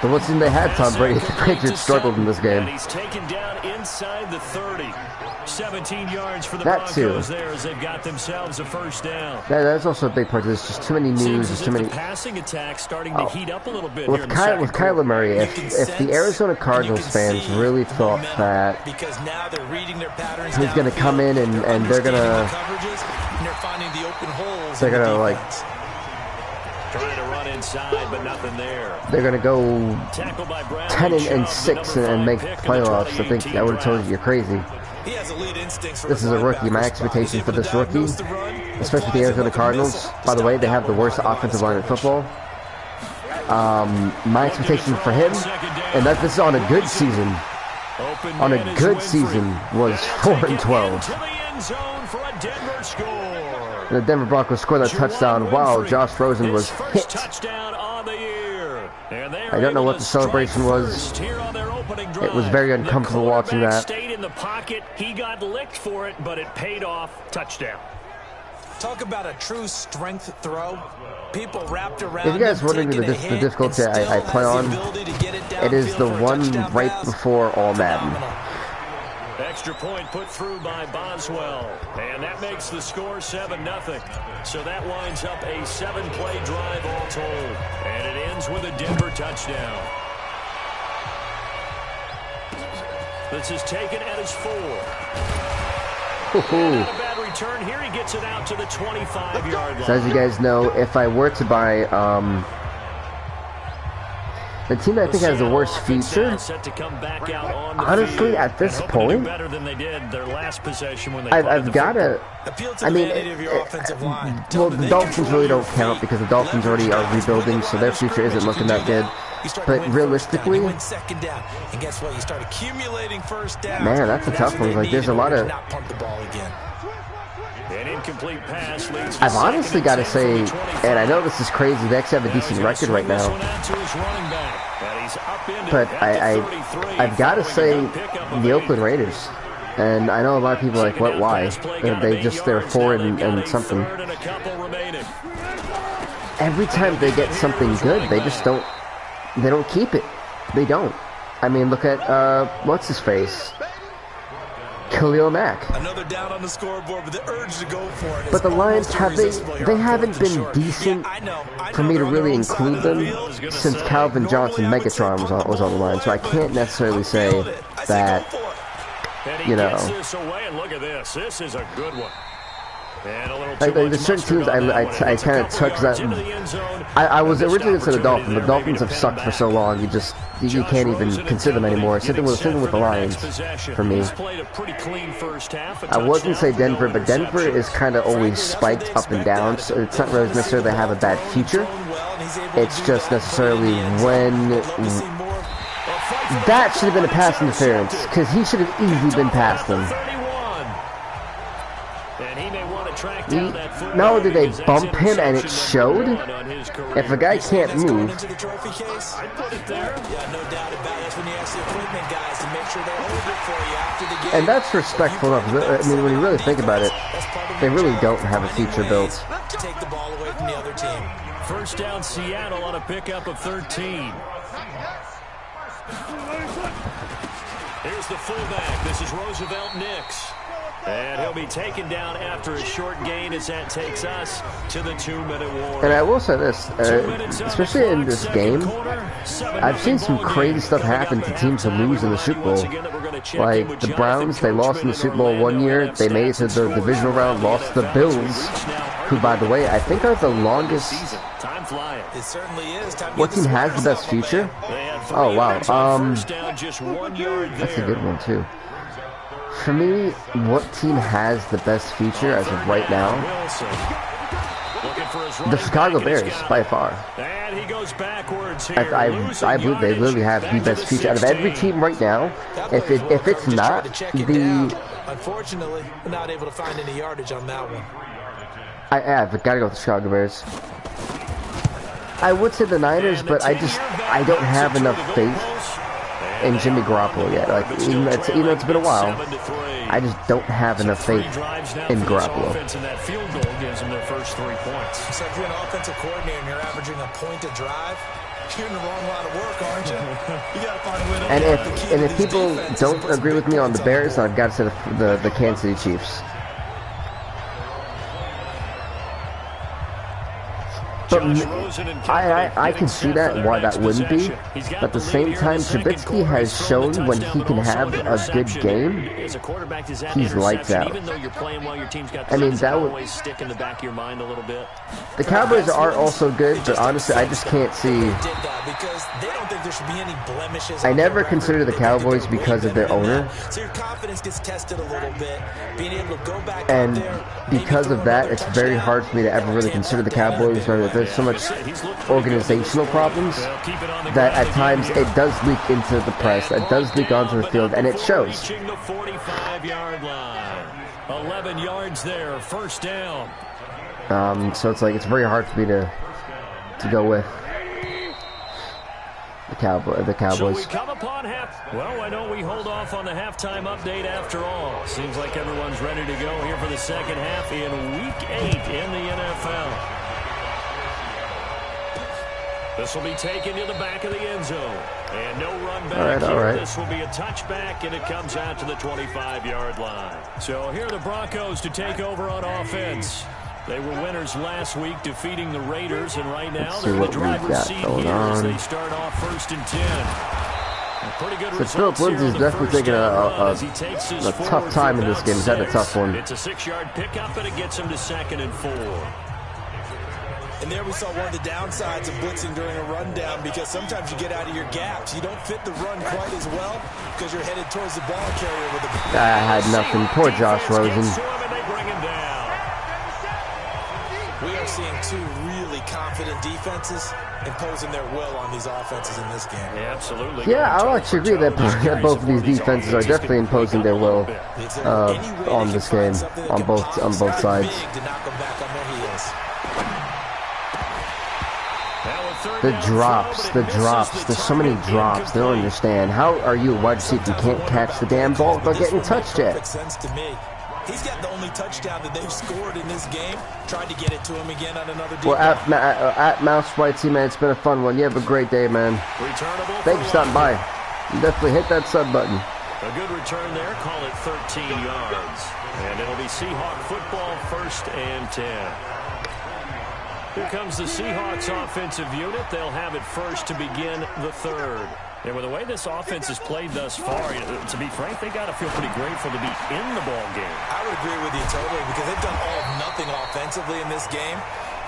The one team they had Tom Brady, the Patriots struggled in this game. And he's taken down inside the 30. 17 yards for the That Broncos there as they've got themselves a 1st down. That's also a big part. There's just too many news. There's too many passing attacks starting to heat up a little bit with Kyler Murray. If the Arizona Cardinals fans really thought that he's going to come in and they're going to like trying to run inside, but nothing there. They're going to go 10-6 and make playoffs, I think I would have told you you're crazy. This is a rookie. My expectation for this rookie, especially with the Arizona Cardinals, by the way, they have the worst offensive line in football. My expectation for him, and that this is on a good season, was 4-12. The Denver Broncos scored that touchdown while Josh Rosen was hit. I don't know what the celebration was. It was very uncomfortable watching that. Stayed in the pocket. He got licked for it, but it paid off. Touchdown. Talk about a true strength throw. People wrapped around. If you guys wondering the difficulty I play on, it is the one right before All Madden. Extra point put through by Boswell, and that makes the score 7-0. So that winds up a 7-play drive all told, and it ends with a Denver touchdown. This is taken at his 4. And not a bad return here. He gets it out to the 25-yard line. So as you guys know, if I were to buy the team that I think has the worst future, honestly, at this point, I've got to. I mean, well, the Dolphins really don't count because the Dolphins already are rebuilding, so their future isn't looking that good. But realistically, man, that's a tough one. Like, there's a lot of. I've honestly got to say, and I know this is crazy, they actually have a decent record right now. But I've got to say, the Oakland Raiders. And I know a lot of people are like, what, why? They're 4 and something. Every time they get something good, they just don't keep it. They don't. I mean, look at, what's his face? Khalil Mack. Another down on the scoreboard, but the urge to go for it. But the Lions they haven't been decent for me to really include them since Calvin Johnson Megatron was on the line. So I can't necessarily say that, you know. Look at this. This is a good one. Like the certain teams I kind of took that. I was originally into the Dolphins. The Dolphins have sucked for so long. You can't even consider them anymore. Same thing with the Lions for me. I wasn't say Denver, but Denver is kind of always spiked up and down. So it's not really necessarily they have a bad future. It's just necessarily when that should have been a pass interference because he should have easily been past them. And he may want to track Not only did they bump him and it showed, if a guy can't move. Into the trophy case. I'd put it there. Yeah, no doubt about it. That's when you ask the equipment guys to make sure they hold it for you after the game. And that's respectful enough. I mean, when you really think about it, they really don't have a feature built. Take the ball away from the other team. First down, Seattle on a pickup of 13. Here's the fullback. This is Roosevelt Nix. And he'll be taken down after a short gain as that takes us to the 2-minute warning. And I will say this, especially in this game, I've seen some crazy stuff happen to teams who lose in the Super Bowl. Like the Browns, they lost in the Super Bowl one year. They made it to the divisional round, lost to the Bills, who, by the way, I think are the longest. It certainly is. What team has the best future? Oh, wow. That's a good one, too. For me, what team has the best future as of right now? The Chicago Bears, by far. And he goes backwards here. I believe they literally have the best future out of every team right now. If it's not the... Unfortunately, we're not able to find any yardage on that one. I've got to go with the Chicago Bears. I would say the Niners, but I don't have enough faith in Jimmy Garoppolo yet. Like, even though it's been a while, I just don't have enough faith in Garoppolo. And that field goal gives them their first 3 points. So if you're an offensive coordinator and you're averaging a point a drive, you're in the wrong line of work, aren't you? You got to find a way to... And if people don't agree with me on the Bears, I've got to say the Kansas City Chiefs. But I can see that, why that wouldn't be. But at the same time, Trubisky has shown when he can have a good game, he's lights out. I mean, that would... The Cowboys are also good, but honestly, I just can't see... I never consider the Cowboys because of their owner. And because of that, it's very hard for me to ever really consider the Cowboys. There's so much organizational problems that at times it does leak into the press, it does leak onto the field, and it shows. 11 yards there, first down. So it's like it's very hard for me to go with the Cowboys. So we come upon well, I know we hold off on the halftime update after all. Seems like everyone's ready to go here for the second half in Week 8 in the NFL. This will be taken to the back of the end zone. And no run back all right. This will be a touchback, and it comes out to the 25-yard line. So here are the Broncos to take over on offense. They were winners last week, defeating the Raiders, and right now they're in the driver's seat here as they start off 1st and 10. Pretty good results. Philip Lindsay's definitely taking a tough time in this game. He's had a tough one. It's a 6-yard pickup, and it gets him to 2nd and 4. And there we saw one of the downsides of blitzing during a rundown, because sometimes you get out of your gaps. You don't fit the run quite as well because you're headed towards the ball carrier with a... I had nothing. Poor Josh Rosen. We are seeing two really confident defenses imposing their will on these offenses in this game. Yeah, absolutely. Yeah, I'll actually agree that both of these defenses are definitely imposing their will on this game, on both sides. The drops. There's so many drops. They don't understand. How are you a wide receiver if you can't catch the damn ball without getting touched yet? Makes sense to me. He's got the only touchdown that they've scored in this game. Tried to get it to him again on another defense. Well, at Mouse Whitey, man, it's been a fun one. You have a great day, man. Thanks for stopping by. You definitely hit that sub button. A good return there. Call it 13 yards. And it'll be Seahawk football, 1st and 10. Here comes the Seahawks offensive unit. They'll have it first to begin the 3rd. And with the way this offense has played thus far, to be frank, they got to feel pretty grateful to be in the ball game. I would agree with you totally, because they've done all of nothing offensively in this game.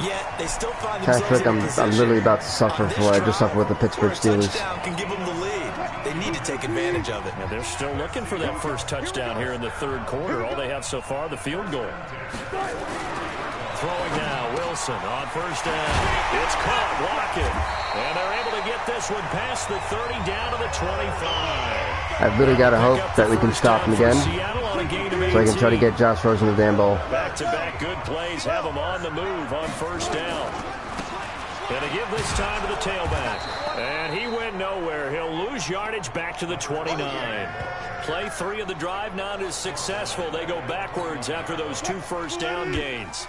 Yet they still find themselves in a position. I'm literally about to suffer for what I just suffered with the Pittsburgh Steelers. Can give them the lead. They need to take advantage of it. And they're still looking for that first touchdown here in the 3rd quarter. All they have so far, the field goal. Throwing now, Wilson on 1st down. It's caught, Lockett. And they're able to get this one past the 30 down to the 25. I've literally got to hope that we can stop him again, so I can try to get Josh Rosen the damn ball. Back-to-back good plays have him on the move on first down. And to give this time to the tailback. And he went nowhere. He'll lose yardage back to the 29. Play 3 of the drive not as successful. They go backwards after those 2 first down gains.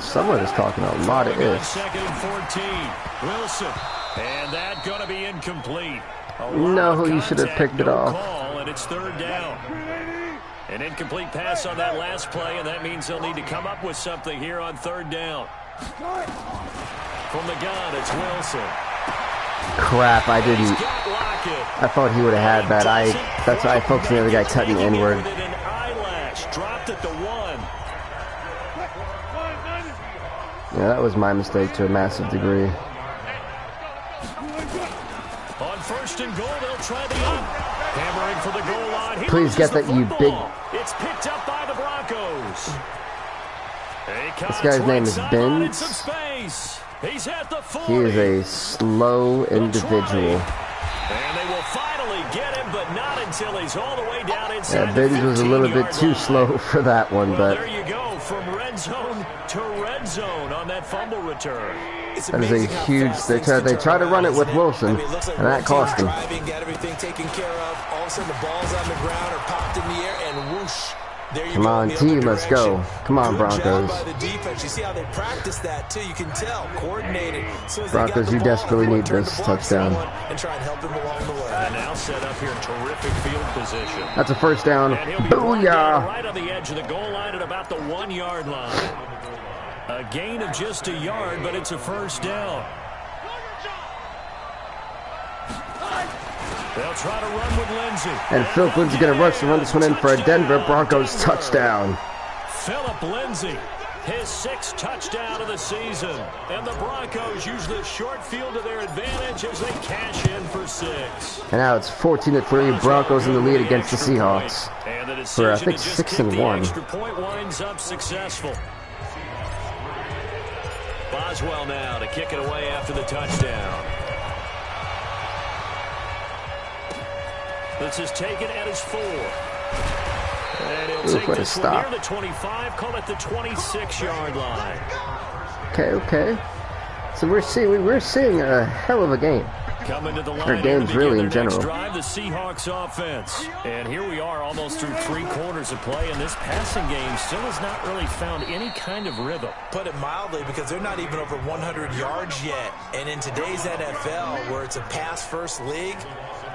Someone is talking a lot of ifs. Second and 14. Wilson. And that going to be incomplete. No, you should have picked it off. Call, and it's third down. An incomplete pass on that last play, and that means they'll need to come up with something here on third down. From the gun, it's Wilson. Crap, I didn't. I thought he would have had that. That's why I focused on the other guy cutting inward. An eyelash dropped at the 1. Yeah, that was my mistake to a massive degree. On first and goal, they'll try the up. Hammering for the goal line. Please get that, you big. It's picked up by the Broncos. This guy's name is Ben. He's at the 40. He is a slow individual. And they will finally get him, but not until he's all the way down inside. Yeah, Benz was a little bit too slow for that one, but there you go, from red zone to red zone on that fumble return. That is a huge. They try to run it with Wilson, and that cost him. Got everything taken care of. All of a sudden, the ball's on the ground or popped in the air, and whoosh. There you Come on, team, let's go. Come on, Broncos. By the defense. You see how they practice that too. You can tell, coordinated. Broncos, you desperately need this touchdown. And try and help him along the way. And now set up here, terrific field position. That's a first down. Booyah! Right on the edge of the goal line at about the 1-yard line. A gain of just a yard, but it's a first down. They'll try to run with Lindsey. And Philip Lindsey going to rush to run this one in for a Denver Broncos touchdown. Philip Lindsey, his 6th touchdown of the season. And the Broncos use the short field to their advantage as they cash in for 6. And now it's 14-3, Broncos in the lead against the Seahawks. For, I think, 6-1. Extra point winds up successful. Boswell now to kick it away after the touchdown. This is taken at his 4. And he'll take this one near the 25, call it the 26-yard line. Okay. So we're seeing a hell of a game. Coming to the line, or games really in general. Drive, the Seahawks offense. And here we are almost through 3 quarters of play, and this passing game still has not really found any kind of rhythm. Put it mildly, because they're not even over 100 yards yet. And in today's NFL, where it's a pass-first league,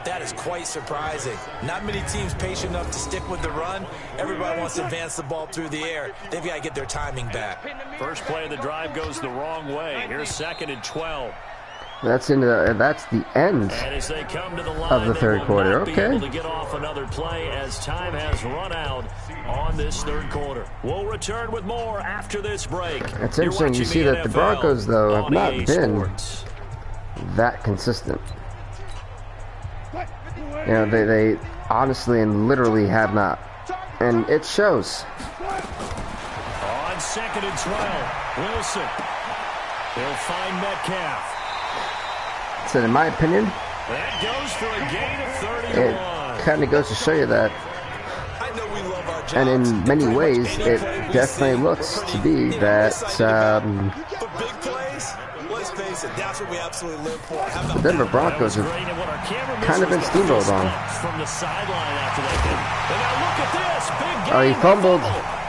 that is quite surprising. Not many teams patient enough to stick with the run. Everybody wants to advance the ball through the air. They've got to get their timing back. First play of the drive goes the wrong way. Here's 2nd and 12. That's the end as they come to the line, of the third quarter. Okay. Able to get off another play as time has run out on this third quarter. We'll return with more after this break. It's interesting. You see that the Broncos, though, have not been that consistent. You know, they honestly and literally have not, and it shows. On 2nd and 12, Wilson. He'll find Metcalf. So in my opinion, that goes for a gain of 31. It kind of goes to show you that, and in many ways, it definitely looks to be that the Denver Broncos have kind of been steamrolled on. From the sideline after that game. And now look at this. Big Oh, he fumbled.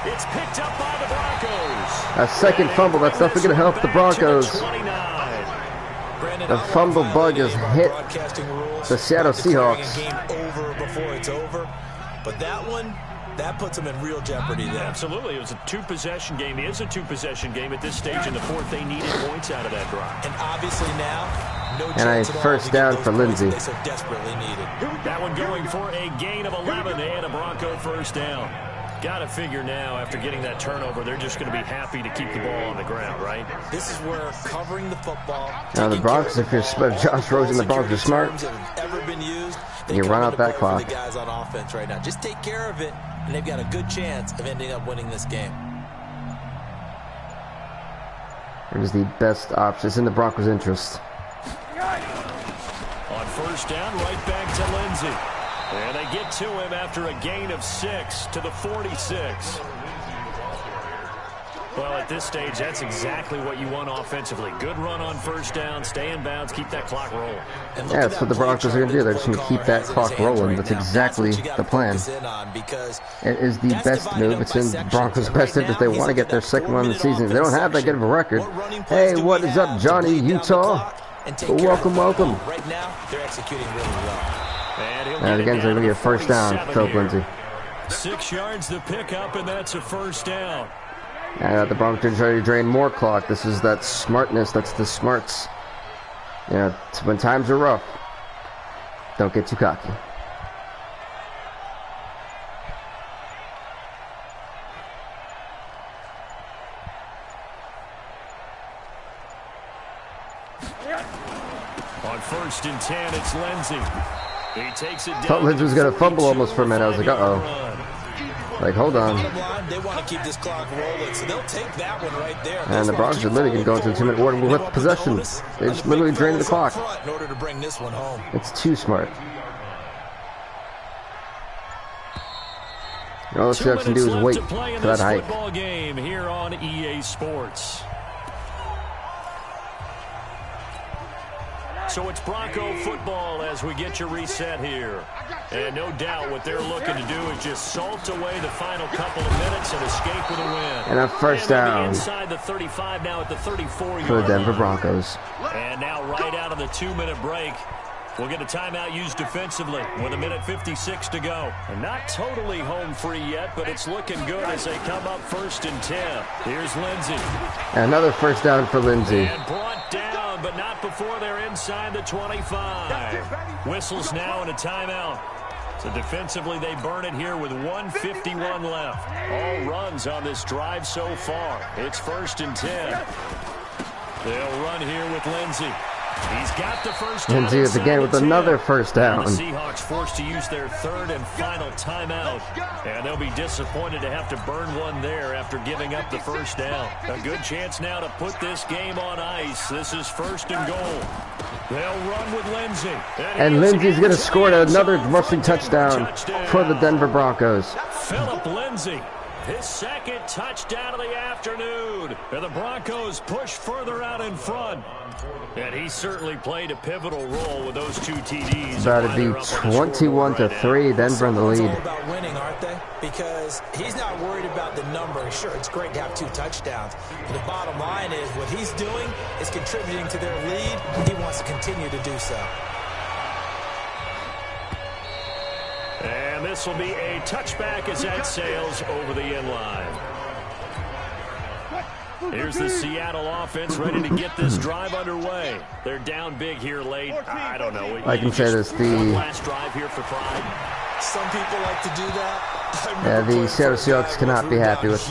It's picked up by the Broncos. A second fumble. That's definitely going to help the Broncos. The fumble bug has hit the Seattle Seahawks. But that one, that puts them in real jeopardy there. Absolutely. It was a 2-possession game. It is a 2-possession game at this stage in the 4th. They needed points out of that drive. And obviously now, no and a first down for Lindsey. They so desperately needed. That one going for a gain of 11 and a Bronco first down. Got to figure now, after getting that turnover, they're just going to be happy to keep the ball on the ground, right? This is where covering the football. Now the Broncos, if you're Josh Rosen, the Broncos are smart. You run out that clock. The guys on offense right now, just take care of it, and they've got a good chance of ending up winning this game. It is the best option. It's in the Broncos' interest. On first down, right back to Lindsey. And they get to him after a gain of 6 to the 46. Well, at this stage, that's exactly what you want offensively. Good run on first down, stay in bounds, keep that clock rolling. Yeah, that's what the Broncos are going to do. They're just going to keep that clock rolling. That's exactly the plan. It is the best move. It's in Broncos' best interest. They want to get their second one of the season. They don't have that good of a record. Hey, what is up, Johnny, Utah? Welcome, welcome. Right now, they're executing really well. And again, they're going to get a first down, Philip Lindsay. 6 yards the pickup, and that's a first down. The Broncos are ready to drain more clock. This is that smartness. That's the smarts. Yeah, when times are rough, don't get too cocky. On first and 10, it's Lindsey. He takes it down. Thought Lindsey was going to fumble almost for a minute. I was like, uh-oh. Like, hold on. They want to keep this clock rolling, so they'll take that one right there. And the Broncos are literally going to go into a 2-minute warning with possession. They just literally drained the clock. In order to bring this one home. It's too smart. All the Seahawks can do is wait for that hike. Football game here on EA Sports. So it's Bronco football as we get you reset here. And no doubt what they're looking to do is just salt away the final couple of minutes and escape with a win. And a first down inside the 35 now at the 34-yard for the Denver line. Broncos. And now right out of the 2-minute break, we'll get a timeout used defensively with 1:56 to go. And not totally home free yet, but it's looking good as they come up first and 10. Here's Lindsey. And another first down for Lindsey. And brought down, but not before they're inside the 25. Whistles now and a timeout. So defensively, they burn it here with 1:51 left. All runs on this drive so far. It's first and 10. They'll run here with Lindsey. He's got the first down. Lindsey is again with another first down. The Seahawks forced to use their third and final timeout. And they'll be disappointed to have to burn one there after giving up the first down. A good chance now to put this game on ice. This is first and goal. They'll run with Lindsey. And Lindsey's going to score another rushing touchdown for the Denver Broncos. Philip Lindsey. His second touchdown of the afternoon. And the Broncos push further out in front. And he certainly played a pivotal role with those 2 TDs. It's about to be 21-3, Denver in the lead. It's all about winning, aren't they? Because he's not worried about the number. Sure, it's great to have 2 touchdowns. But the bottom line is what he's doing is contributing to their lead. He wants to continue to do so. And this will be a touchback as that sails over the end line. Here's the Seattle offense ready to get this drive underway. They're down big here late. I don't know. I can say this, the last drive here for pride. Some people like to do that. Yeah, the Seattle Seahawks cannot be happy with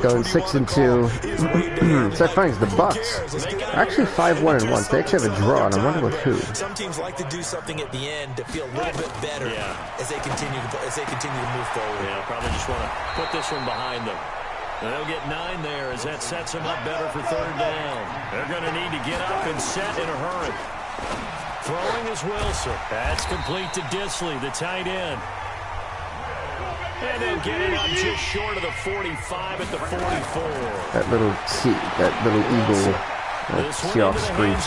going 6-2. It's that funny, the Bucks are actually 5-1-1. They actually have a draw, and I wonder with who. Some teams like to do something at the end to feel a little bit better as they continue to move forward. Yeah, probably just want to put this one behind them. And they'll get 9 there as that sets them up better for third down. They're going to need to get up and set in a hurry. Throwing is Wilson. That's complete to Disley, the tight end. And they'll get it up just short of the 45 at the 44. That little eagle, Seahawks screech.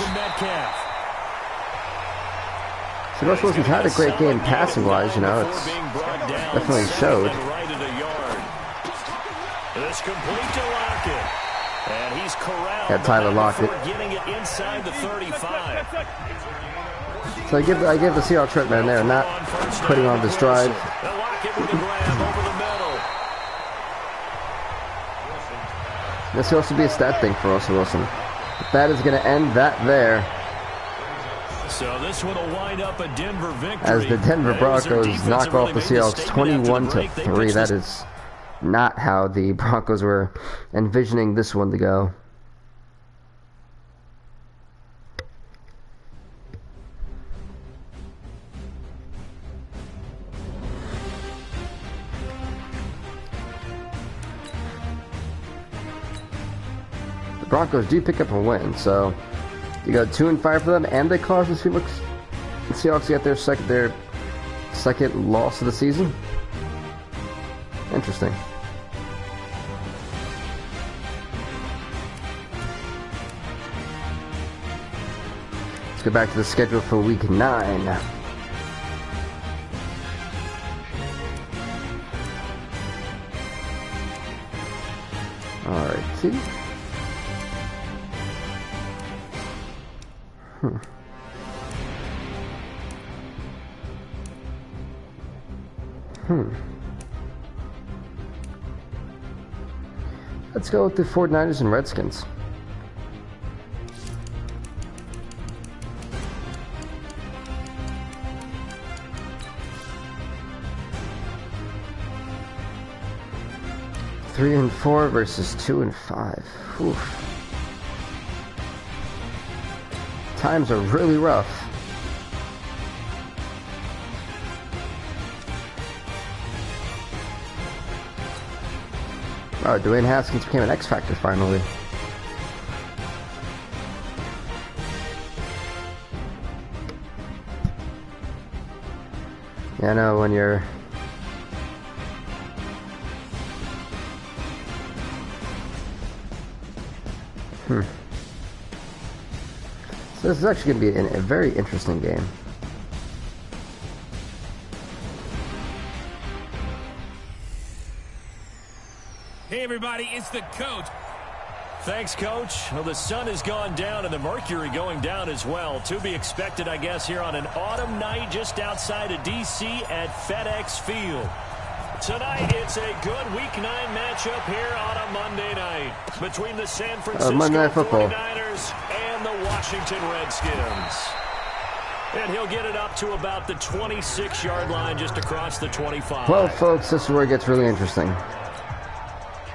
So Russell Wilson's had a great game passing-wise, you know, it's definitely showed. It's complete to Lockett. And he's corralled. Got Tyler Lockett. Getting it inside the 35. So I give the Seahawks credit man there, not putting on the stride. Lockett with a grab over the middle. This will also be a stat thing for Russell Wilson. That is going to end that there. So this one will wind up a Denver victory. As the Denver Broncos knock off the Seahawks 21-3. That is not how the Broncos were envisioning this one to go. The Broncos do pick up a win, so You go 2-5 for them, and they caused the Seahawks get their second loss of the season. Interesting. Let's go back to the schedule for Week 9. Alrighty. Let's go with the 49ers and Redskins. Three and 4 versus 2 and 5. Oof. Times are really rough. Oh, Dwayne Haskins became an X Factor finally. Yeah, I know when you're... So this is actually going to be a very interesting game. Hey everybody, it's the coach. Thanks, Coach. Well, the sun has gone down and the mercury going down as well. To be expected, I guess, here on an autumn night just outside of D.C. at FedEx Field. Tonight, it's a good Week 9 matchup here on a Monday night between the San Francisco 49ers and the Washington Redskins. And he'll get it up to about the 26-yard line just across the 25. Well, folks, this is where it gets really interesting.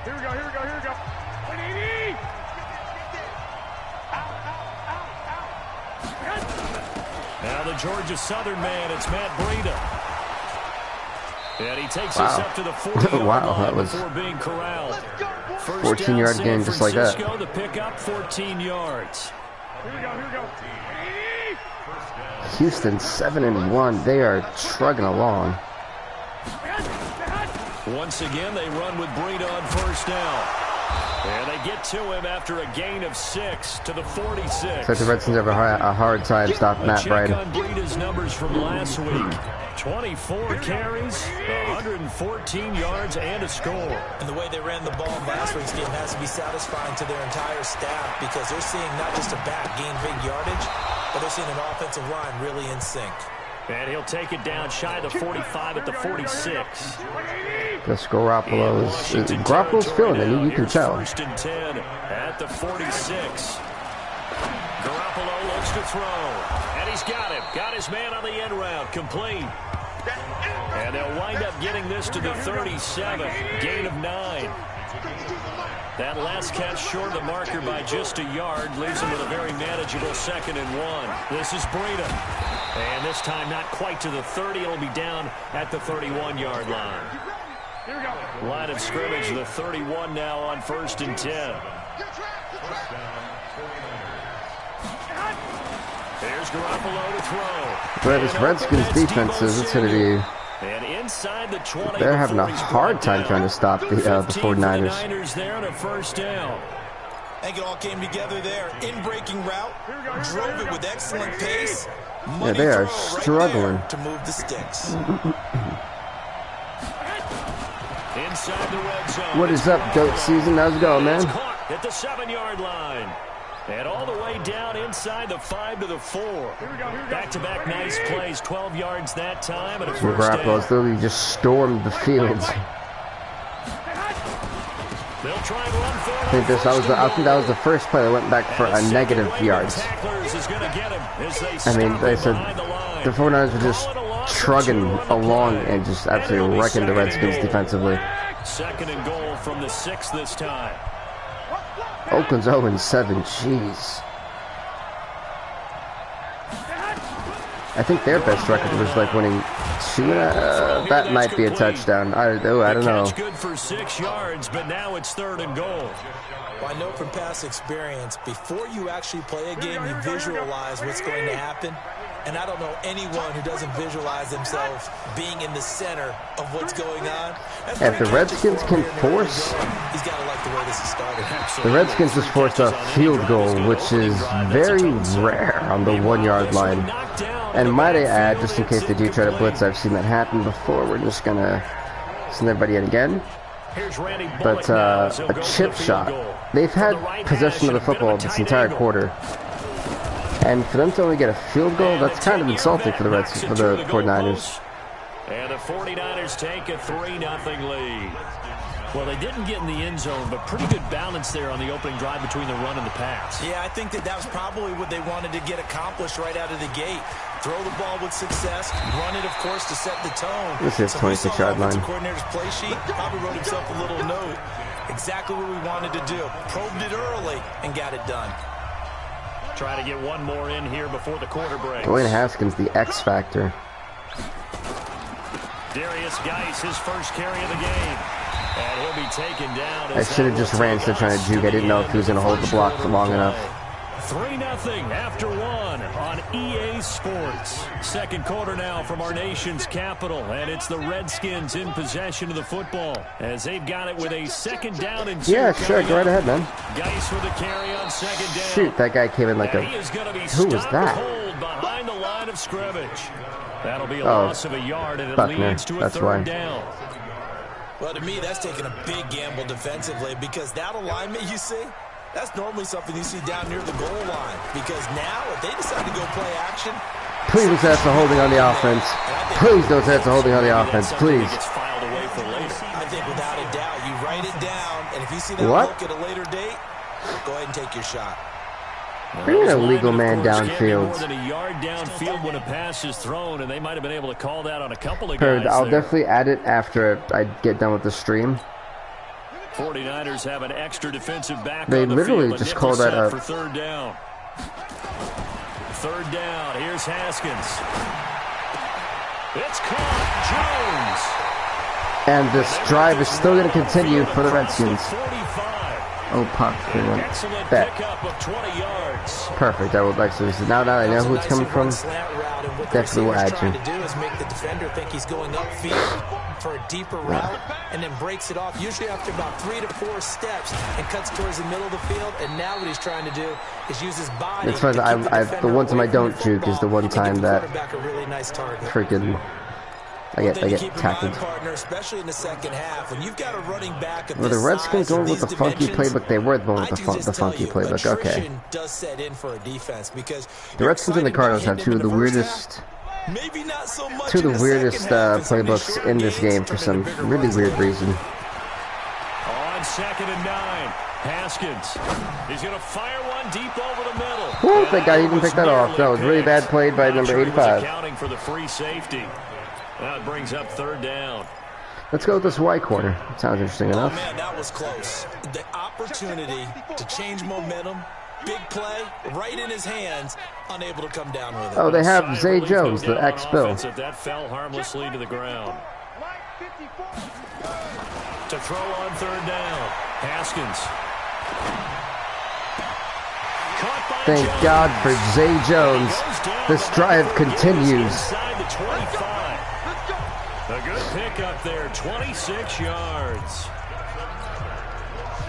Here we go, here we go, here we go. 180! Now the Georgia Southern man, it's Matt Breida. And he takes us up to the 40-yard line before being corralled. 14-yard game just like that. The pickup, 14 yards. Here we go, here we go. Houston 7-1. They are trugging along. Once again, they run with Breida on first down. And they get to him after a gain of 6 to the 46. So the Redskins have a hard time stopping Matt Breida. Check on Breida's numbers from last week. 24 carries, 114 yards, and a score. And the way they ran the ball in last week's game has to be satisfying to their entire staff because they're seeing not just a back gain big yardage, but they're seeing an offensive line really in sync. And he'll take it down shy of the 45 at the 46. This Garoppolo's feeling it, you can tell. First and 10 at the 46. Garoppolo looks to throw. And he's got him. Got his man on the end route. Complete. And they'll wind up getting this to the 37. Gain of 9. That last catch short of the marker by just a yard leaves him with a very manageable 2nd and 1. This is Breida. And this time not quite to the 30. It'll be down at the 31-yard line. Line of scrimmage, the 31 now on 1st and 10. Here's Garoppolo to throw. But this Redskins defense it's going to be... And inside the 20, they're having a hard time trying to stop the 49ers. There on a first down. I think it all came together there. In-breaking route, drove it with excellent pace. Yeah, they are struggling right to move the sticks. Inside the red zone. What is up, GOAT season? How's it going, man? At the 7-yard line. And all the way down inside the 5 to the 4. Back-to-back nice plays. 12 yards that time. And a first down. Garoppolo's literally just stormed the field. They'll try and run for it. I think that was the first play that went back for a negative yards. I mean, they said the 49ers were just trugging along and just absolutely wrecking the Redskins defensively. 2nd and goal from the 6 this time. Oakland's 0-7. Jeez. I think their best record was like winning That might be a touchdown. I don't know. Good for 6 yards, but now it's 3rd and goal. Well, I know from past experience, before you actually play a game, you visualize what's going to happen. And I don't know anyone who doesn't visualize themselves being in the center of what's going on. If the Redskins can force... He's got to like the way this has started. The Redskins just forced a field goal, which is very rare on the 1-yard line. And might I add, just in case they do try to blitz, I've seen that happen before. We're just going to send everybody in again. But a chip shot. They've had possession of the football this entire quarter. And for them to only get a field goal, that's kind of insulting for the 49ers. And the 49ers take a 3-0 lead. Well, they didn't get in the end zone, but pretty good balance there on the opening drive between the run and the pass. Yeah, I think that was probably what they wanted to get accomplished right out of the gate. Throw the ball with success, run it, of course, to set the tone. This is 26-yard line. The coordinator's play sheet probably wrote himself a little note. Exactly what we wanted to do. Probed it early and got it done. Try to get one more in here before the quarter break. Dwayne Haskins, the X factor. Darius Geis, his first carry of the game. And he'll be taken down. I should have just ran instead of trying to juke. I didn't know if he was going to hold the block for long enough. 3-0 after 1 on EA Sports. Second quarter now from our nation's capital, and it's the Redskins in possession of the football as they've got it with a 2nd down and 2. Yeah, sure, go right ahead, man. Geis with a carry on 2nd down. Shoot, that guy came in like a... Who was that? Behind the line of scrimmage. That'll be a loss of a yard, and it leads to a 3rd down. Well, to me, that's taking a big gamble defensively because that alignment you see, that's normally something you see down near the goal line. Because now, if they decide to go play action... Please don't say that's a holding on the offense. Please don't say that's a holding on the offense. Please. I think without a doubt, you write it down, and if you see that look at a later date, go ahead and take your shot. Bring an illegal man downfield. More than a yard downfield when a pass is thrown, and they might have been able to call that on a couple of guys. I'll definitely add it after I get done with the stream. 49ers have an extra defensive back. They on the literally field, just called that up. For 3rd down. 3rd down. Here's Haskins. It's caught. Jones. And this drive is still going to continue for the Redskins. Oh, puck. Excellent pickup of 20 yards. Perfect. I would like to. Now that I know who it's coming from, definitely will add you. To do is make the defender think he's going upfield for a deeper route, and then breaks it off. Usually after about 3 to 4 steps, and cuts towards the middle of the field. And now what he's trying to do is use his body. It's funny. The one time I don't juke is the one time that freaking. I get tackled. Especially in the second half, when you've got a running back. Were the Redskins going with the funky playbook? They were going with the funky playbook. Okay. Does set in for a defense because the Redskins and the Cardinals have two of the weirdest playbooks in this game for some really weird reason. On 2nd and 9, Haskins. He's going to fire one deep over the middle. Whoa, thank God he didn't pick that off. That was really bad play by number 85. Accounting for the free safety. That brings up 3rd down. Let's go with this Y corner. Sounds interesting enough. Oh, man, that was close. The opportunity to change momentum, big play, right in his hands, unable to come down with it. Oh, they have Zay Jones, the ex-Bill. That fell harmlessly to the ground. To throw on 3rd down, Haskins. Thank God for Zay Jones. This drive continues. A good pickup there, 26 yards.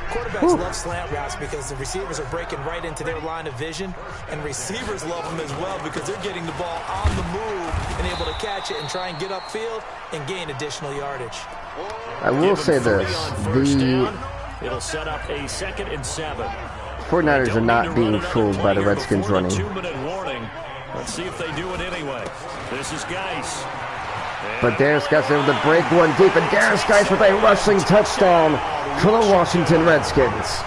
Quarterbacks love slant routes because the receivers are breaking right into their line of vision, and receivers love them as well because they're getting the ball on the move and able to catch it and try and get upfield and gain additional yardage. I will say this, it'll set up a 2nd and 7. 49ers are not being fooled by the Redskins running. 2-minute warning. Let's see if they do it anyway. This is Geis. But Darius Geis able to break one deep, and Darius Geis with a rushing touchdown for the Washington Redskins.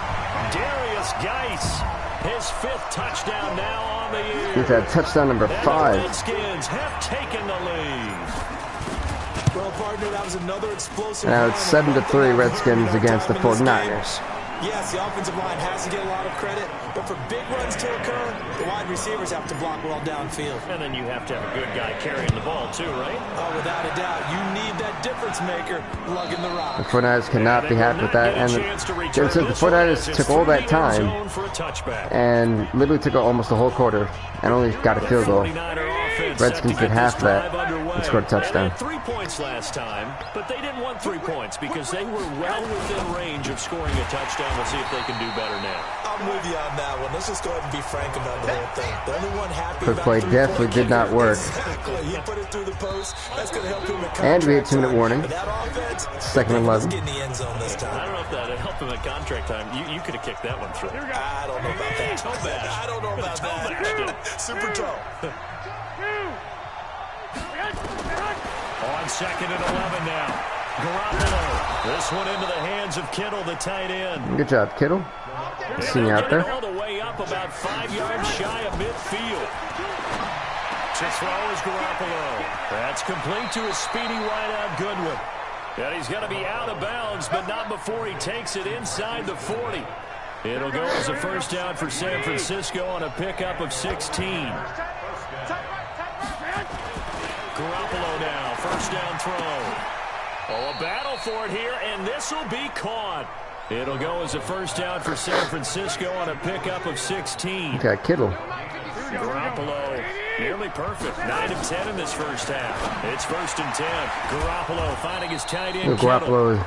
Darius Geis, his 5th touchdown now on the year. He's at touchdown number 5. The Redskins have taken the lead. Well, partner, that was another explosive. Now it's 7-3 Redskins against the 49ers. Yes, the offensive line has to get a lot of credit, but for big runs to occur, the wide receivers have to block well downfield. And then you have to have a good guy carrying the ball too, right? Oh, without a doubt. You need that difference maker lugging the rock. The 49ers cannot be happy with that. And the 49ers took all that time and literally took almost the whole quarter and only got a field goal. Redskins did half of that and scored a touchdown. 3 points last time, but they didn't want 3 points because they were well within range of scoring a touchdown. We'll see if they can do better now. I'm with you on that one. Let's just go ahead and be frank about the whole thing. The only one happy Quick play definitely did not work. Exactly. He put it through the post. That's going to help him at And we had 2-minute warning. That offense, Second and 11. get in the end zone this time. I don't know if that helped him at contract time. You could have kicked that one through. I don't know about that. Toe bash. I don't know about that. Super toe. On 2nd and 11 now. Garoppolo. This one into the hands of Kittle, the tight end. Good job, Kittle. Seeing out there. All the way up about 5 yards shy of midfield. To throw is Garoppolo. That's complete to a speedy wideout Goodwin. And he's going to be out of bounds, but not before he takes it inside the 40. It'll go as a first down for San Francisco on a pickup of 16. Garoppolo now, first down throw. Oh, a battle for it here, and this will be caught. It'll go as a first down for San Francisco on a pickup of 16. Okay, Kittle. Garoppolo, nearly perfect. 9 of 10 in this first half. It's 1st and 10. Garoppolo finding his tight end. Garoppolo.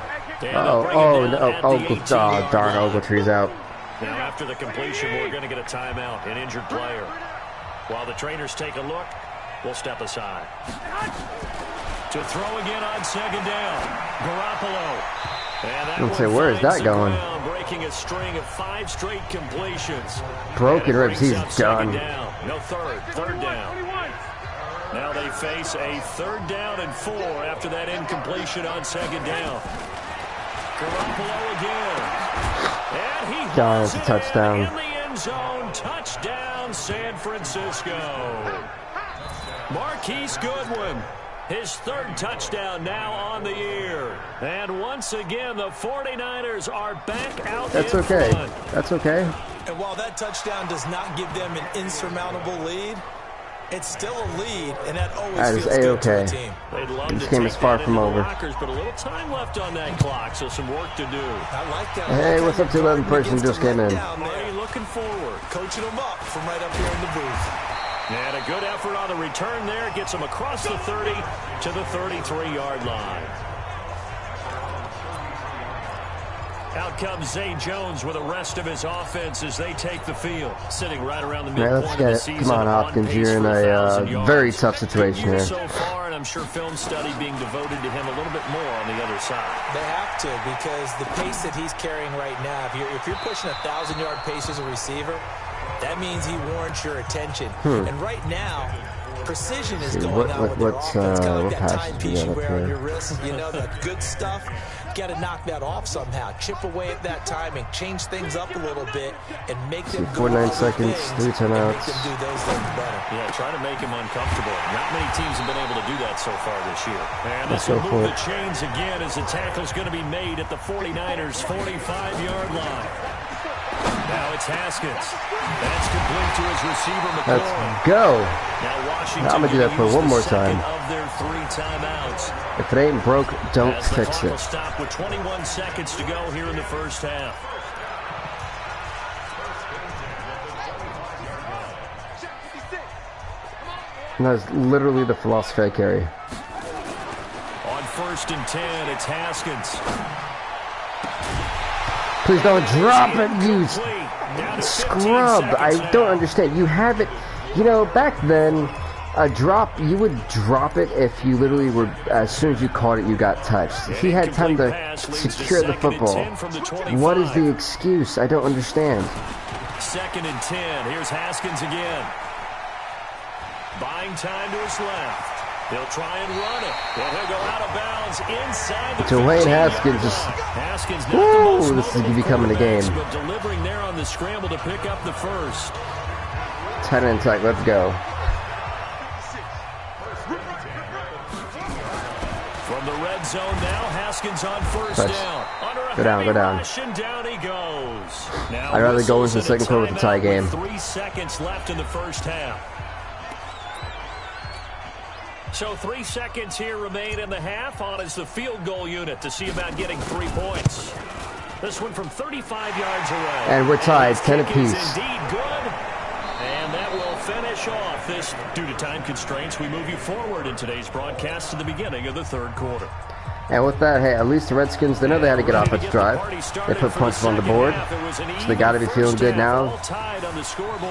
Darn, Ogletree's out. Now after the completion, we're going to get a timeout, an injured player. While the trainers take a look, we'll step aside. To throw again on 2nd down. Garoppolo. Let's say, where is that going? Breaking a string of 5 straight completions. Broken ribs, he's done. No third down. Now they face a 3rd down and 4 after that incompletion on 2nd down. Garoppolo again. And he hauls it a touchdown. In the end zone. Touchdown, San Francisco. Marquise Goodwin. His 3rd touchdown now on the year. And once again, the 49ers are back out That's in okay. front. That's okay. And while that touchdown does not give them an insurmountable lead, it's still a lead, and that always feels good to a team. They'd love This to game take is far that from into the over. lockers, but a little time left on that clock, so some work to do. I like that. Hey, what's up to 11 person just came in? Marty looking forward. Coaching them up from right up here in the booth. And a good effort on the return there. Gets him across the 30 to the 33-yard line. Out comes Zay Jones with the rest of his offense as they take the field. Sitting right around the midpoint let's of get the it. season. Come on, Hopkins. You're in a very tough situation here. So far, and I'm sure film study being devoted to him a little bit more on the other side. They have to, because the pace that he's carrying right now, if you're pushing 1,000-yard pace as a receiver, that means he warrants your attention. And right now, precision is going on with their offense. Kind of like that timepiece you wear on your wrist. You know, that good stuff. You got to knock that off somehow. Chip away at that timing. Change things up a little bit and make them go 49 seconds, 3 timeouts. make them do those things better. Yeah, try to make him uncomfortable. Not many teams have been able to do that so far this year. And this will move the chains again as the tackle's going to be made at the 49ers' 45-yard line. Now it's Haskins. That's complete to his receiver, McLaurin. Let's go. Now Washington, I'm going to do that for one more time. Of their 3 timeouts. If it ain't broke, don't As the fix clock it. will stop with 21 seconds to go here in the first half. And that's literally the philosophy I carry. On 1st and 10, it's Haskins. Please don't drop it, you scrub. I don't understand. You have it. You know, back then, a drop, you would drop it if you literally were, as soon as you caught it, you got touched. He had time to secure the football. What is the excuse? I don't understand. 2nd and 10. Here's Haskins again. Buying time to his left. He'll try and run it. And he'll go out of bounds inside the 15. Dwayne Haskins just... Haskins Woo! This is becoming a game. But delivering there on the scramble to pick up the first. 10 and tight. Let's go. From the red zone now. Haskins on first down. Go down, go down. And down he goes. Now I'd rather go into the second quarter with a tie game. 3 seconds left in the first half. So 3 seconds here remain in the half. On is the field goal unit to see about getting 3 points. This one from 35 yards away. And we're tied, 10 apiece. Indeed good. And that will finish off this. Due to time constraints, we move you forward in today's broadcast to the beginning of the third quarter. And with that, hey, at least the Redskins, they know they had to get off its drive. They put points on the board, so they got to be feeling good now.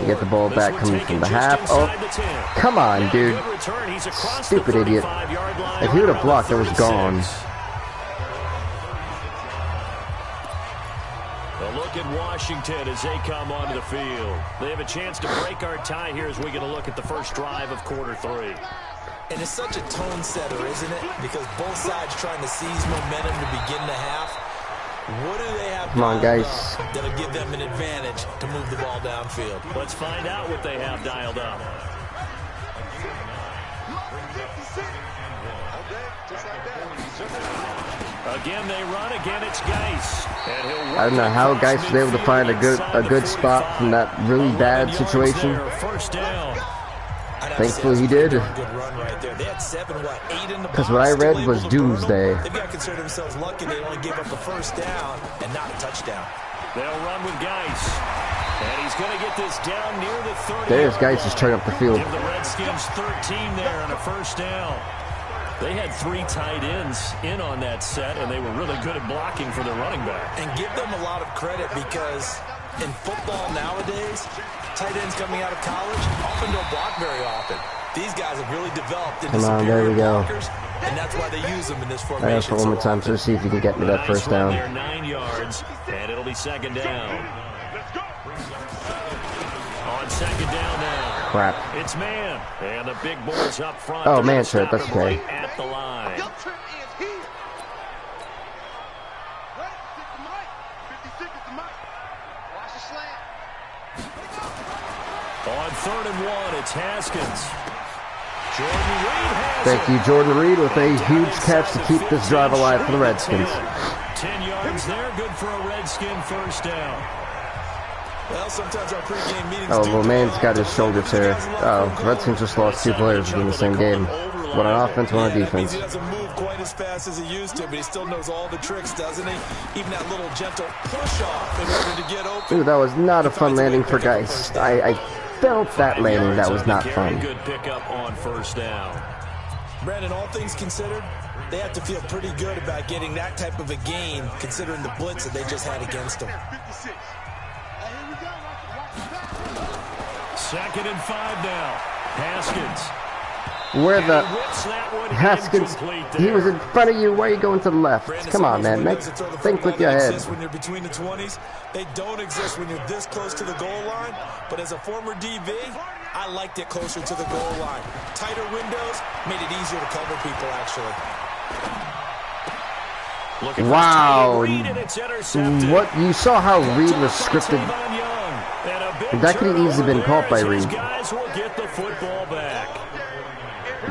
They get the ball back coming from the half. Oh, come on, dude. Stupid idiot. If he would have blocked, it was gone. A look at Washington as they come onto the field. They have a chance to break our tie here as we get a look at the first drive of quarter 3. And it's such a tone setter, isn't it? Because both sides trying to seize momentum to begin the half. What do they have? Come on, guys. That'll give them an advantage to move the ball downfield. Let's find out what they have dialed up. Again, they run. Again, it's Geis. I don't know how Geis was able to find a good spot from that really bad situation. First down. Thankfully he did. Because what I read was doomsday. They've got to consider themselves lucky they only gave up a first down and not a touchdown. They'll run with Geis. And he's going to get this down near the 30. There's Geis just turning up the field. Give the Redskins 13 there on a first down. They had 3 tight ends in on that set, and they were really good at blocking for their running back. And give them a lot of credit because in football nowadays, tight ends coming out of college often don't block very often. These guys have really developed into superior blockers, and that's why they use them in this formation. I asked for one more time to see if you can get me that first down. There, 9 yards, and it'll be second down. On second down now. Crap. It's man, and the big boys up front. Oh, man, sir, that's okay. Right at the line. On 3rd and 1, it's Haskins. Jordan Reed has Thank you, Jordan Reed, with a huge catch to keep this drive alive for the Redskins. 10 yards there, good for a Redskin first down. Well, sometimes our pregame meetings well, man's got his shoulder tear. Oh, Redskins just lost 2 players in the same game. One on offense, one on defense. He doesn't move quite as fast as he used to, but he still knows all the tricks, doesn't he? Even that little gentle push-off in order to get open. Ooh, that was not a fun landing for Geis. I felt that landing. That was not fun. Good pickup on first down. Brandon, all things considered, they have to feel pretty good about getting that type of a gain, considering the blitz that they just had against them. 2nd and 5 now. Haskins. Where the Haskins? He was in front of you. Why are you going to the left? Come on, man. Think with your head. When you're between the 20s, they don't exist when you're this close to the goal line. But as a former DB, I liked it closer to the goal line. Tighter windows made it easier to cover people, actually. Wow. What? You saw how Reed was scripted? That could have easily been caught by Reed.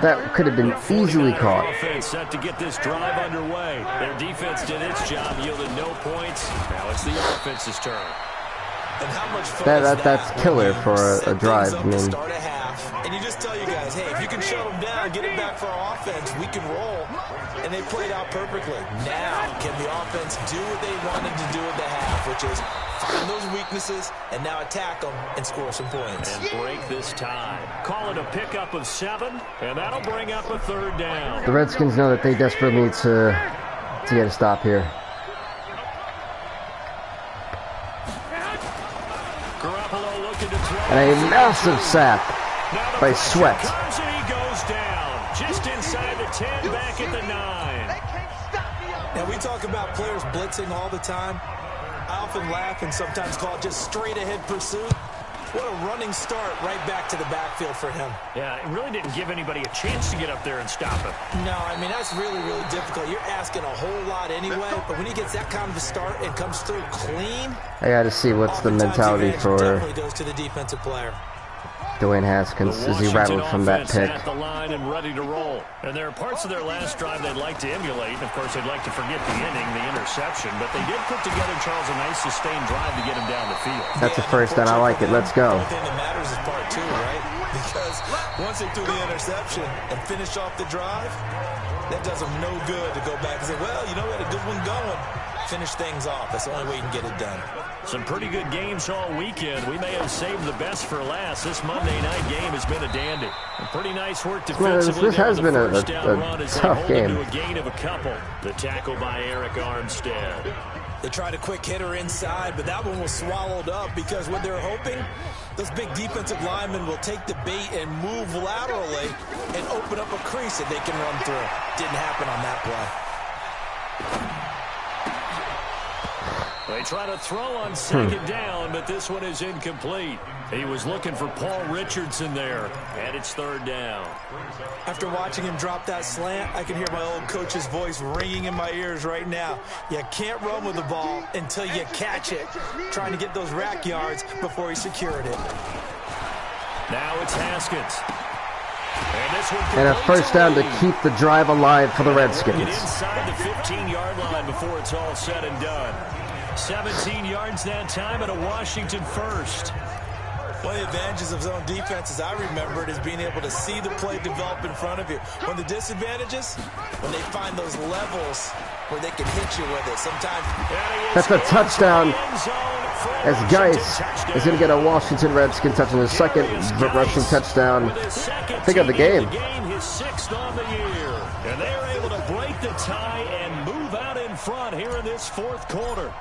That could have been easily caught. Offense set to get this drive underway. Their defense did its job, yielded no points. Now it's the offense's turn. And how much fun that's killer for a drive. I mean, start a half, and you just tell you guys, hey, if you can shut them down, get it back for our offense, we can roll. And they played out perfectly. Now, can the offense do what they wanted to do at the half, which is find those weaknesses and now attack them and score some points. And break this tie. Call it a pickup of 7, and that'll bring up a 3rd down. The Redskins know that they desperately need to get a stop here. And a massive sack by Sweat. He goes down just inside the 10, back at the 9. Now, we talk about players blitzing all the time. I often laugh and sometimes call it just straight ahead pursuit. What a running start right back to the backfield for him. Yeah, it really didn't give anybody a chance to get up there and stop him. No, I mean, that's really, really difficult. You're asking a whole lot anyway, but when he gets that kind of a start and comes through clean, I got to see what's the mentality for. definitely goes to the defensive player. Dwayne Haskins as he rattled from that pick. At the line and ready to roll. And there are parts of their last drive they'd like to emulate. Of course, they'd like to forget the inning, the interception, but they did put together, Charles, a nice sustained drive to get him down the field. That's a first down. I like it. Let's go. The only thing that matters is part two, right? Because once they threw the interception and finished off the drive, that does them no good to go back and say, well, you know, we had a good one going. Finish things off. That's the only way you can get it done. Some pretty good games all weekend. We may have saved the best for last. This Monday night game has been a dandy. Pretty nice work defensively. This has been a tough game. A gain of a couple. The tackle by Eric Armstead. They tried a quick hitter inside, but that one was swallowed up because what they're hoping, those big defensive linemen will take the bait and move laterally and open up a crease that they can run through. Didn't happen on that play. They try to throw on second down, but this one is incomplete. He was looking for Paul Richardson there, and it's third down. After watching him drop that slant, I can hear my old coach's voice ringing in my ears right now. You can't run with the ball until you catch it. Trying to get those rack yards before he secured it. Now it's Haskins. And a first down to keep the drive alive for the Redskins. Get inside the 15-yard line before it's all said and done. 17 yards that time and a Washington first. One of the advantages of zone defense, as I remember it, is being able to see the play develop in front of you. One of the disadvantages, when they find those levels where they can hit you with it. Sometimes that's a touchdown. As Geis is going to get a Washington Redskin touchdown, his second rushing touchdown. Pick up the game. His sixth on the year. And they're able to break the tie and move out in front here in this fourth quarter.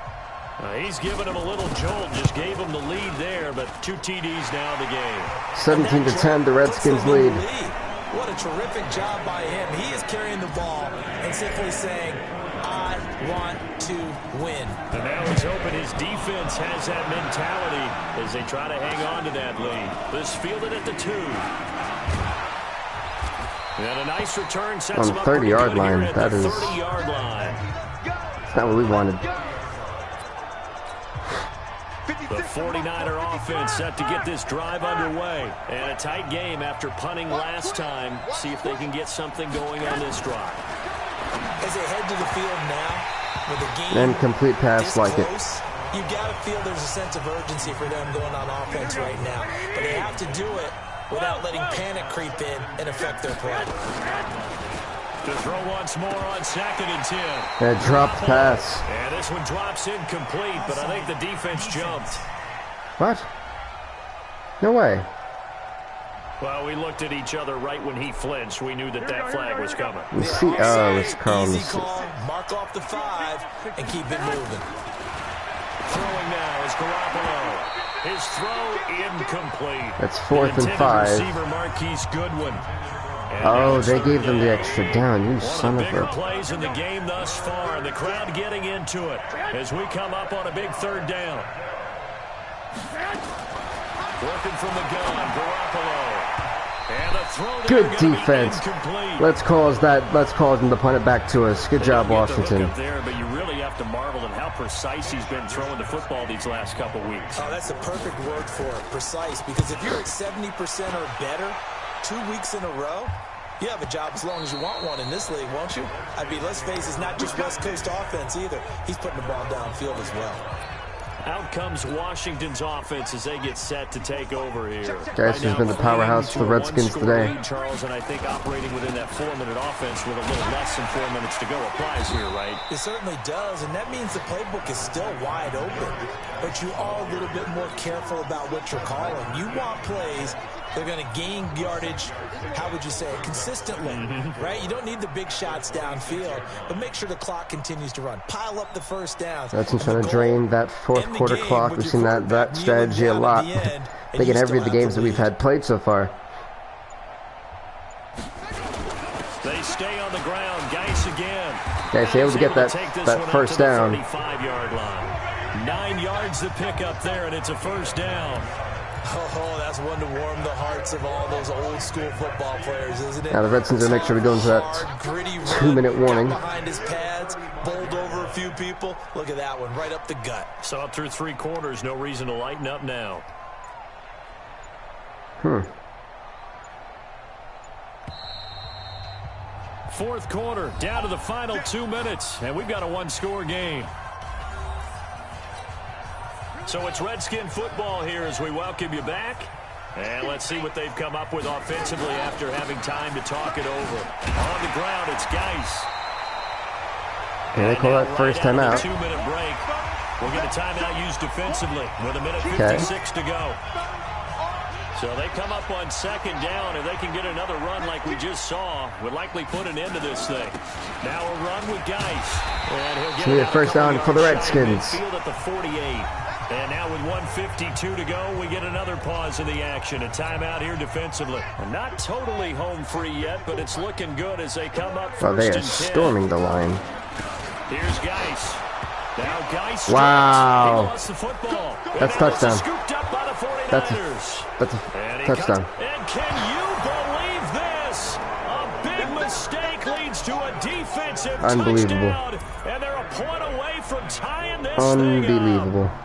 He's given him a little jolt, just gave him the lead there, but 2 TDs now in the game. 17-10, the Redskins lead. What a terrific job by him. He is carrying the ball and simply saying, I want to win. And now he's hoping his defense has that mentality as they try to hang on to that lead. This fielded at the 2. And a nice return sets on the 30-yard line. That is 30-yard line. That's not what we wanted. The 49er offense set to get this drive underway. And a tight game after punting last time. See if they can get something going on this drive. As they head to the field now, with the game and complete pass like it. You got to feel there's a sense of urgency for them going on offense right now. But they have to do it without letting panic creep in and affect their play. To throw once more on 2nd and 10. And a dropped pass. And this one drops incomplete, but I think the defense jumped. What? No way. Well, we looked at each other right when he flinched. We knew that that flag was coming. See, it's Carl's. Easy call, mark off the 5, and keep it moving. Throwing now is Garoppolo. His throw incomplete. That's 4th and 5. Receiver Marquise Goodwin. Oh, they gave them the extra down. You son of a... One of the bigger plays in the game thus far. The crowd getting into it as we come up on a big 3rd down. Working from the gun, Garoppolo. And a throw. Good defense. Let's cause them to punt it back to us. Good job, Washington. Up there, but you really have to marvel at how precise he's been throwing the football these last couple weeks. Oh, that's the perfect word for it, precise. Because if you're at 70% or better 2 weeks in a row, you have a job as long as you want one in this league, won't you? I mean, let's face it, it's not just West Coast offense either. He's putting the ball downfield as well. Out comes Washington's offense as they get set to take over here. Geis has been the powerhouse for the Redskins today. Charles, and I think operating within that 4-minute offense with a little less than 4 minutes to go applies here, right? It certainly does, and that means the playbook is still wide open. But you are a little bit more careful about what you're calling. You want plays they're going to gain yardage, how would you say it, consistently, right? You don't need the big shots downfield, but make sure the clock continues to run. Pile up the first down. That's trying to drain that 4th quarter clock. We've seen that strategy a lot. I think in every of the games that we've had played so far. They stay on the ground. Geis again. Geis able to get that first down. 35-yard line. 9 yards to pick up there, and it's a first down. Oh, that's one to warm the hearts of all those old school football players, isn't it? Now the Redskins are going to make sure we go into that 2-minute warning. Behind his pads, bowled over a few people. Look at that one, right up the gut. So up through 3 quarters, no reason to lighten up now. Fourth quarter, down to the final 2 minutes, and we've got a one-score game. So it's Redskin football here as we welcome you back. And let's see what they've come up with offensively after having time to talk it over. On the ground, it's Geis. And they call that first time out. 2-minute break. We'll get a timeout used defensively with 1:56 to go. So they come up on second down, and they can get another run like we just saw. Would likely put an end to this thing. Now a run with Geis. And he'll get a first down for the Redskins. Field at the 48. And now with 1:52 to go, we get another pause in the action. A timeout here defensively. Not totally home free yet, but it's looking good as they come up first they are and 10. storming the line. Here's Geis. Now Geis. Wow. He lost the football. That's touchdown. Scooped up by the 49ers. That's a touchdown. And can you believe this? A big mistake leads to a defensive Unbelievable. touchdown. And they're a point away from tying this Unbelievable. thing up.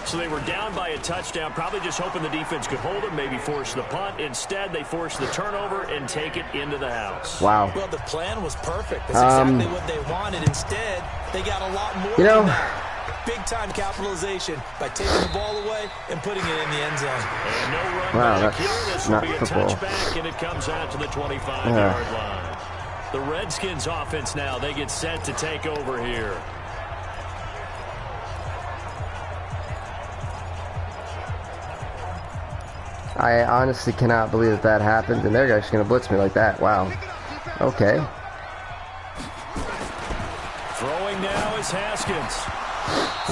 So they were down by a touchdown, probably just hoping the defense could hold them, maybe force the punt. Instead, they forced the turnover and take it into the house. Wow. Well, the plan was perfect. That's exactly what they wanted. Instead, they got a lot more than that. Big-time capitalization by taking the ball away and putting it in the end zone. And no run wow, back here. This will not be a football. touchback, and it comes out to the 25-yard line. The Redskins offense now, they get set to take over here. I honestly cannot believe that happened, and they're actually going to blitz me like that. Wow. Okay. Throwing now is Haskins.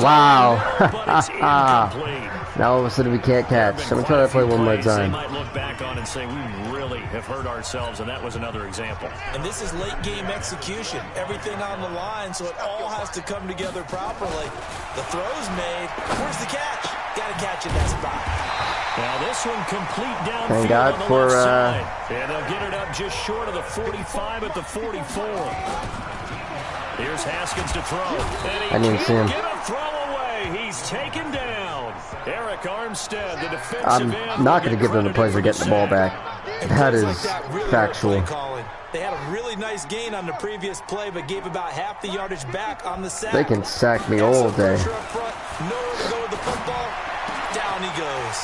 Wow. But it's incomplete. Now all of a sudden we can't catch. I'm going to try to play one more They time. might look back on and say, we really have hurt ourselves, and that was another example. And this is late-game execution. Everything on the line, so it all has to come together properly. The throw's made. Where's the catch? Got to catch in that spot. Now this one complete downfield. Thank God on the for, left side. And they'll get it up just short of the 45 at the 44. Here's Haskins to throw. I didn't see him. Get a throw away. He's taken down. Eric Armstead, the defensive end. I'm not going to give them the pleasure of getting the ball back. That is factual. They had a really nice gain on the previous play, but gave about half the yardage back on the sack. They can sack me all day. Nowhere to go with the football. Down he goes.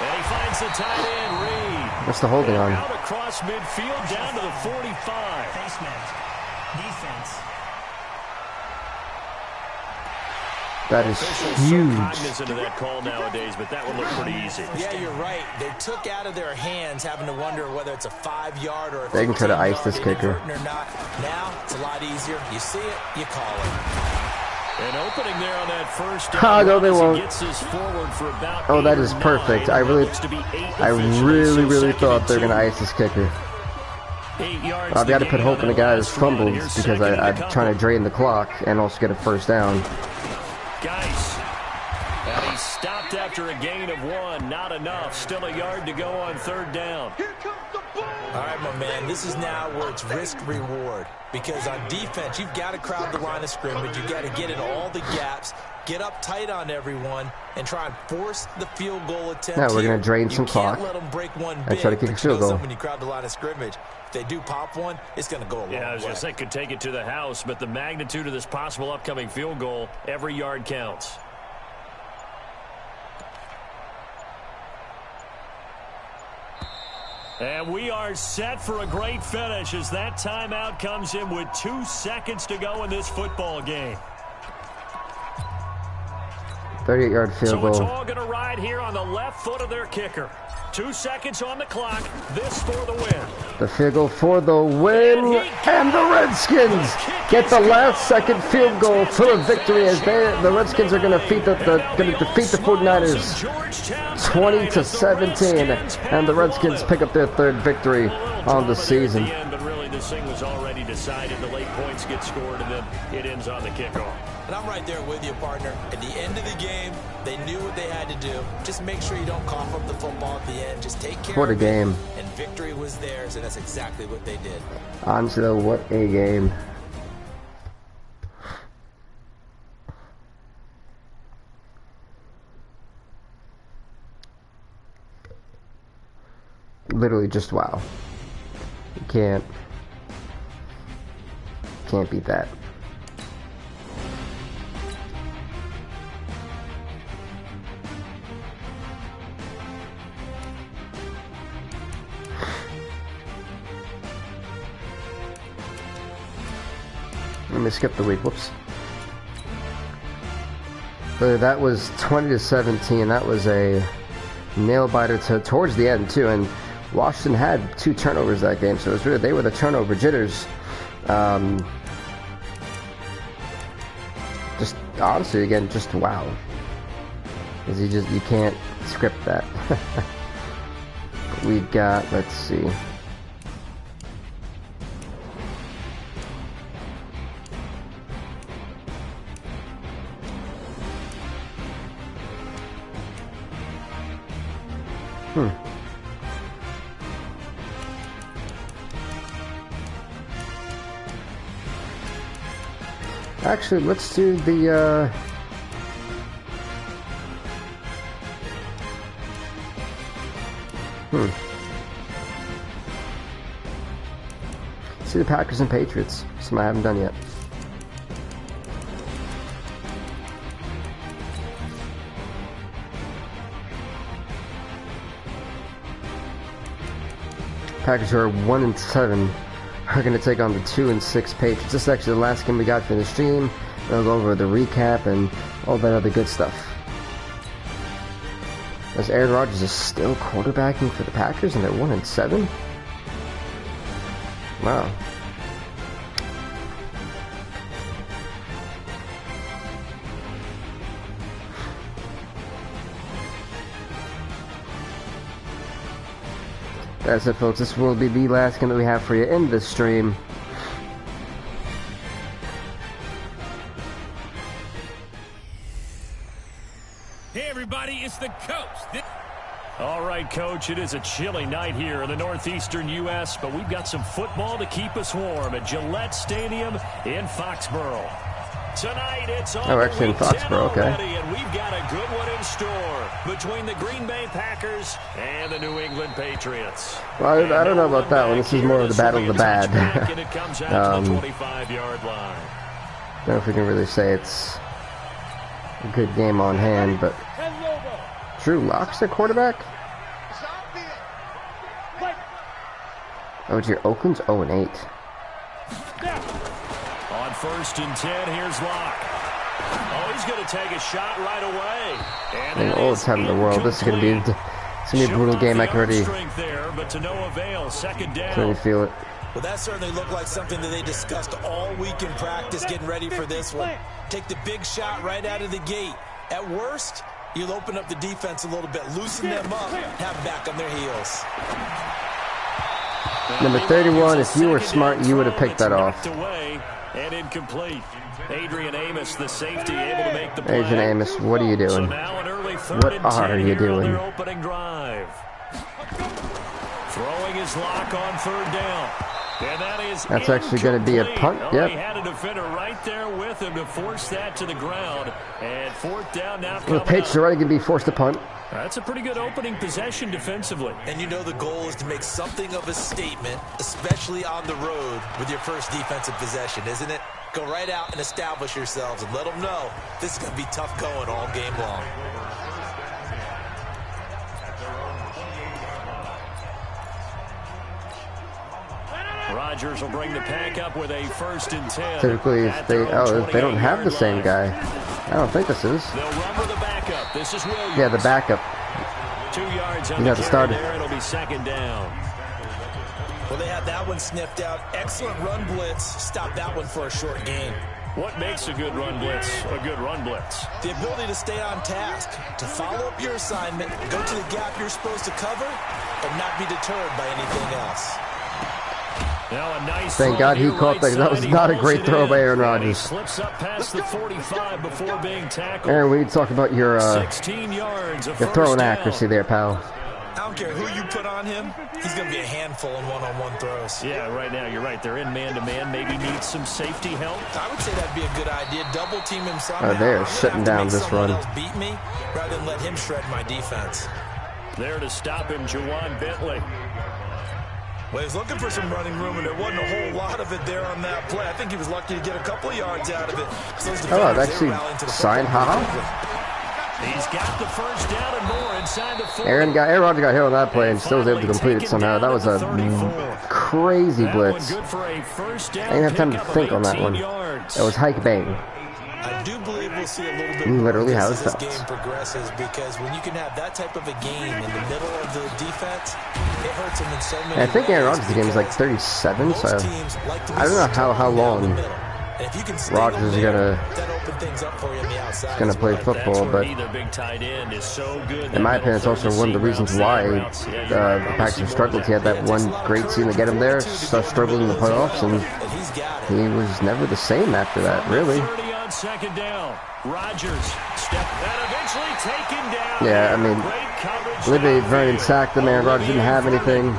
And he finds the tight end, Reed. What's the holding on? Out across midfield, down to the 45. Face mask. Defense. That is Officials so huge. cognizant of that call nowadays, but that one looked pretty easy. Yeah, you're right. They took out of their hands having to wonder whether it's a 5-yard or a They can try to ice 15-yard this kicker. or not. Now, it's a lot easier. You see it, you call it. An opening there on that first down. Ah, no, they as he won't. gets this forward for about Oh, that 8 is or perfect. 9. I really So thought they're second going to and ice this kicker. 8 yards I've got to the put gain hope on in the that guy who last run, fumbles and here's because second and a I'm couple. trying to drain the clock and also get a first down. Geis. And he stopped after a gain of 1. Not enough. Still a yard to go on third down. All right, my man, this is now where it's risk-reward. Because on defense, you've got to crowd the line of scrimmage. You've got to get in all the gaps, get up tight on everyone, and try and force the field goal attempt. Now we're here. going to drain some clock You can't let them break one and big, try to kick a but field you know goal. when you crowd the line of scrimmage, if they do pop one, it's going to go a long way. Yeah, I was going to say, could take it to the house, but the magnitude of this possible upcoming field goal, every yard counts. And we are set for a great finish as that timeout comes in with 2 seconds to go in this football game. 38-yard field So it's goal. all going to ride here on the left foot of their kicker. 2 seconds on the clock. This for the win. The field goal for the win, and the Redskins get the last second field goal for the victory as the Redskins are going to defeat the 49ers 20-17, and the Redskins pick up their third victory on the season. But really, this thing was already decided. The late points get scored, and then it ends on the kickoff. And I'm right there with you, partner. At the end of the game, they knew what they had to do. Just make sure you don't cough up the football at the end. Just take care What a of game. it. And victory was theirs, and that's exactly what they did. Honestly, though, what a game. Literally just wow. You can't beat that. Let me skip the week. Whoops. That was 20-17. That was a nail biter towards the end too, and Washington had 2 turnovers that game, so it was really, they were the turnover jitters. Just honestly, again, just wow, because you can't script that. We got, let's see. Actually, let's do the, see the Packers and Patriots. Something I haven't done yet. Packers, who are 1-7, are going to take on the 2-6 Patriots. This is actually the last game we got for the stream. We'll go over the recap and all that other good stuff. As Aaron Rodgers is still quarterbacking for the Packers and they're 1-7? Wow. That's it, folks. This will be the last game that we have for you in this stream. Hey, everybody, it's the coach. All right, Coach, it is a chilly night here in the northeastern U.S., but we've got some football to keep us warm at Gillette Stadium in Foxborough. Tonight, it's on actually in Foxborough, okay. And we've got a good one in store between the Green Bay Packers and the New England Patriots. Well, I don't know about that one. This is more of the battle of the bad. And it comes out to the 25-yard line. I don't know if we can really say it's a good game on hand, but Drew Lock's the quarterback? Oh, it's your Oakland's 0-8. On 1st and 10, here's Locke. Oh, he's going to take a shot right away. And all the time in the world. This is going to be a brutal game. I can already feel it. Well, that certainly looked like something that they discussed all week in practice, getting ready for this one. Take the big shot right out of the gate. At worst, you'll open up the defense a little bit, loosen them up, have them back on their heels. Number 31, if you were smart, you would have picked that off. And incomplete. Adrian Amos, the safety, able to make the play. Adrian Amos, what are you doing? So now an early 3rd and 10 here on their opening drive. Throwing his Lock on 3rd down. And that's actually going to be a punt. Yep. He had a defender right there with him to force that to the ground. And 4th down now. The Patriots are already going to be forced to punt. That's a pretty good opening possession defensively. And you know the goal is to make something of a statement, especially on the road with your first defensive possession, isn't it? Go right out and establish yourselves and let them know this is going to be tough going all game long. Rodgers will bring the pack up with a 1st and 10. Typically, if they don't have the same guy. I don't think this is. They'll run with the backup. This is Williams. Yeah, the backup. 2 yards on the starter. There, it'll be 2nd down. Well, they had that one sniffed out. Excellent run blitz. Stop that one for a short gain. What makes a good run blitz a good run blitz? The ability to stay on task, to follow up your assignment, go to the gap you're supposed to cover, but not be deterred by anything else. Now a nice Thank God he caught that. That was not a great throw by Aaron Rodgers. Slips up past the 45 before being tackled. Aaron, we need to talk about your 16 yards of your throwing accuracy there, pal. I don't care who you put on him. He's going to be a handful in one-on-one throws. Yeah, right now, you're right. They're in man-to-man. Maybe needs some safety help. I would say that'd be a good idea. Double team him somehow. They're shutting down this run. Beat me rather than let him shred my defense. There to stop him, Juwan Bentley. Well, he's looking for some running room, and there wasn't a whole lot of it there on that play. I think he was lucky to get a couple of yards out of it. Oh, I've actually signed haha. He's got the first down and more inside the 40. Aaron Rodgers got hit on that play and still was able to complete it somehow. That was a crazy blitz. I didn't have time to think on that one. It was hike bang. I do believe we'll see a little bit literally more how as it this felt. game progresses, because when you can have that type of a game in the middle of the defense, it hurts them in so many ways. I think Aaron Rodgers' game is like 37, so I don't know how long Rodgers is gonna play football, but in my opinion, it's also one of the reasons why the Packers struggled. He had that one great season to get him there, struggled in the playoffs, and he was never the same after that, really. Second down. Rodgers step and eventually taken down. Yeah, I mean, Libby Vernon sacked him. Aaron Rodgers didn't have anything.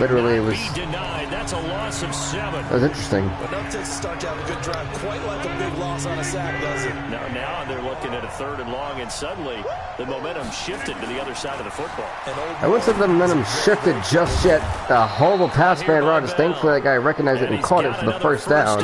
Literally, it was denied. That's a loss of 7. It was interesting. But that takes a start to have a good drive, quite like a big loss on a sack, does it? Now they're looking at a 3rd and long, and suddenly the momentum shifted to the other side of the football. I wouldn't say the momentum shifted just yet. A horrible pass by Aaron Rodgers. Thankfully, that guy recognized it and caught it for the first down.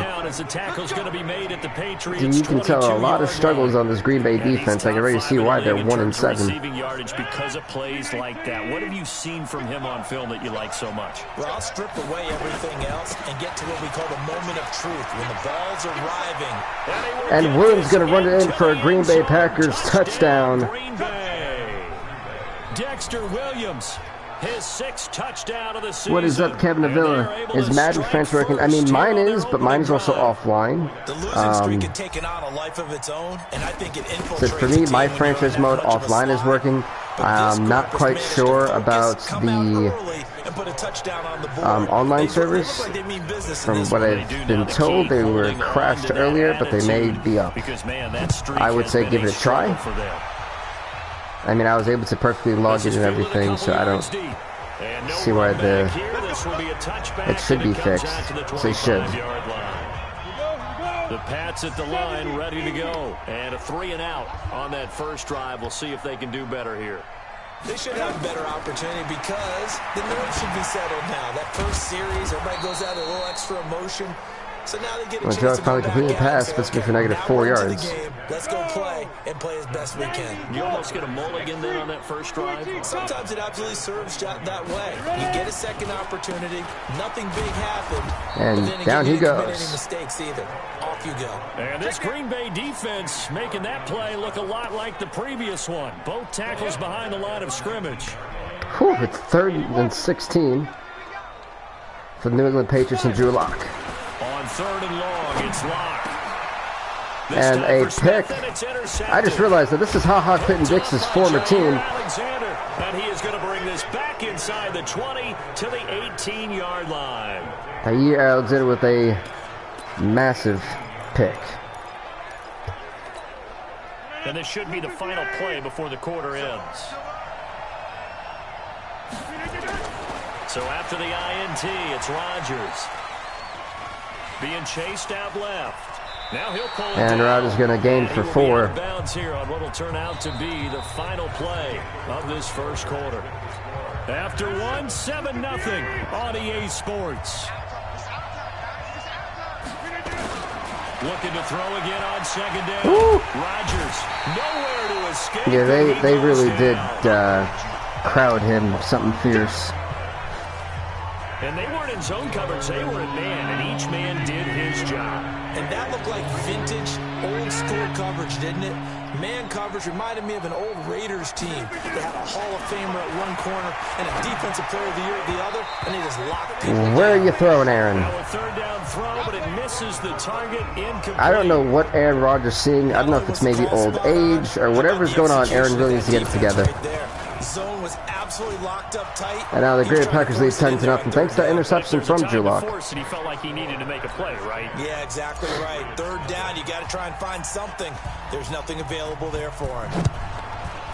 You can tell a lot of struggles on this Green Bay defense. I can already see why they're 1-7. Receiving yardage because of plays like that. What have you seen from him on film that you like so much? Well, I'll strip away everything else and get to what we call the moment of truth, when the ball's arriving. And Williams going to run it in for a Green Bay Packers touchdown. Green Bay. Dexter Williams, his 6th touchdown of the season. What is up, Kevin Avila? Is Madden French working? I mean, mine is, but mine is also offline. The losing streak had taken on a life of its own, and I think it infiltrates. For me, my franchise mode offline is working. I'm not quite sure about the online servers. From what I've been told, they were crashed earlier, but they may be up. I would say give it a try. I mean, I was able to perfectly log in and everything, so I don't see why it should be fixed. So it should. The Pats at the line, ready to go. And a 3 and out on that first drive. We'll see if they can do better here. They should have a better opportunity, because the nerves should be settled now. That first series, everybody goes out with a little extra emotion. So now they get a chance to probably completely passed, but it's for negative 4 yards. Let's go play and play as best we can. You almost get a mulligan then on that first drive. Sometimes it absolutely serves that way. You get a second opportunity, nothing big happened, and down he goes. Any mistakes either. Off you go. And this Green Bay defense making that play look a lot like the previous one. Both tackles behind the line of scrimmage. Whew, it's 3rd and 16 for the New England Patriots and Drew Lock. On 3rd and long, it's Lock. And a pick. I just realized that this is HaHa Clinton Dix's former team. And he is going to bring this back inside the 20 to the 18-yard line. Jair Alexander with a massive pick. And this should be the final play before the quarter ends. So after the INT, it's Rodgers being chased out left. Now he'll pull it and Rodgers going to gain for 4. Bounds here on what will turn out to be the final play of this first quarter. After 7-0 on EA Sports. Looking to throw again on 2nd down. Woo! Rodgers nowhere to escape. Yeah, they really did crowd him something fierce. And they weren't in zone coverage, they were in man, and each man did his job. And that looked like vintage, old-school coverage, didn't it? Man coverage reminded me of an old Raiders team. They had a Hall of Famer at one corner and a Defensive Player of the Year at the other, and they just locked people down. Where are you throwing, Aaron? Now a 3rd down throw, but it misses the target, incomplete. I don't know what Aaron Rodgers is seeing. I don't know if it's maybe old age or whatever's going on. Aaron really needs to get it together. Zone was absolutely locked up tight. And now the Green Bay Packers lead 10-0 thanks to that interception from Drew Lock. He felt like he needed to make a play, right? Yeah, exactly right. 3rd down, you got to try and find something. There's nothing available there for him.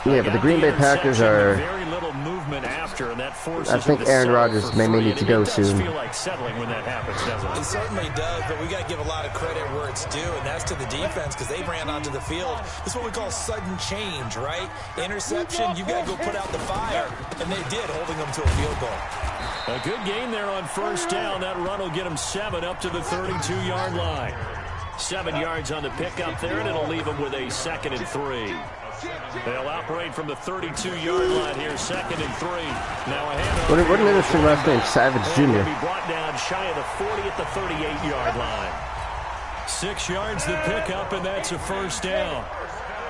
Yeah, but the Green Bay Packers are very little movement after. after, and that forces I think Aaron Rodgers may need to go soon. It does feel like settling when that happens, doesn't it? It certainly does, but we got to give a lot of credit where it's due, and that's to the defense because they ran onto the field. This is what we call sudden change, right? Interception, you got to go put out the fire, and they did, holding them to a field goal. A good gain there on first down. That run will get them 7 up to the 32-yard line. 7 yards on the pickup there, and it'll leave them with a 2nd and 3. They'll operate from the 32-yard line here, 2nd and 3. Now a handoff. What an interesting last name, Savage Jr. Be brought down shy of the 40 at the 38-yard line. 6 yards the pickup, and that's a first down.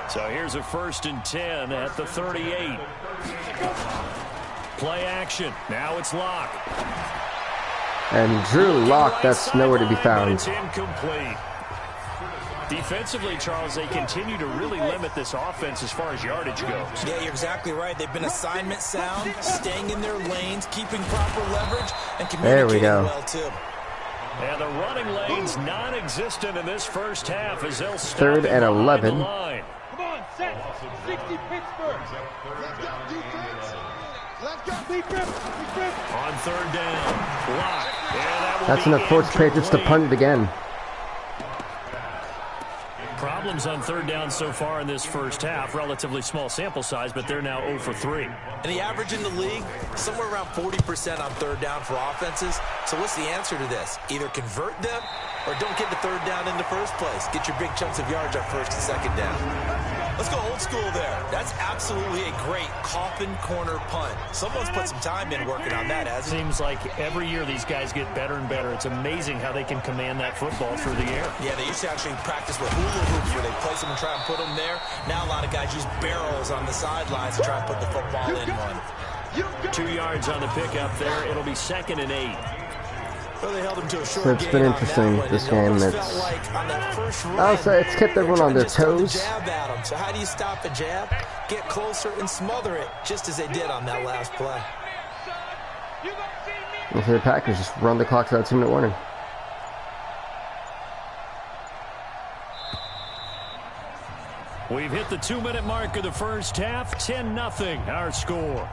So here's a 1st and 10 at the 38. Play action. Now it's Locke. And Drew Locke, that's nowhere to be found. It's incomplete. Defensively, Charles, they continue to really limit this offense as far as yardage goes. Yeah, you're exactly right. They've been assignment sound, staying in their lanes, keeping proper leverage, and communicating well, too. And the running lane's non-existent in this first half as they'll stop 3rd and 11. Come on, set. 60 Pittsburgh. Let's go, defense. Let's go, defense. On 3rd down, Locke. That's enough force Patriots to punt it again. Problems on 3rd down so far in this first half. Relatively small sample size, but they're now 0 for 3. And the average in the league, somewhere around 40% on 3rd down for offenses. So what's the answer to this? Either convert them or don't get the 3rd down in the first place. Get your big chunks of yards on 1st and 2nd down. Let's go old school there. That's absolutely a great coffin corner punt. Someone's put some time in working on that, hasn't it? Seems like every year these guys get better and better. It's amazing how they can command that football through the air. Yeah, they used to actually practice with hula hoops where they place them and try and put them there. Now a lot of guys use barrels on the sidelines to try and put the football in one. 2 yards on the pickup there. It'll be 2nd and 8. So they held him to a short So it's been interesting, this game. I'll say it's kept everyone on their toes. So how do you stop a jab? Get closer and smother it, just as they did on that last play. So the Packers just run the clock without 2-minute warning. We've hit the 2-minute mark of the first half. 10-0 our score.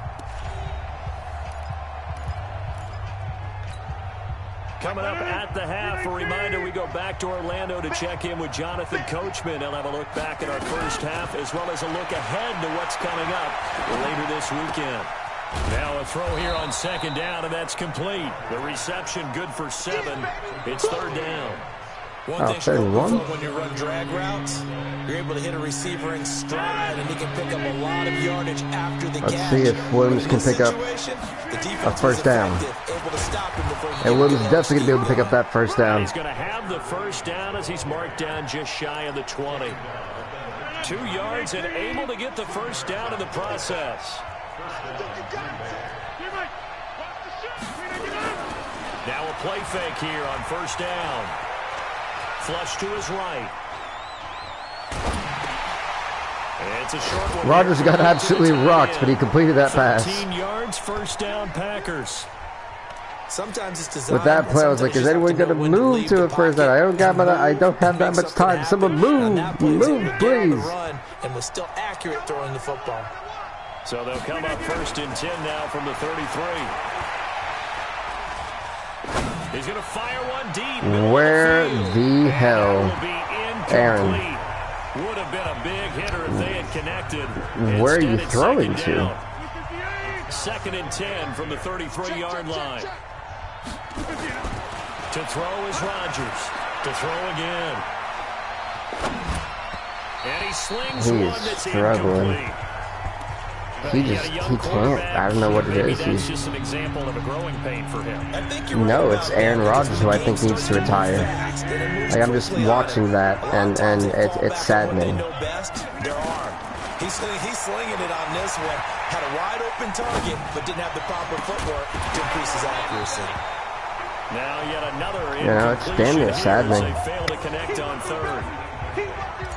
Coming up at the half, a reminder, we go back to Orlando to check in with Jonathan Coachman. He'll have a look back at our first half as well as a look ahead to what's coming up later this weekend. Now a throw here on 2nd down, and that's complete. The reception good for 7. It's 3rd down. One thing to look for when you run drag routes, you're able to hit a receiver in stride, and he can pick up a lot of yardage after the catch. Let's see if Williams can pick up a first down. And Williams is definitely going to be able to pick up that first down. He's going to have the first down as he's marked down just shy of the 20. 2 yards and able to get the first down in the process. Now a play fake here on 1st down. Flush to his right. It's a short one. Rodgers got absolutely rocked, but he completed that pass. 13 yards, 1st down Packers. Sometimes it's designed. With that play, I was like, is anyone going to move to a first down? I don't have that much time. Someone move, please. And was still accurate throwing the football. So they'll come up 1st and 10 now from the 33. He's going to fire one deep. Where the hell, Aaron? Would have been a big hitter if they had connected. Where are you throwing to? 2nd and 10 from the 33-yard line. To throw is Rodgers. To throw again. And he slings one that's incomplete. He can't. I don't know what it is. That's just an example of a growing pain for him. No, it's Aaron Rodgers who I think needs to retire. Like, I'm just watching that, and it's saddening. He's slinging it on this one. Had a wide open target, but didn't have the proper footwork to increase his accuracy. Now yet another. You know, it's damn near saddening. They fail to connect on 3rd.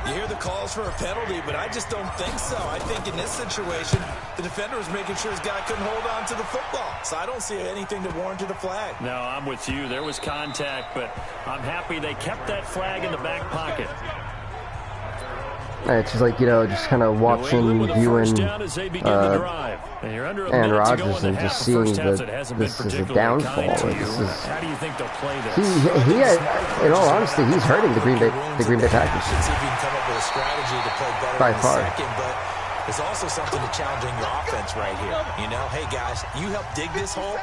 You hear the calls for a penalty, but I just don't think so. I think in this situation, the defender was making sure his guy couldn't hold on to the football. So I don't see anything to warrant a flag. No, I'm with you. There was contact, but I'm happy they kept that flag in the back pocket. It's just like, you know, just kind of watching, viewing Aaron Rodgers and just seeing that this is a downfall. This is, how do you think they'll play this? He in all honesty, he's hurting the Green Bay Packers. See if he can come up with a strategy to play better By in the far. second, but there's also something to challenging your offense right here. You know, hey guys, you help dig this hole.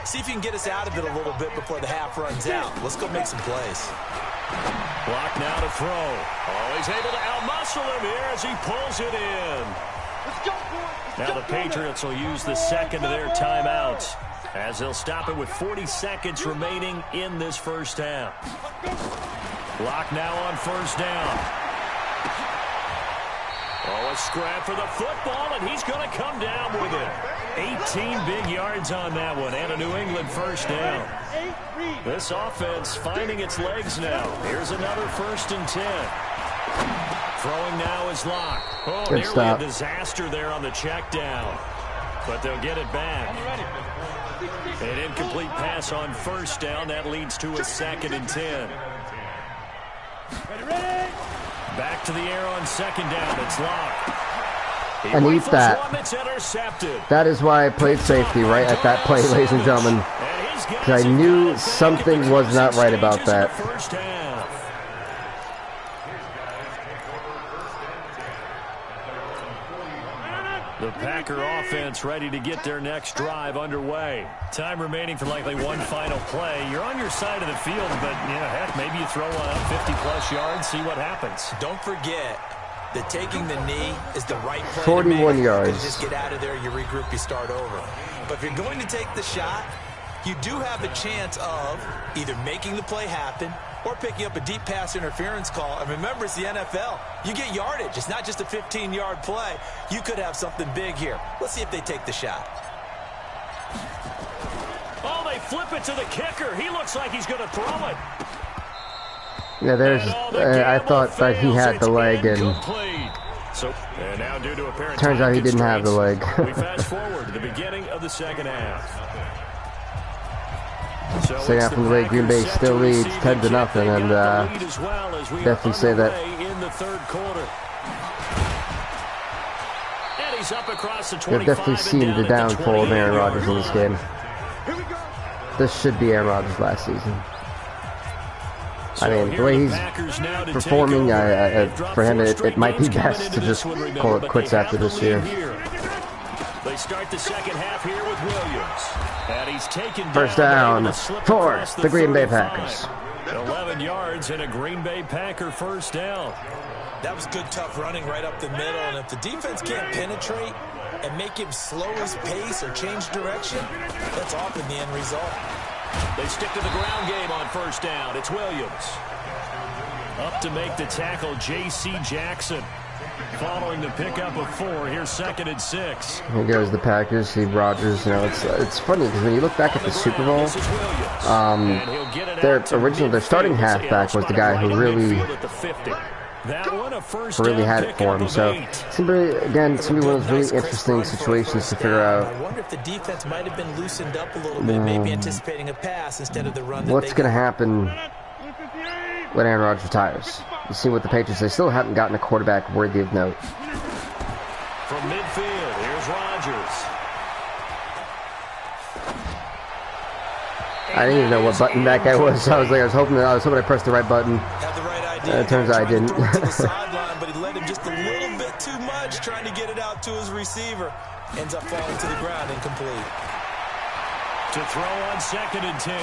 See if you can get us out of it a little bit before the half runs out. Let's go make some plays. Block now to throw. Oh, he's able to outmuscle him here as he pulls it in. Now the Patriots will use the second of their timeouts as they'll stop it with 40 seconds remaining in this first half. Block now on first down. Oh, a scrap for the football, and he's going to come down with it. 18 big yards on that one, and a New England first down. This offense finding its legs now. Here's another 1st and 10. Throwing now is Locke. Oh, Good nearly stop. a disaster there on the check down. But they'll get it back. An incomplete pass on first down. That leads to a 2nd and 10. Back to the air on 2nd down. It's Locke. And eat that. One that's intercepted. That is why I played safety right at that play, ladies and gentlemen. Because I knew something was not right about that. First half. The Packer offense ready to get their next drive underway. Time remaining for likely one final play. You're on your side of the field, but heck, maybe you throw one up 50-plus yards, see what happens. Don't forget that taking the knee is the right play. 41 yards. You just get out of there, you regroup, you start over. But if you're going to take the shot, you do have a chance of either making the play happen or picking up a deep pass interference call. And remember, it's the NFL. You get yardage. It's not just a 15-yard play. You could have something big here. Let's see if they take the shot. Oh, they flip it to the kicker. He looks like he's going to throw it. Yeah, there's. I thought that he had the leg, and so, and now due to apparent turns out he didn't have the leg. We fast forward to the beginning of the second half. So Second half of the way, Green Bay still leads 10-0, and definitely say that. In the third quarter. And he's up across the 25. They've definitely seen the downfall of Aaron Rodgers in this game. This should be Aaron Rodgers' last season. I mean, the way he's performing, for him, it might be best to just call it quits after this year. They start the second half here with Williams. And he's taken First down for the Green Bay Packers. 11 yards and a Green Bay Packer first down. That was good, tough running right up the middle. And if the defense can't penetrate and make him slow his pace or change direction, that's often the end result. They stick to the ground game on first down. It's Williams. Up to make the tackle, J.C. Jackson. Following the pickup of 4, here's 2nd and 6. Here goes the Packers. See Rodgers. You know, it's funny because when you look back at the Super Bowl, their starting halfback was the guy who really had it for him. So it's gonna be, again, it's gonna be one of those really interesting situations to figure out. I wonder if the defense might have been loosened up a little bit, maybe anticipating a pass instead of the run. What's gonna happen when Aaron Rodgers retires? You see what the Patriots, they still haven't gotten a quarterback worthy of note. From midfield, here's Rodgers. I didn't even know what button that guy was. I was hoping I pressed the right button. Had the right idea. It turns out I didn't. To the sideline, but he led him just a little bit too much, trying to get it out to his receiver. Ends up falling to the ground, incomplete. To throw on 2nd and 10.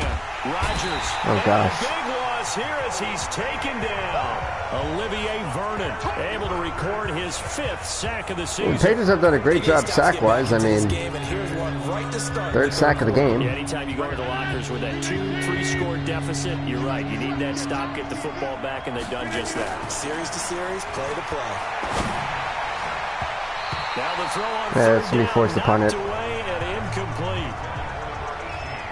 Rodgers. Oh gosh. Big loss here as he's taken down. Olivier Vernon able to record his 5th sack of the season. The Patriots have done a great job sack-wise. I mean, 3rd sack of the game. Yeah, anytime you go into the lockers with that 2-3 score deficit, you're right. You need that stop, get the football back, and they've done just that. Series to series, play to play. Now the throw on it's going to be forced to punt it. away and incomplete.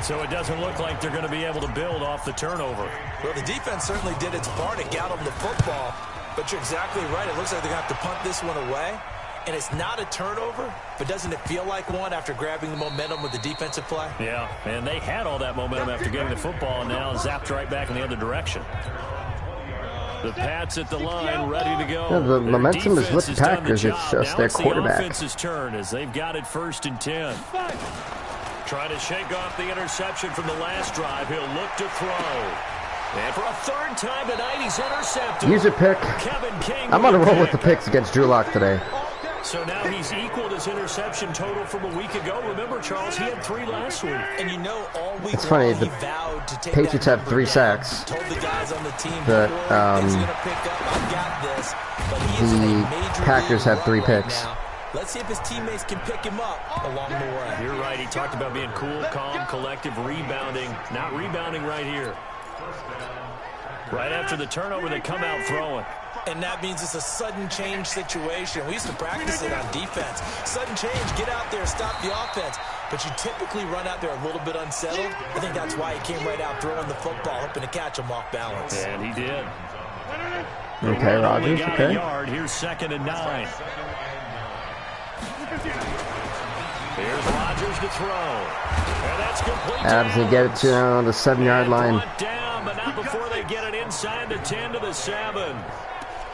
So it doesn't look like they're going to be able to build off the turnover. Well, the defense certainly did its part to get them the football, but you're exactly right. It looks like they're going to have to punt this one away, and it's not a turnover, but doesn't it feel like one after grabbing the momentum with the defensive play? Yeah, and they had all that momentum after getting the football, and now zapped right back in the other direction. The Pats at the line, ready to go. Yeah, the momentum is with the Packers. It's just their quarterback. The offense's turn as they've got it 1st and 10. Trying to shake off the interception from the last drive. He'll look to throw. And for a 3rd time tonight, he's intercepted. Use your pick. Kevin King. I'm on a roll with the picks against Drew Lock today. So now he's equaled his interception total from a week ago. Remember, Charles, he had 3 last week. And you know, all week it's funny, long, the Patriots have 3 sacks. Told the guys on the team The Packers have 3 picks. Let's see if his teammates can pick him up along the way. You're right. He talked about being cool, calm, collective, rebounding. Not rebounding right here. Right after the turnover, they come out throwing. And that means it's a sudden change situation. We used to practice it on defense. Sudden change, get out there, stop the offense. But you typically run out there a little bit unsettled. I think that's why he came right out throwing the football, hoping to catch him off balance. And he did. Okay, Rodgers, okay. Yard. Here's 2nd and 9. Here's Rodgers to throw. And that's complete. Adams can get it to the 7-yard line. Down, but not before they get it inside the 10 to the 7.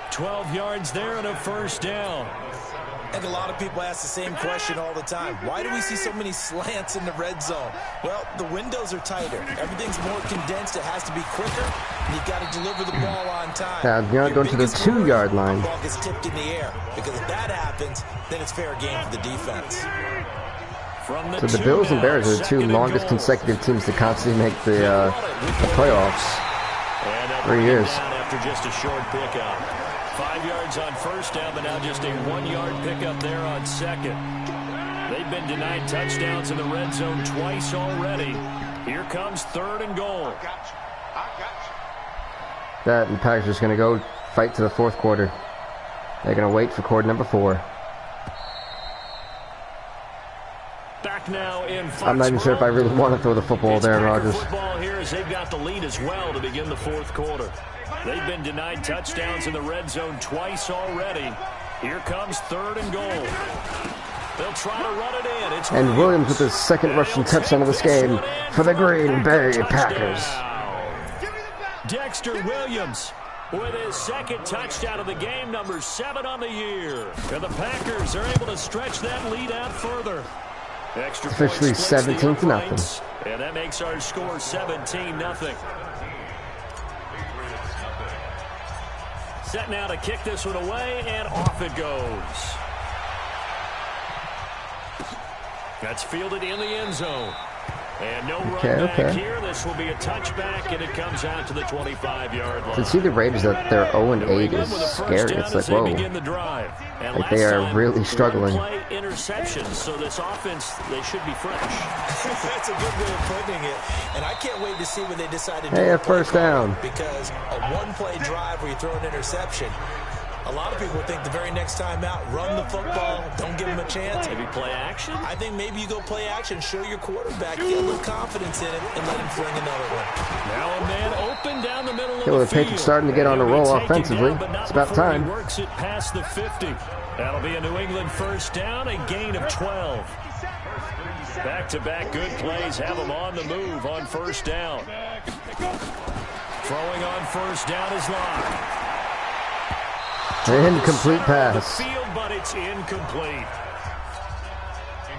12 yards there and a 1st down. And a lot of people ask the same question all the time. Why do we see so many slants in the red zone? Well, the windows are tighter. Everything's more condensed. It has to be quicker. And you've got to deliver the ball on time. You're not going to the 2-yard line. The ball gets tipped in the air. Because if that happens, then it's fair game for the defense. So the Bills and Bears are the 2 longest consecutive teams to constantly make the playoffs. 3 years. After just a short pickup. 5 yards on 1st down, but now just a 1-yard pickup there on 2nd. They've been denied touchdowns in the red zone twice already. Here comes 3rd and goal. That and Packers just going to go fight to the 4th quarter. They're going to wait for quarter number 4. Back now in I'm not even sure if I really want to throw the football there, Rodgers. Football here as they've got the lead as well to begin the 4th quarter. They've been denied touchdowns in the red zone twice already. Here comes 3rd and goal. They'll try to run it in. It's and Williams with his 2nd rushing touchdown of this game for the Green Bay Packers. Dexter Williams with his 2nd touchdown of the game, number 7 on the year. And the Packers are able to stretch that lead out further. Extra officially 17-0. And that makes our score 17-0. Set now to kick this one away, and off it goes. That's fielded in the end zone. And no run back here. This will be a touchback, and it comes out to the 25-yard line. To see the Raiders that they're 0-8 is scary. It's like, whoa. Like they are really struggling. Interceptions, so this offense, they should be fresh. That's a good way of putting it. And I can't wait to see when they decide to do a 1st down. Because a 1-play drive where you throw an interception, a lot of people think the very next time out, run the football, don't give him a chance. Maybe play action? I think maybe you go play action, show your quarterback, get a little confidence in him, and let him fling another one. Now a man open down the middle of the field. Patriots starting to get on a roll offensively. It's about time. He works it past the 50. That'll be a New England 1st down, a gain of 12. Back-to-back good plays have them on the move on 1st down. Throwing on 1st down is Locke. Incomplete pass. Field, but it's incomplete.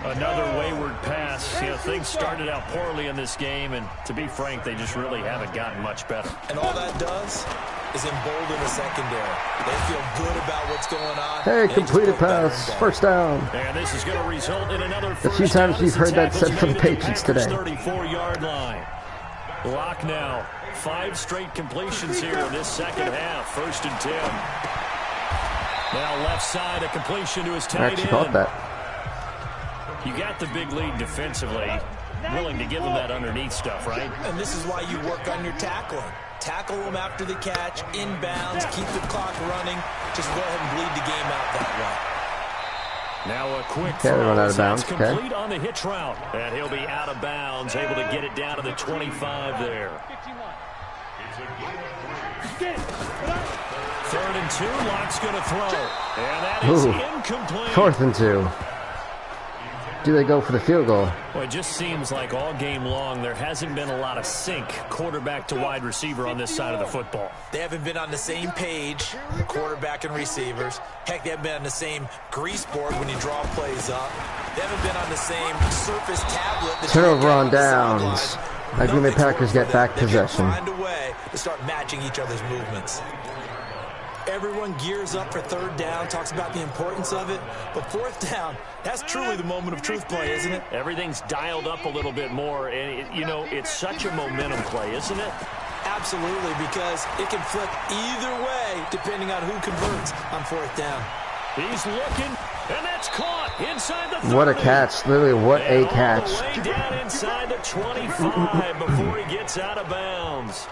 Another wayward pass. You know, things started out poorly in this game, and to be frank, they just really haven't gotten much better. And all that does is embolden the secondary. They feel good about what's going on. Hey, completed pass. 1st down. And this is going to result in another a few times you've heard that said from the Patriots today. 34-yard line. Lock now. 5 straight completions here in this 2nd half. 1st and 10. Now left side, a completion to his tight end. Actually caught that. You got the big lead defensively. Willing to give them that underneath stuff, right? And this is why you work on your tackling. Tackle them after the catch, inbounds, keep the clock running. Just go ahead and bleed the game out that way. Now a quick throw. Run out of bounds. Complete on the hitch route. And he'll be out of bounds, able to get it down to the 25 there. 3rd and 2, Locke's going to throw. And that is incomplete. 4th and 2. do they go for the field goal? Well, it just seems like all game long there hasn't been a lot of sync quarterback to wide receiver on this side of the football. They haven't been on the same page, the quarterback and receivers. Heck, they haven't been on the same grease board when you draw plays up. They haven't been on the same surface tablet. Turnover on downs. Like Green Bay Packers get back possession. Find a way to start matching each other's movements. Everyone gears up for third down, talks about the importance of it. But fourth down, that's truly the moment of truth play, isn't it? Everything's dialed up a little bit more. And, you know, it's such a momentum play, isn't it? Absolutely, because it can flip either way depending on who converts on fourth down. He's looking, and that's caught inside the 30. What a catch. Literally, what a catch. All the way down inside the 25 before he gets out of bounds.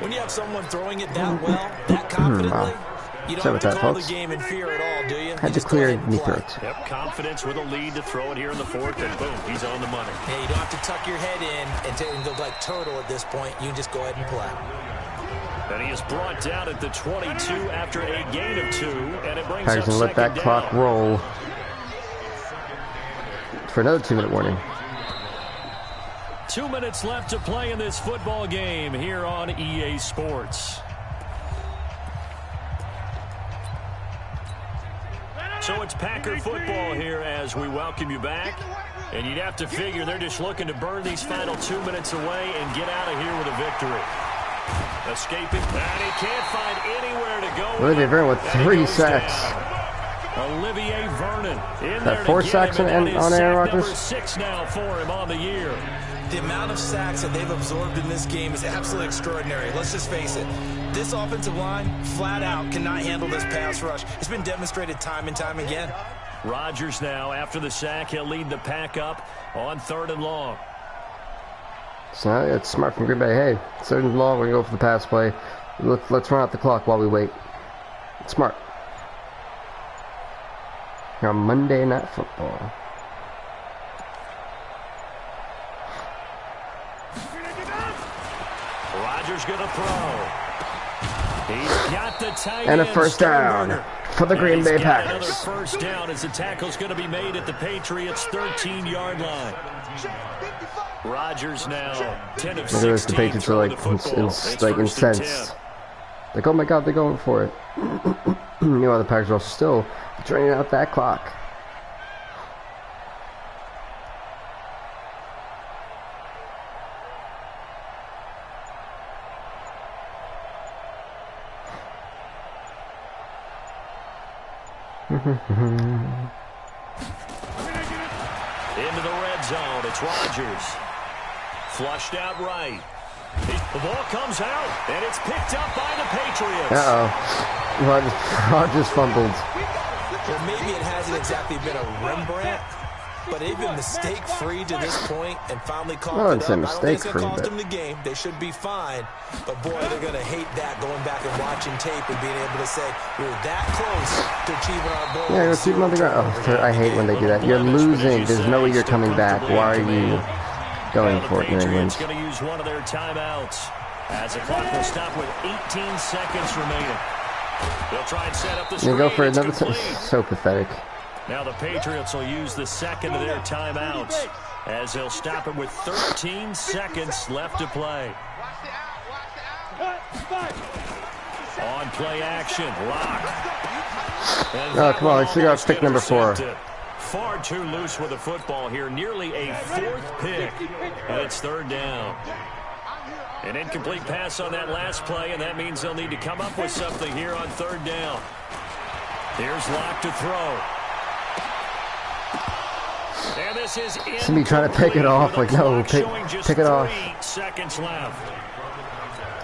When you have someone throwing it that well, that confidently, you don't have to call the game in fear at all, do you? Had to clear me through it. Yep, confidence with a lead to throw it here in the fourth, and boom, he's on the money. Hey, you don't have to tuck your head in and go like turtle at this point. You can just go ahead and play. And he is brought down at the 22 after a gain of 2, and it brings Packers up gonna let that second clock down. roll for another 2-minute warning. 2 minutes left to play in this football game here on EA Sports. So it's Packer football here as we welcome you back. And you'd have to figure they're just looking to burn these final 2 minutes away and get out of here with a victory. Escaping, and he can't find anywhere to go. Olivier Vernon with 3 sacks. Olivier Vernon in That there 4 to sacks get him, and on that is Aaron sack number Rodgers? 6 now for him on the year. The amount of sacks that they've absorbed in this game is absolutely extraordinary. Let's just face it. This offensive line, flat out, cannot handle this pass rush. It's been demonstrated time and time again. Rodgers now, after the sack, he'll lead the pack up on 3rd and long. So it's smart from Green Bay. Hey, 3rd and long, we're going to go for the pass play. Let's run out the clock while we wait. It's smart. Here on Monday Night Football. Rodgers going to throw. He's got the tight And a end, first down Sternberger. for the Green Bay He's got Packers. another first down as the tackle's going to be made at the Patriots' 13-yard line. Rodgers now 10 of 16. Look at this, the Patriots are like incensed. Like, oh my god, they're going for it. Meanwhile, the Packers are still draining out that clock. Into the red zone, it's Rodgers. Flushed out right. The ball comes out, and it's picked up by the Patriots. Rodgers fumbled. Well, maybe it hasn't exactly been a Rembrandt, but they've been mistake-free to this point and finally called it up. I don't think it's going to cost them the game. They should be fine. But, boy, they're going to hate that, going back and watching tape and being able to say, we were that close to achieving our goal. Yeah, let's keep them on the ground. Oh, I hate when they do that. You're losing. There's no way you're coming back. Why are you going for it, New England? The Patriots going to use one of their timeouts as the clock will stop with 18 seconds remaining. They'll try and set up the screen. You go for It's another complete. so pathetic. Now the Patriots will use the second of their timeouts as they'll stop it with 13 seconds left to play. On play action, lock. Oh, come on, let's figure out pick number 4. Far too loose with the football here, nearly a 4th pick, and it's 3rd down. An incomplete pass on that last play, and that means they'll need to come up with something here on 3rd down. Here's Lock to throw. And this is Somebody trying to pick it off, like, no, pick it off. 3 seconds left.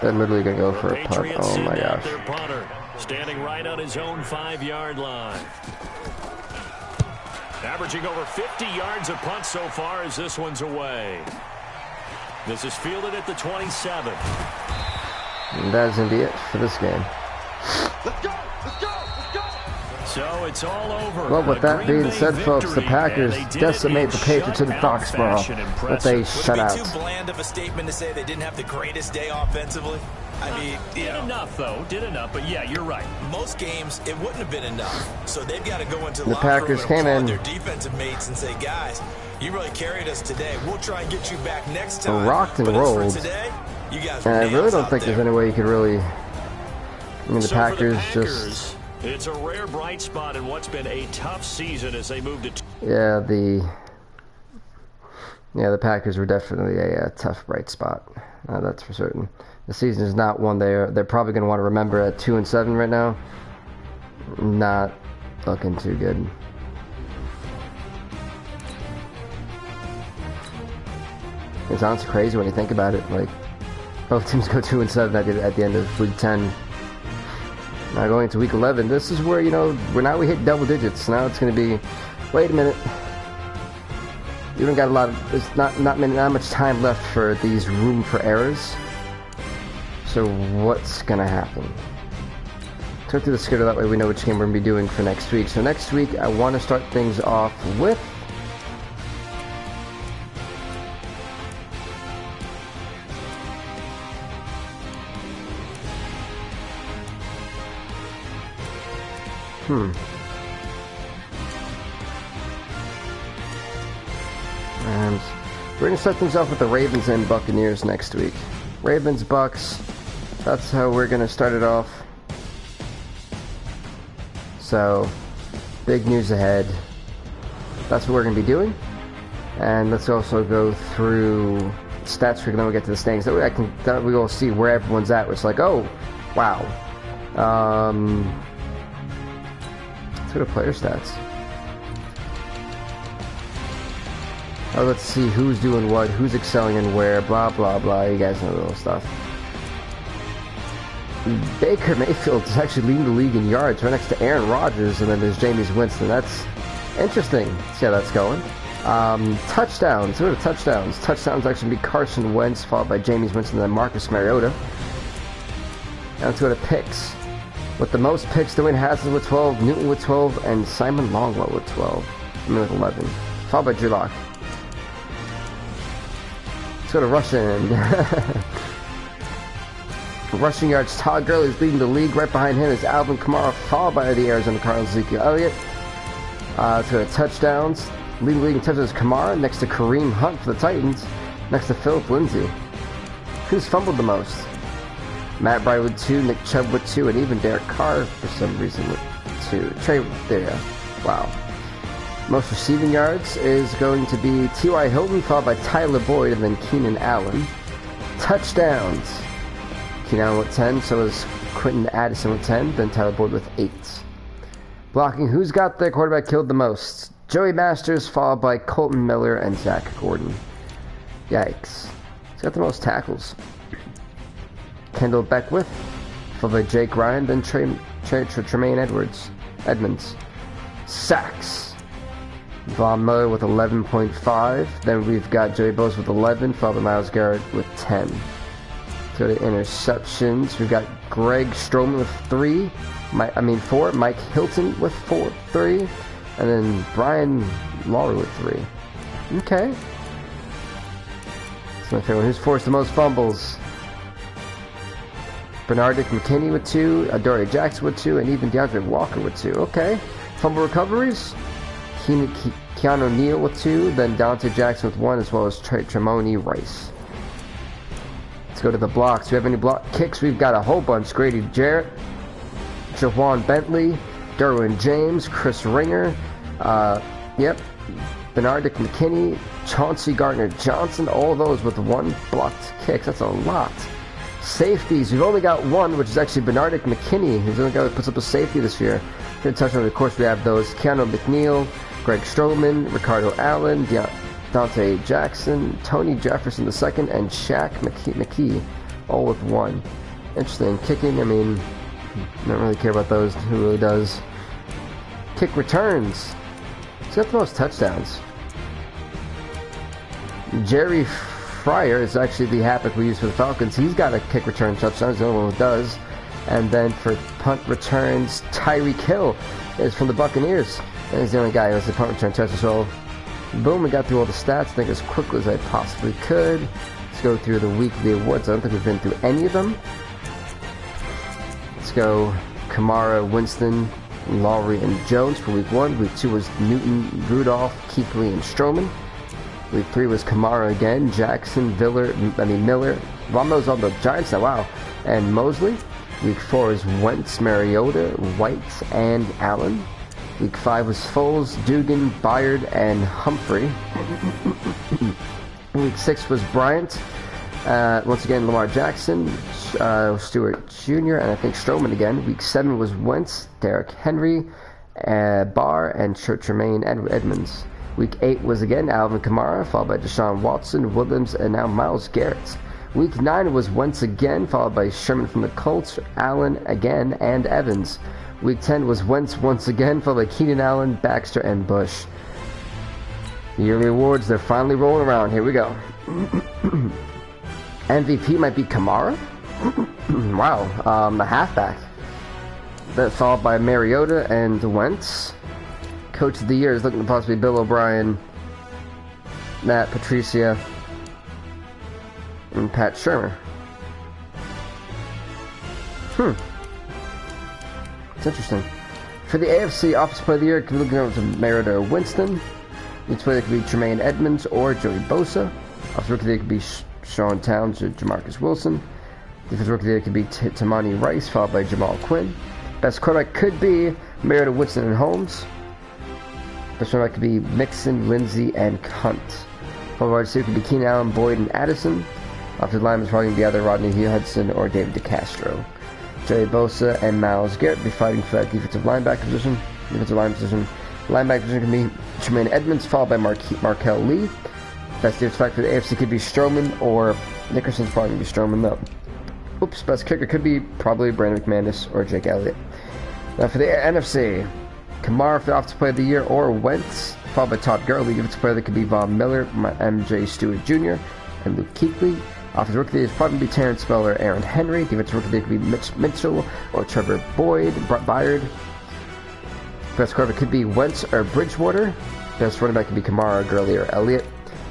They're literally going to go for a punt. Patriots Oh my send out gosh. their punter, standing right on his own 5-yard line. Averaging over 50 yards a punt so far as this one's away. This is fielded at the 27. And that's going to be it for this game. Let's go! Let's go! Let's go! So it's all over. Well, with that being said, folks, the Packers decimate the Patriots in Foxborough with a Would it be shutout. too bland of a statement to say they didn't have the greatest day offensively? I mean, did enough, though. Did enough, but yeah, you're right. Most games, it wouldn't have been enough. So they've got to go into the The locker Packers room came and in. applaud their defensive mates and say, guys, you really carried us today. We'll try and get you back next time. Rocked and but as for rolled. today, you guys And I really nails don't out think there. there's any way you could really... I mean, the So Packers for the just... Packers, it's a rare bright spot in what's been a tough season as they move to... Yeah, the Packers were definitely a tough bright spot. That's for certain. The season is not one they're probably going to want to remember at 2-7 right now. Not looking too good. It's honestly crazy when you think about it. Like, both teams go 2-7 at the end of week 10. Now going into week 11, this is where, now we hit double digits. Now it's going to be, wait a minute. You don't got a lot of, there's not much time left for these room for errors. So what's going to happen? Go through the schedule, that way we know which game we're going to be doing for next week. So next week, I want to start things off with And we're going to start things off with the Ravens and Buccaneers next week. Ravens, Bucks, that's how we're going to start it off. So, big news ahead. That's what we're going to be doing. And let's also go through stats freak, and then we'll get to the standings. That we will see where everyone's at. It's like, oh, wow. Let's go to player stats. Oh, let's see who's doing what, who's excelling and where, blah, blah, blah. You guys know the little stuff. Baker Mayfield is actually leading the league in yards right next to Aaron Rodgers, and then there's Jameis Winston. That's interesting. See how that's going. Touchdowns. What are touchdowns? Touchdowns actually be Carson Wentz, followed by Jameis Winston, and then Marcus Mariota. Now let's go to picks. With the most picks, Dwayne Haskins with 12, Newton with 12, and Simon Longwell with 12. I mean with 11. Followed by Drew Lock. Let's go to rushing. Rushing yards, Todd Gurley is leading the league. Right behind him is Alvin Kamara, followed by the Arizona Cardinals' Ezekiel Elliott. Let's go to touchdowns. Leading the league in touchdowns is Kamara, next to Kareem Hunt for the Titans, next to Philip Lindsay. Who's fumbled the most? Matt Bryant with 2, Nick Chubb with 2, and even Derek Carr for some reason with 2. Trey, there you go. Wow. Most receiving yards is going to be T.Y. Hilton, followed by Tyler Boyd, and then Keenan Allen. Touchdowns. Keenan Allen with 10, so is Quentin Addison with 10, then Tyler Boyd with 8. Blocking, who's got their quarterback killed the most? Joey Masters, followed by Colton Miller and Zach Gordon. Yikes. He's got the most tackles. Kendall Beckwith, followed by Jake Ryan, then Tremaine Edmonds. Sacks. Von Miller with 11.5. Then we've got Joey Bosa with 11, followed by Myles Garrett with 10. Go to interceptions. We've got Greg Stroman with 4. Mike Hilton with 3. And then Brian Lawler with 3. Okay. That's my favorite one. Who's forced the most fumbles? Bernard McKinney with 2, Adoree Jackson with 2, and even DeAndre Walker with 2. Okay. Fumble recoveries. Keanu Neal with 2, then Dante Jackson with 1, as well as Tremoni Rice. Let's go to the blocks. Do we have any block kicks? We've got a whole bunch. Grady Jarrett, Jawan Bentley, Derwin James, Chris Ringer, Bernard McKinney, Chauncey Gardner-Johnson, all those with 1 blocked kick. That's a lot. Safeties, we've only got 1, which is actually Bernard McKinney, who's the only guy that puts up a safety this year. Going to touch on, of course, we have those Keanu McNeil, Greg Stroman, Ricardo Allen, Dante Jackson, Tony Jefferson II, and Shaq McKee, all with 1. Interesting. Kicking, I mean, I don't really care about those. Who really does? Kick returns. He's got the most touchdowns. Jerry Fryer is actually the halfback we use for the Falcons. He's got a kick return touchdown. He's the only one who does. And then for punt returns, Tyreek Hill is from the Buccaneers. And he's the only guy who has a punt return touchdown. So, boom, we got through all the stats, I think, as quickly as I possibly could. Let's go through the weekly awards. I don't think we've been through any of them. let's go Kamara, Winston, Lowry, and Jones for week 1. Week 2 was Newton, Rudolph, Kuechly, and Stroman. Week 3 was Kamara again, Jackson, Miller. Ramos on the Giants now, wow. And Mosley. Week 4 is Wentz, Mariota, White, and Allen. Week 5 was Foles, Dugan, Byard, and Humphrey. Week 6 was Bryant. Once again, Lamar Jackson, Stewart Jr., and I think Stroman again. Week 7 was Wentz, Derrick Henry, Barr, and Tremaine Edmonds. Week 8 was again Alvin Kamara, followed by Deshaun Watson, Williams, and now Myles Garrett. Week 9 was Wentz again, followed by Sherman from the Colts, Allen again, and Evans. Week 10 was Wentz once again, followed by Keenan Allen, Baxter, and Bush. Yearly awards, they're finally rolling around. Here we go. MVP might be Kamara? Wow, the halfback. That's followed by Mariota and Wentz. Coach of the Year is looking to possibly Bill O'Brien, Matt Patricia, and Pat Shurmur. It's interesting. For the AFC Offensive Player of the Year, it could be looking over to Mariota or Winston. Each player could be Tremaine Edmonds or Joey Bosa. Offensive Rookie of the Year could be Sean Towns or Jamarcus Wilson. Defensive Rookie of the Year could be Tamani Rice, followed by Jamal Quinn. Best quarterback could be Mariota, Winston, and Holmes. Best running back could be Mixon, Lindsey, and Hunt. Followed wide receiver could be Keenan Allen, Boyd, and Addison. Offensive lineman is probably going to be either Rodney Hudson or David DeCastro. Joey Bosa and Myles Garrett will be fighting for that defensive linebacker position. Linebacker position can be Tremaine Edmonds, followed by Markel Lee. Best defensive back for the AFC could be Stroman, or Nickerson's probably going to be Stroman, though. Best kicker could be probably Brandon McManus or Jake Elliott. Now for the NFC, Kamara for the Offensive Player of the Year or Wentz, followed by Todd Gurley. Defensive player that could be Von Miller, MJ Stewart Jr., and Luke Kuechly. Offensive Rookie of the Year is probably going to be Terrence Miller, Aaron Henry. Defensive Rookie of the Year could be Mitch Mitchell or Trevor Boyd, Byard. Best quarterback could be Wentz or Bridgewater. Best running back could be Kamara, Gurley, or Elliott.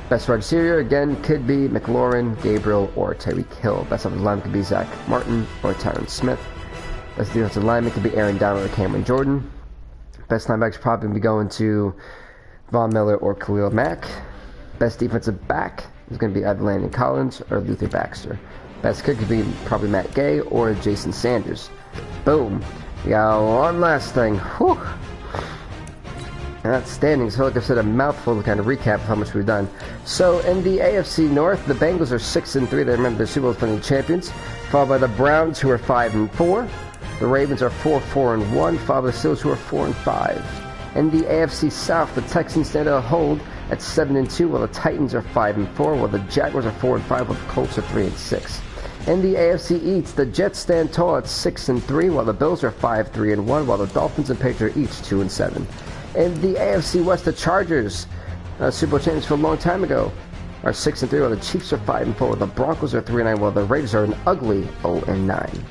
Best wide receiver, again, could be McLaurin, Gabriel, or Tyreek Hill. Best offensive lineman could be Zach Martin or Tyron Smith. Best defensive lineman could be Aaron Donald or Cameron Jordan. Best linebackers probably going to be going to Von Miller or Khalil Mack. Best defensive back is going to be either Landon Collins or Luther Baxter. Best kicker could be probably Matt Gay or Jason Sanders. Boom. We got one last thing. Whew. And that's standings. I feel like I've said a mouthful to kind of recap of how much we've done. So in the AFC North, the Bengals are 6-3. They remember the Super Bowl defending champions. Followed by the Browns, who are 5-4. The Ravens are 4-1. Followed by the Steelers, who are 4-5. In the AFC South, the Texans stand a hold at 7-2, while the Titans are 5-4, while the Jaguars are 4-5, while the Colts are 3-6. In the AFC East, the Jets stand tall at 6-3, while the Bills are 5-3-1, while the Dolphins and Patriots are each 2-7. In the AFC West, the Chargers, Super Bowl champions from a long time ago, are 6-3, while the Chiefs are 5-4, while the Broncos are 3-9, while the Raiders are an ugly 0-9.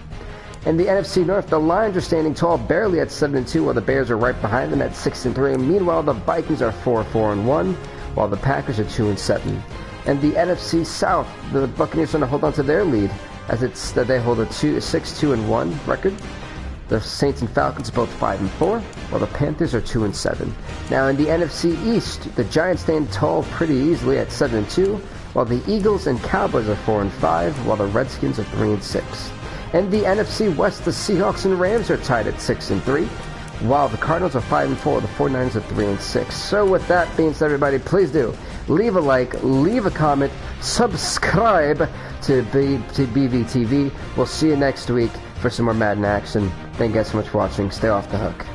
In the NFC North, the Lions are standing tall, barely at 7-2, while the Bears are right behind them at 6-3. Meanwhile, the Vikings are 4-1, while the Packers are 2-7. In the NFC South, the Buccaneers are trying to hold on to their lead, as it's that they hold a 6-2-1 record. The Saints and Falcons are both 5-4, while the Panthers are 2-7. Now in the NFC East, the Giants stand tall pretty easily at 7-2, while the Eagles and Cowboys are 4-5, while the Redskins are 3-6. In the NFC West, the Seahawks and Rams are tied at 6-3, while the Cardinals are 5-4, the 49ers are 3-6. So with that being said, everybody, please do leave a like, leave a comment, subscribe to BVTV. We'll see you next week for some more Madden action. Thank you guys so much for watching. Stay off the hook.